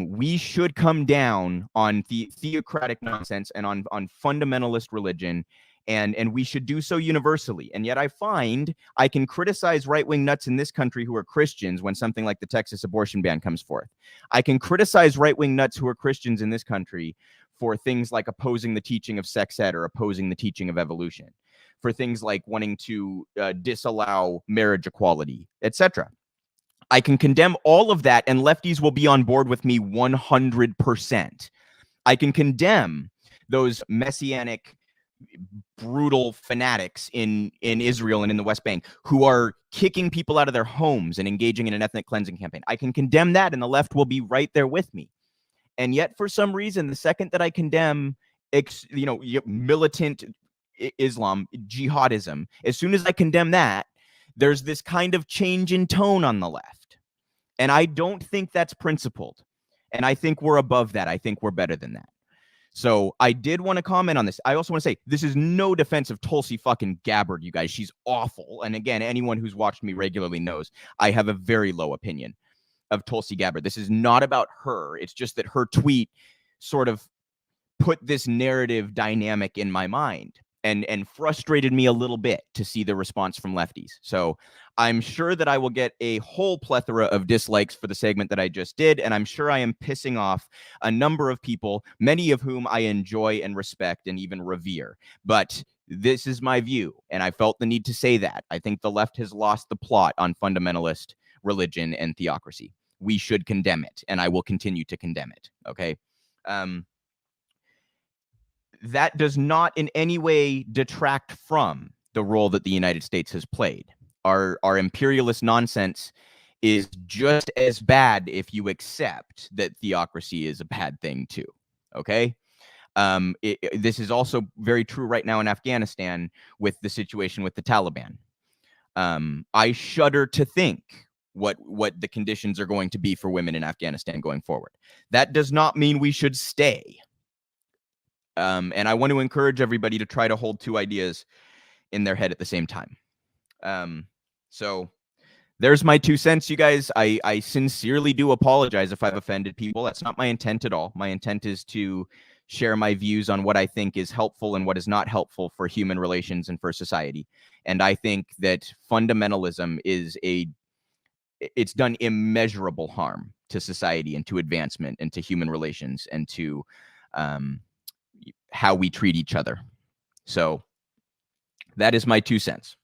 We should come down on the theocratic nonsense and on fundamentalist religion, and we should do so universally. And yet I find I can criticize right-wing nuts in this country who are Christians when something like the Texas abortion ban comes forth. I can criticize right-wing nuts who are Christians in this country for things like opposing the teaching of sex ed or opposing the teaching of evolution, for things like wanting to disallow marriage equality, etc. I can condemn all of that, and lefties will be on board with me 100%. I can condemn those messianic, brutal fanatics in Israel and in the West Bank who are kicking people out of their homes and engaging in an ethnic cleansing campaign. I can condemn that, and the left will be right there with me. And yet, for some reason, the second that I condemn, militant Islam, jihadism, as soon as I condemn that, there's this kind of change in tone on the left. And I don't think that's principled. And I think we're above that. I think we're better than that. So I did want to comment on this. I also want to say, this is no defense of Tulsi fucking Gabbard, you guys. She's awful. And again, anyone who's watched me regularly knows I have a very low opinion of Tulsi Gabbard. This is not about her. It's just that her tweet sort of put this narrative dynamic in my mind and frustrated me a little bit to see the response from lefties. So I'm sure that I will get a whole plethora of dislikes for the segment that I just did, and I'm sure I am pissing off a number of people, many of whom I enjoy and respect and even revere. But this is my view, and I felt the need to say that. I think the left has lost the plot on fundamentalist religion and theocracy. We should condemn it, and I will continue to condemn it. Okay? That does not in any way detract from the role that the United States has played. Our imperialist nonsense is just as bad if you accept that theocracy is a bad thing too. Okay? This is also very true right now in Afghanistan with the situation with the Taliban. I shudder to think what the conditions are going to be for women in Afghanistan going forward. That does not mean we should stay. And I want to encourage everybody to try to hold two ideas in their head at the same time. So there's my 2 cents, you guys. I sincerely do apologize if I've offended people. That's not my intent at all. My intent is to share my views on what I think is helpful and what is not helpful for human relations and for society. And I think that fundamentalism it's done immeasurable harm to society and to advancement and to human relations and to how we treat each other. So that is my 2 cents.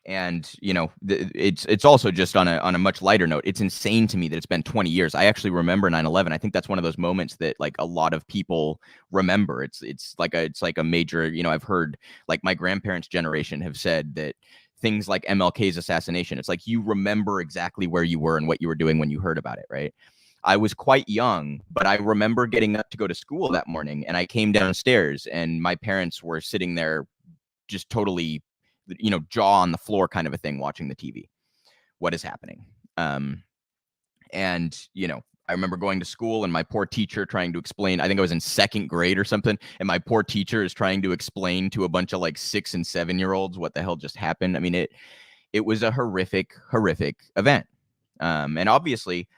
And it's also just on a much lighter note. It's insane to me that it's been 20 years. I actually remember 9/11. I think that's one of those moments that like a lot of people remember. It's like a major. I've heard like my grandparents' generation have said that things like MLK's assassination. It's like you remember exactly where you were and what you were doing when you heard about it, right? I was quite young, but I remember getting up to go to school that morning, and I came downstairs, and my parents were sitting there, just totally, jaw on the floor kind of a thing, watching the TV. What is happening? And I remember going to school and my poor teacher trying to explain. I think I was in 2nd grade or something, and my poor teacher is trying to explain to a bunch of like 6 and 7-year-olds what the hell just happened. I mean, it was a horrific event. And obviously,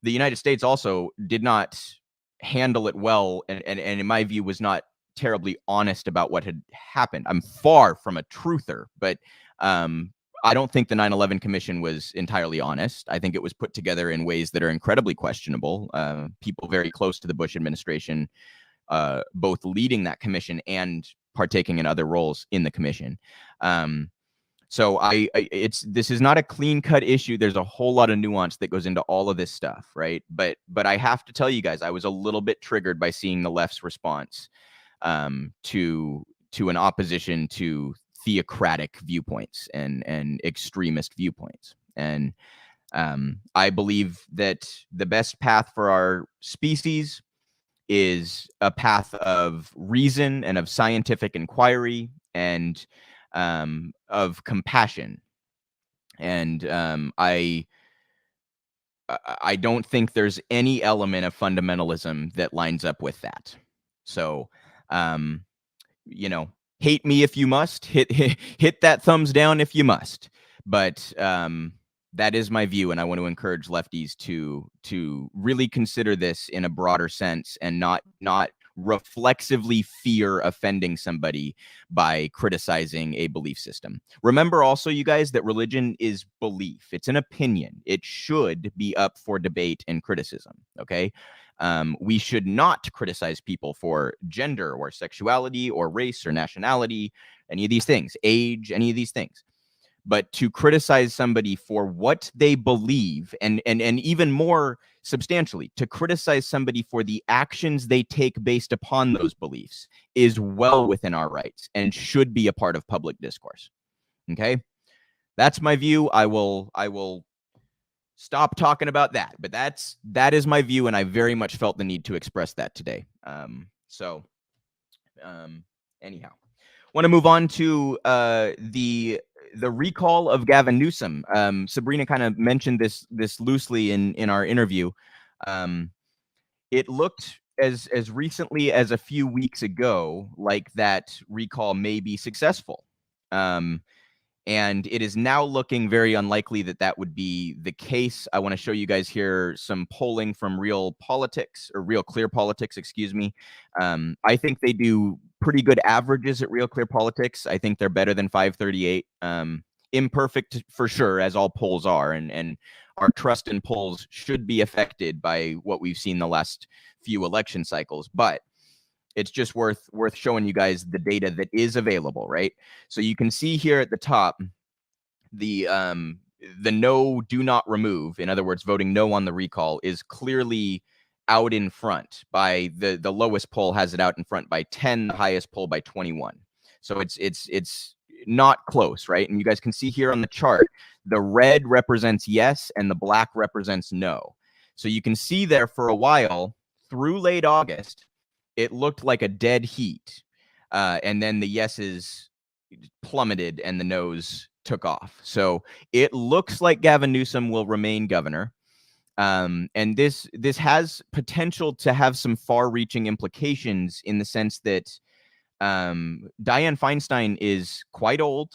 the United States also did not handle it well, and in my view was not terribly honest about what had happened. I'm far from a truther, but I don't think the 9/11 Commission was entirely honest. I think it was put together in ways that are incredibly questionable. People very close to the Bush administration, both leading that commission and partaking in other roles in the commission. So this is not a clean-cut issue. There's a whole lot of nuance that goes into all of this stuff, right? But I have to tell you guys, I was a little bit triggered by seeing the left's response to an opposition to theocratic viewpoints and extremist viewpoints. And I believe that the best path for our species is a path of reason and of scientific inquiry and of compassion. And I don't think there's any element of fundamentalism that lines up with that. So, hate me if you must, hit that thumbs down if you must. But that is my view, and I want to encourage lefties to really consider this in a broader sense and not reflexively fear offending somebody by criticizing a belief system. Remember also, you guys, that religion is belief. It's an opinion. It should be up for debate and criticism, okay? We should not criticize people for gender or sexuality or race or nationality, any of these things, age, any of these things. But to criticize somebody for what they believe, and even more substantially, to criticize somebody for the actions they take based upon those beliefs is well within our rights and should be a part of public discourse. Okay? That's my view. I will stop talking about that, but that is my view, and I very much felt the need to express that today. Anyhow, want to move on to the recall of Gavin Newsom. Sabrina kind of mentioned this loosely in our interview. It looked as recently as a few weeks ago like that recall may be successful. And it is now looking very unlikely that would be the case. I want to show you guys here some polling from Real Clear Politics, excuse me. I think they do pretty good averages at Real Clear Politics. I think they're better than 538. Imperfect for sure, as all polls are, and our trust in polls should be affected by what we've seen the last few election cycles. But it's just worth showing you guys the data that is available, right? So you can see here at the top, the no, do not remove, in other words, voting no on the recall, is clearly out in front by the lowest poll has it out in front by 10, the highest poll by 21. So it's not close, right? And you guys can see here on the chart, the red represents yes and the black represents no. So you can see there for a while through late August, it looked like a dead heat. And then the yeses plummeted and the no's took off. So it looks like Gavin Newsom will remain governor. And this has potential to have some far-reaching implications in the sense that Dianne Feinstein is quite old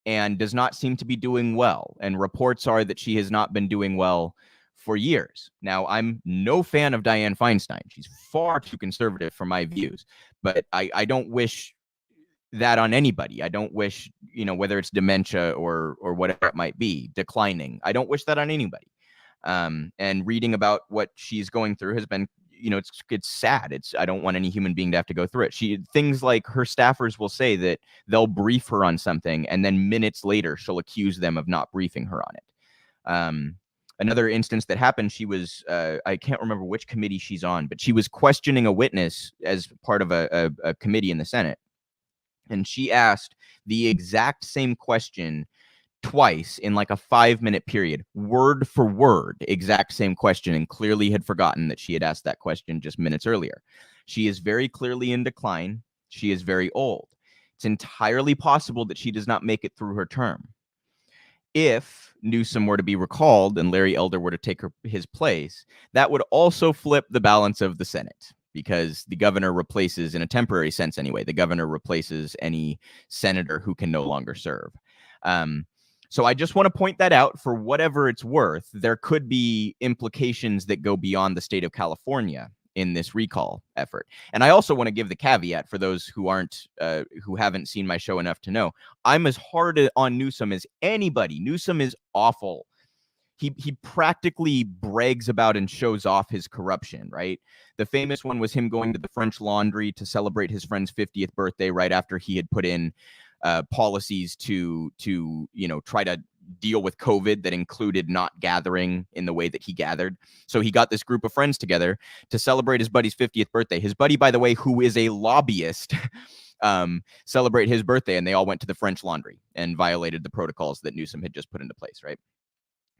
and does not seem to be doing well. And reports are that she has not been doing well for years. Now, I'm no fan of Dianne Feinstein. She's far too conservative for my views, but I don't wish that on anybody. I don't wish, whether it's dementia or whatever it might be, declining. I don't wish that on anybody. And reading about what she's going through has been, it's sad. I don't want any human being to have to go through it. Things like her staffers will say that they'll brief her on something, and then minutes later she'll accuse them of not briefing her on it. Another instance that happened, she was, I can't remember which committee she's on, but she was questioning a witness as part of a committee in the Senate. And she asked the exact same question twice in like a 5-minute period, word for word, exact same question, and clearly had forgotten that she had asked that question just minutes earlier. She is very clearly in decline. She is very old. It's entirely possible that she does not make it through her term. If Newsom were to be recalled and Larry Elder were to take his place, that would also flip the balance of the Senate, because the governor replaces, in a temporary sense anyway, the governor replaces any senator who can no longer serve. So I just want to point that out for whatever it's worth. There could be implications that go beyond the state of California in this recall effort. And I also want to give the caveat for those who haven't seen my show enough to know, I'm as hard on Newsom as anybody. Newsom is awful. He practically brags about and shows off his corruption, right? The famous one was him going to the French Laundry to celebrate his friend's 50th birthday right after he had put in policies to try to deal with COVID that included not gathering in the way that he gathered. So he got this group of friends together to celebrate his buddy's 50th birthday. His buddy, by the way, who is a lobbyist, celebrate his birthday, and they all went to the French Laundry and violated the protocols that Newsom had just put into place, right?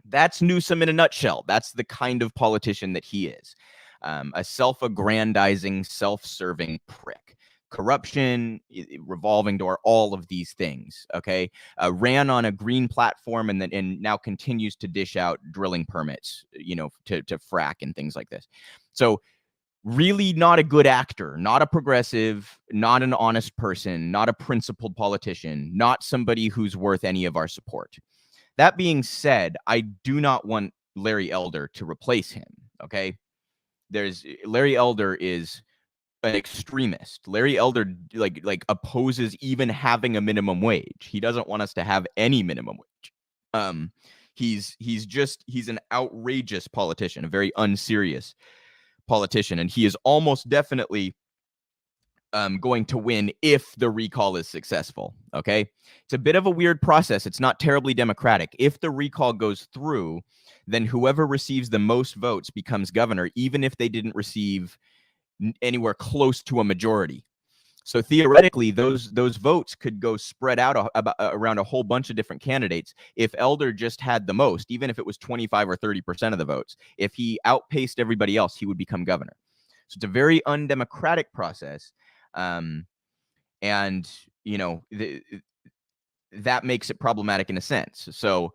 That's Newsom in a nutshell. That's the kind of politician that he is. A self-aggrandizing, self-serving prick. Corruption, revolving door, all of these things, okay? Ran on a green platform and now continues to dish out drilling permits, to frack and things like this. So really not a good actor, not a progressive, not an honest person, not a principled politician, not somebody who's worth any of our support. That being said, I do not want Larry Elder to replace him, okay? Larry Elder is an extremist. Larry Elder like opposes even having a minimum wage. He doesn't want us to have any minimum wage. He's an outrageous politician, a very unserious politician, and he is almost definitely going to win if the recall is successful. Okay, it's a bit of a weird process. It's not terribly democratic. If the recall goes through, then whoever receives the most votes becomes governor, even if they didn't receive anywhere close to a majority. So theoretically, those votes could go spread out around a whole bunch of different candidates. If Elder just had the most, even if it was 25 or 30% of the votes, if he outpaced everybody else, he would become governor. So it's a very undemocratic process. And that makes it problematic in a sense. So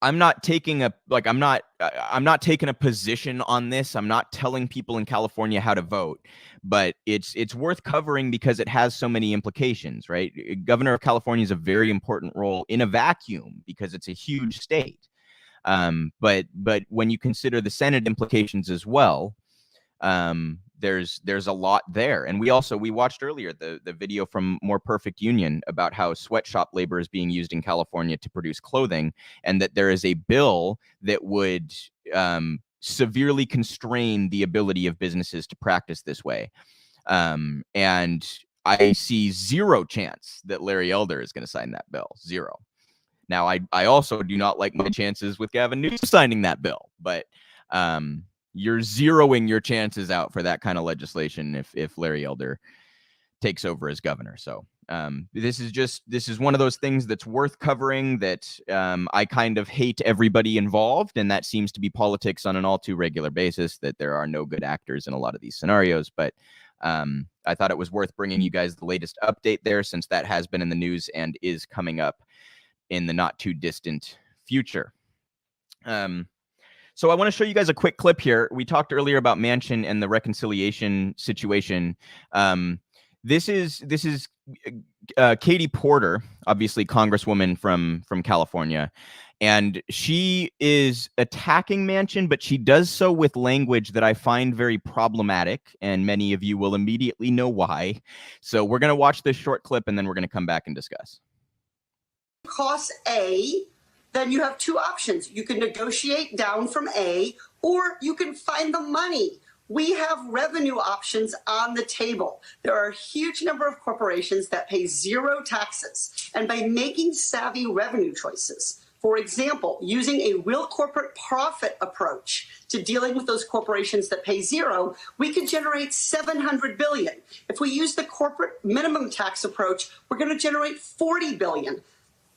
I'm not taking a position on this. I'm not telling people in California how to vote, but it's worth covering because it has so many implications, right? Governor of California is a very important role in a vacuum because it's a huge state. But when you consider the Senate implications as well, there's a lot there. And we watched earlier the video from More Perfect Union about how sweatshop labor is being used in California to produce clothing, and that there is a bill that would severely constrain the ability of businesses to practice this way. And I see zero chance that Larry Elder is going to sign that bill. Zero. Now, I also do not like my chances with Gavin Newsom signing that bill, but you're zeroing your chances out for that kind of legislation if Larry Elder takes over as governor. So this is one of those things that's worth covering, that I kind of hate everybody involved, and that seems to be politics on an all too regular basis, that there are no good actors in a lot of these scenarios. But I thought it was worth bringing you guys the latest update there, since that has been in the news and is coming up in the not too distant future. So I want to show you guys a quick clip here. We talked earlier about Manchin and the reconciliation situation. This is Katie Porter, obviously Congresswoman from California, and she is attacking Manchin, but she does so with language that I find very problematic, and many of you will immediately know why. So we're going to watch this short clip, and then we're going to come back and discuss. Costs A, then you have two options. You can negotiate down from A, or you can find the money. We have revenue options on the table. There are a huge number of corporations that pay zero taxes. And by making savvy revenue choices, for example, using a real corporate profit approach to dealing with those corporations that pay zero, we could generate $700 billion. If we use the corporate minimum tax approach, we're going to generate $40 billion.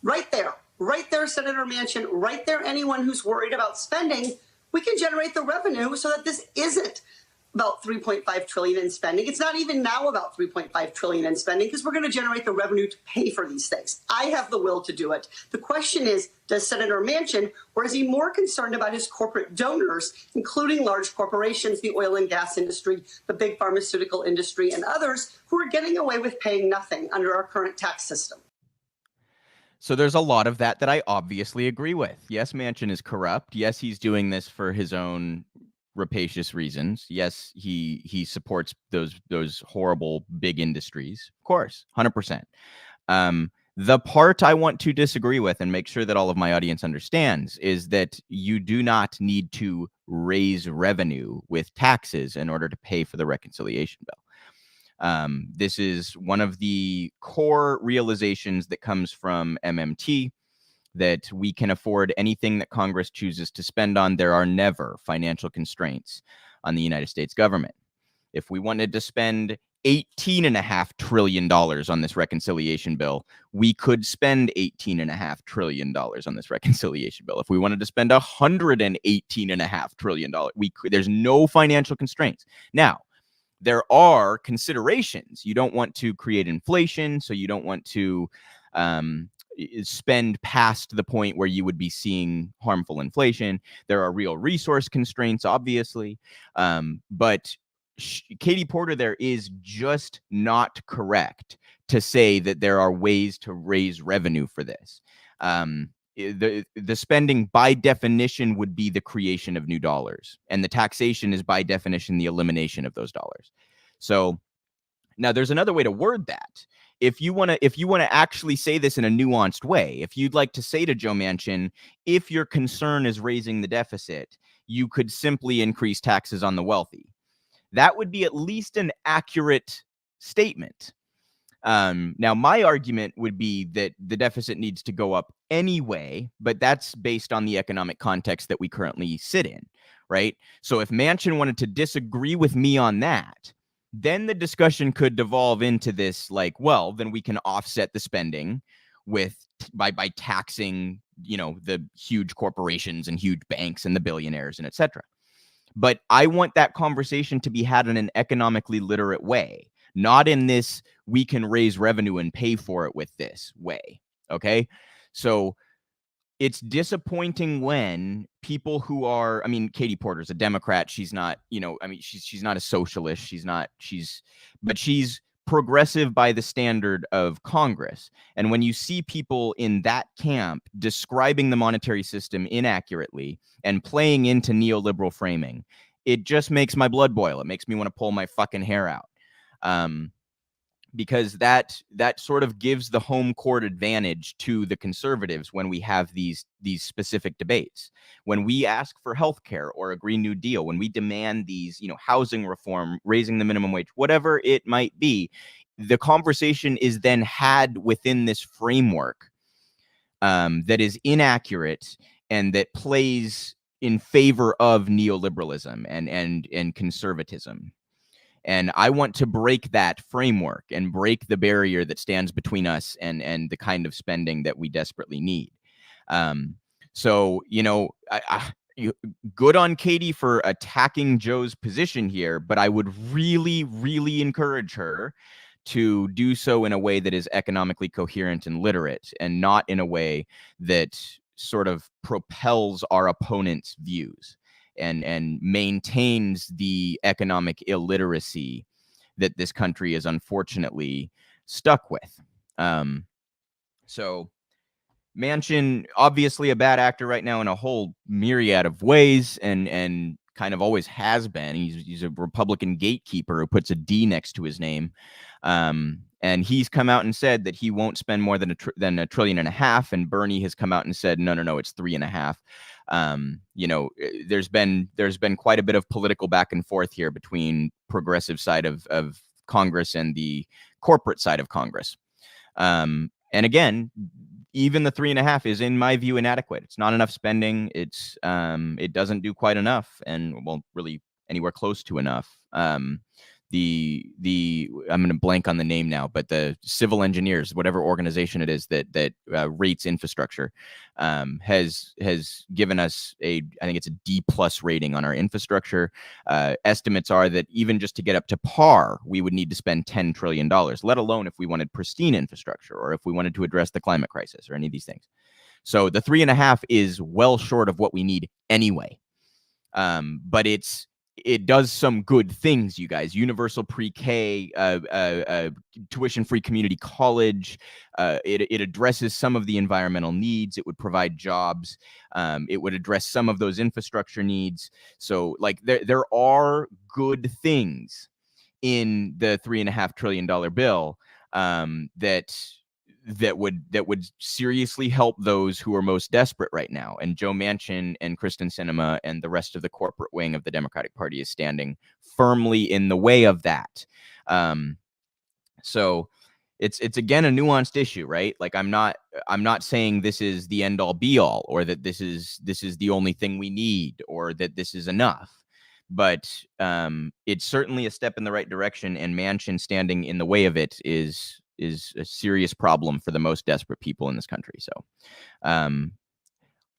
Right there, Senator Manchin, right there, anyone who's worried about spending, we can generate the revenue so that this isn't about $3.5 trillion in spending. It's not even now about $3.5 trillion in spending because we're going to generate the revenue to pay for these things. I have the will to do it. The question is, does Senator Manchin, or is he more concerned about his corporate donors, including large corporations, the oil and gas industry, the big pharmaceutical industry, and others who are getting away with paying nothing under our current tax system? So there's a lot of that I obviously agree with. Yes, Manchin is corrupt. Yes, he's doing this for his own rapacious reasons. Yes, he supports those horrible big industries. Of course, 100%. The part I want to disagree with and make sure that all of my audience understands is that you do not need to raise revenue with taxes in order to pay for the reconciliation bill. This is one of the core realizations that comes from MMT, that we can afford anything that Congress chooses to spend on. There are never financial constraints on the United States government. If we wanted to spend $18.5 trillion on this reconciliation bill, we could spend $18.5 trillion on this reconciliation bill. If we wanted to spend $118.5 trillion, we could. There's no financial constraints. Now, there are considerations. You don't want to create inflation, so you don't want to spend past the point where you would be seeing harmful inflation. There are real resource constraints, obviously. But Katie Porter there is just not correct to say that there are ways to raise revenue for this. The spending by definition would be the creation of new dollars, and the taxation is by definition the elimination of those dollars. So now there's another way to word that. If you want to actually say this in a nuanced way, if you'd like to say to Joe Manchin, if your concern is raising the deficit, you could simply increase taxes on the wealthy. That would be at least an accurate statement. Now, my argument would be that the deficit needs to go up anyway, but that's based on the economic context that we currently sit in, right? So if Manchin wanted to disagree with me on that, then the discussion could devolve into this, like, well, then we can offset the spending by taxing, the huge corporations and huge banks and the billionaires and et cetera. But I want that conversation to be had in an economically literate way, not in this we can raise revenue and pay for it with this way. Okay. So it's disappointing when people who are, Katie Porter's a Democrat. She's not, she's not a socialist. But she's progressive by the standard of Congress. And when you see people in that camp describing the monetary system inaccurately and playing into neoliberal framing, it just makes my blood boil. It makes me want to pull my fucking hair out. Because that sort of gives the home court advantage to the conservatives when we have these specific debates. When we ask for healthcare or a Green New Deal, when we demand these, housing reform, raising the minimum wage, whatever it might be, the conversation is then had within this framework that is inaccurate and that plays in favor of neoliberalism and conservatism. And I want to break that framework and break the barrier that stands between us and the kind of spending that we desperately need. So, good on Katie for attacking Joe's position here, but I would really, really encourage her to do so in a way that is economically coherent and literate, and not in a way that sort of propels our opponent's views. and maintains the economic illiteracy that this country is unfortunately stuck with. So Manchin, obviously a bad actor right now in a whole myriad of ways, and kind of always has been. He's a Republican gatekeeper who puts a D next to his name. And he's come out and said that he won't spend more than $1.5 trillion, and Bernie has come out and said, no, it's $3.5. There's been quite a bit of political back and forth here between progressive side of Congress and the corporate side of Congress. And again, even the 3.5 is, in my view, inadequate. It's not enough spending. It doesn't do quite enough, and won't really anywhere close to enough. I'm going to blank on the name now, but the civil engineers, whatever organization it is that rates infrastructure, has given us I think it's a D+ rating on our infrastructure. Estimates are that even just to get up to par, we would need to spend $10 trillion, let alone if we wanted pristine infrastructure or if we wanted to address the climate crisis or any of these things. So the 3.5 is well short of what we need anyway. But it does some good things, you guys. Universal pre-K, tuition-free community college. It addresses some of the environmental needs. It would provide jobs. It would address some of those infrastructure needs. So, like, there are good things in the $3.5 trillion bill that would seriously help those who are most desperate right now. And Joe Manchin and Kristen Sinema and the rest of the corporate wing of the Democratic Party is standing firmly in the way of that. So it's again a nuanced issue, right? Like, I'm not saying this is the end all be all, or that this is the only thing we need, or that this is enough. But it's certainly a step in the right direction, and Manchin standing in the way of it is a serious problem for the most desperate people in this country. So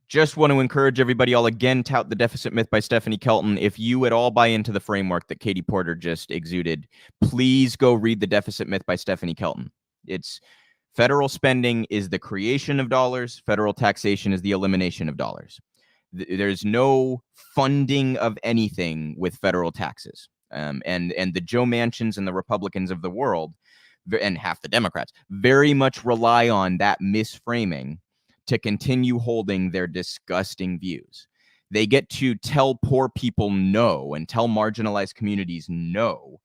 just want to encourage everybody. I'll again tout The Deficit Myth by Stephanie Kelton. If you at all buy into the framework that Katie Porter just exuded, please go read The Deficit Myth by Stephanie Kelton. It's federal spending is the creation of dollars. Federal taxation is the elimination of dollars. There's no funding of anything with federal taxes. And the Joe Manchins and the Republicans of the world, and half the Democrats, very much rely on that misframing to continue holding their disgusting views. They get to tell poor people no and tell marginalized communities no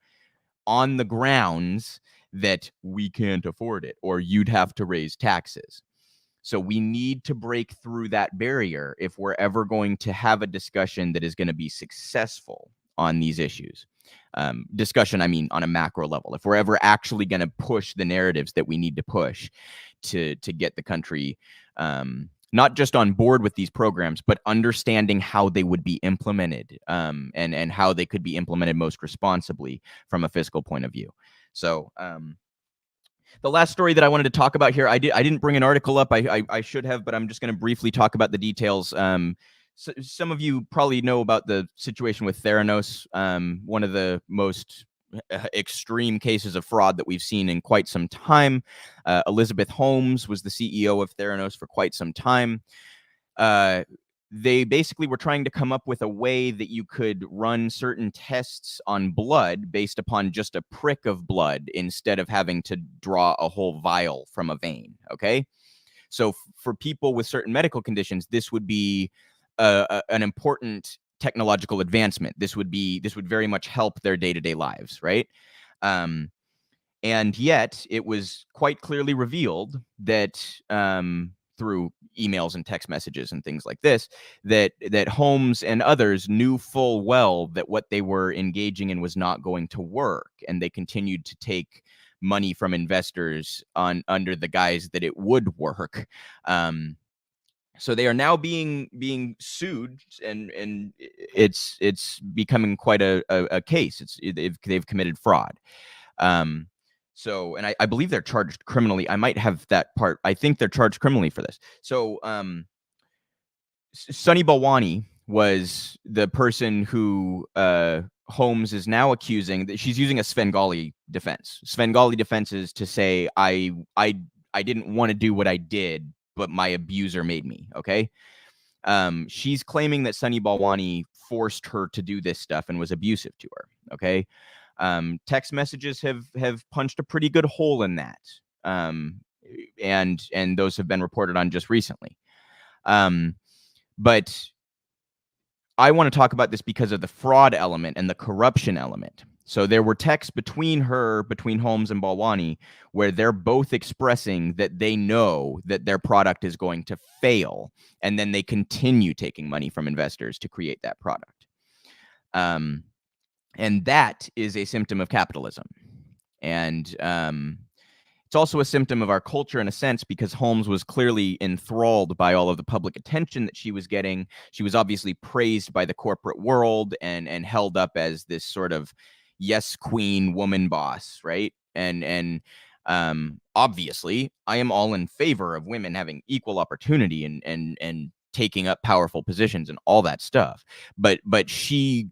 on the grounds that we can't afford it or you'd have to raise taxes. So we need to break through that barrier if we're ever going to have a discussion that is going to be successful on these issues. Discussion, I mean, on a macro level. If we're ever actually going to push the narratives that we need to push to get the country not just on board with these programs, but understanding how they would be implemented and how they could be implemented most responsibly from a fiscal point of view. So the last story that I wanted to talk about here, I didn't bring an article up. I should have, but I'm just going to briefly talk about the details. So some of you probably know about the situation with Theranos, one of the most extreme cases of fraud that we've seen in quite some time. Elizabeth Holmes was the CEO of Theranos for quite some time. They basically were trying to come up with a way that you could run certain tests on blood based upon just a prick of blood instead of having to draw a whole vial from a vein. Okay. So for people with certain medical conditions, this would be an important technological advancement. This would very much help their day-to-day lives, right? And yet it was quite clearly revealed that through emails and text messages and things like this, that Holmes and others knew full well that what they were engaging in was not going to work, and they continued to take money from investors under the guise that it would work. So they are now being sued, and it's becoming quite a case. They've committed fraud. So, and I believe they're charged criminally. I might have that part. I think they're charged criminally for this. So, Sunny Balwani was the person who Holmes is now accusing. That she's using a Svengali defense. Svengali defense is to say, I didn't want to do what I did, but my abuser made me. Okay. She's claiming that Sunny Balwani forced her to do this stuff and was abusive to her. Okay. Text messages have punched a pretty good hole in that. And those have been reported on just recently. But I want to talk about this because of the fraud element and the corruption element. So there were texts between Holmes and Balwani, where they're both expressing that they know that their product is going to fail, and then they continue taking money from investors to create that product. And that is a symptom of capitalism. And it's also a symptom of our culture in a sense, because Holmes was clearly enthralled by all of the public attention that she was getting. She was obviously praised by the corporate world and held up as this sort of yes queen woman boss, right? And obviously I am all in favor of women having equal opportunity and taking up powerful positions and all that stuff. But she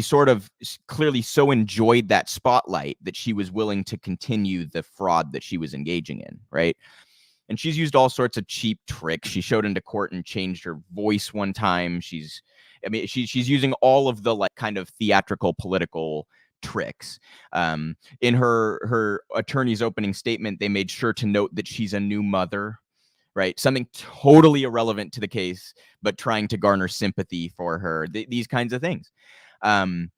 sort of clearly so enjoyed that spotlight that she was willing to continue the fraud that she was engaging in, right? And she's used all sorts of cheap tricks. She showed into court and changed her voice one time. She's using all of the like kind of theatrical political tricks. In her attorney's opening statement, they made sure to note that she's a new mother, right? Something totally irrelevant to the case, but trying to garner sympathy for her. These kinds of things. And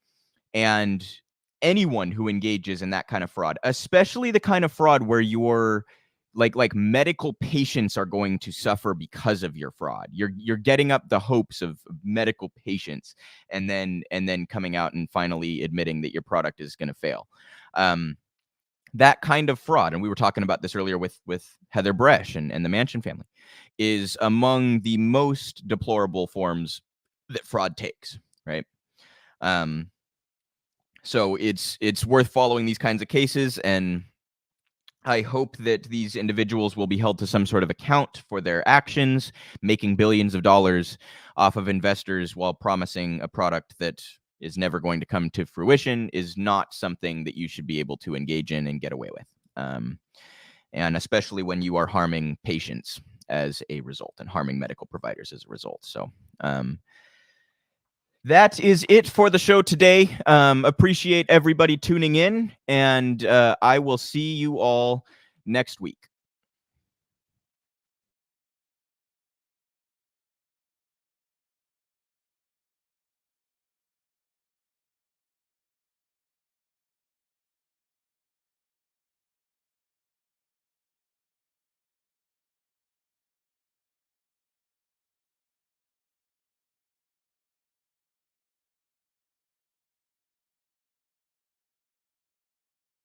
anyone who engages in that kind of fraud, especially the kind of fraud where you're like medical patients are going to suffer because of your fraud. You're getting up the hopes of medical patients and then coming out and finally admitting that your product is going to fail. That kind of fraud, and we were talking about this earlier with Heather Bresch and the Manchin family, is among the most deplorable forms that fraud takes, right? So it's worth following these kinds of cases, and I hope that these individuals will be held to some sort of account for their actions. Making billions of dollars off of investors while promising a product that is never going to come to fruition is not something that you should be able to engage in and get away with. And especially when you are harming patients as a result and harming medical providers as a result. So that is it for the show today. Appreciate everybody tuning in, and I will see you all next week.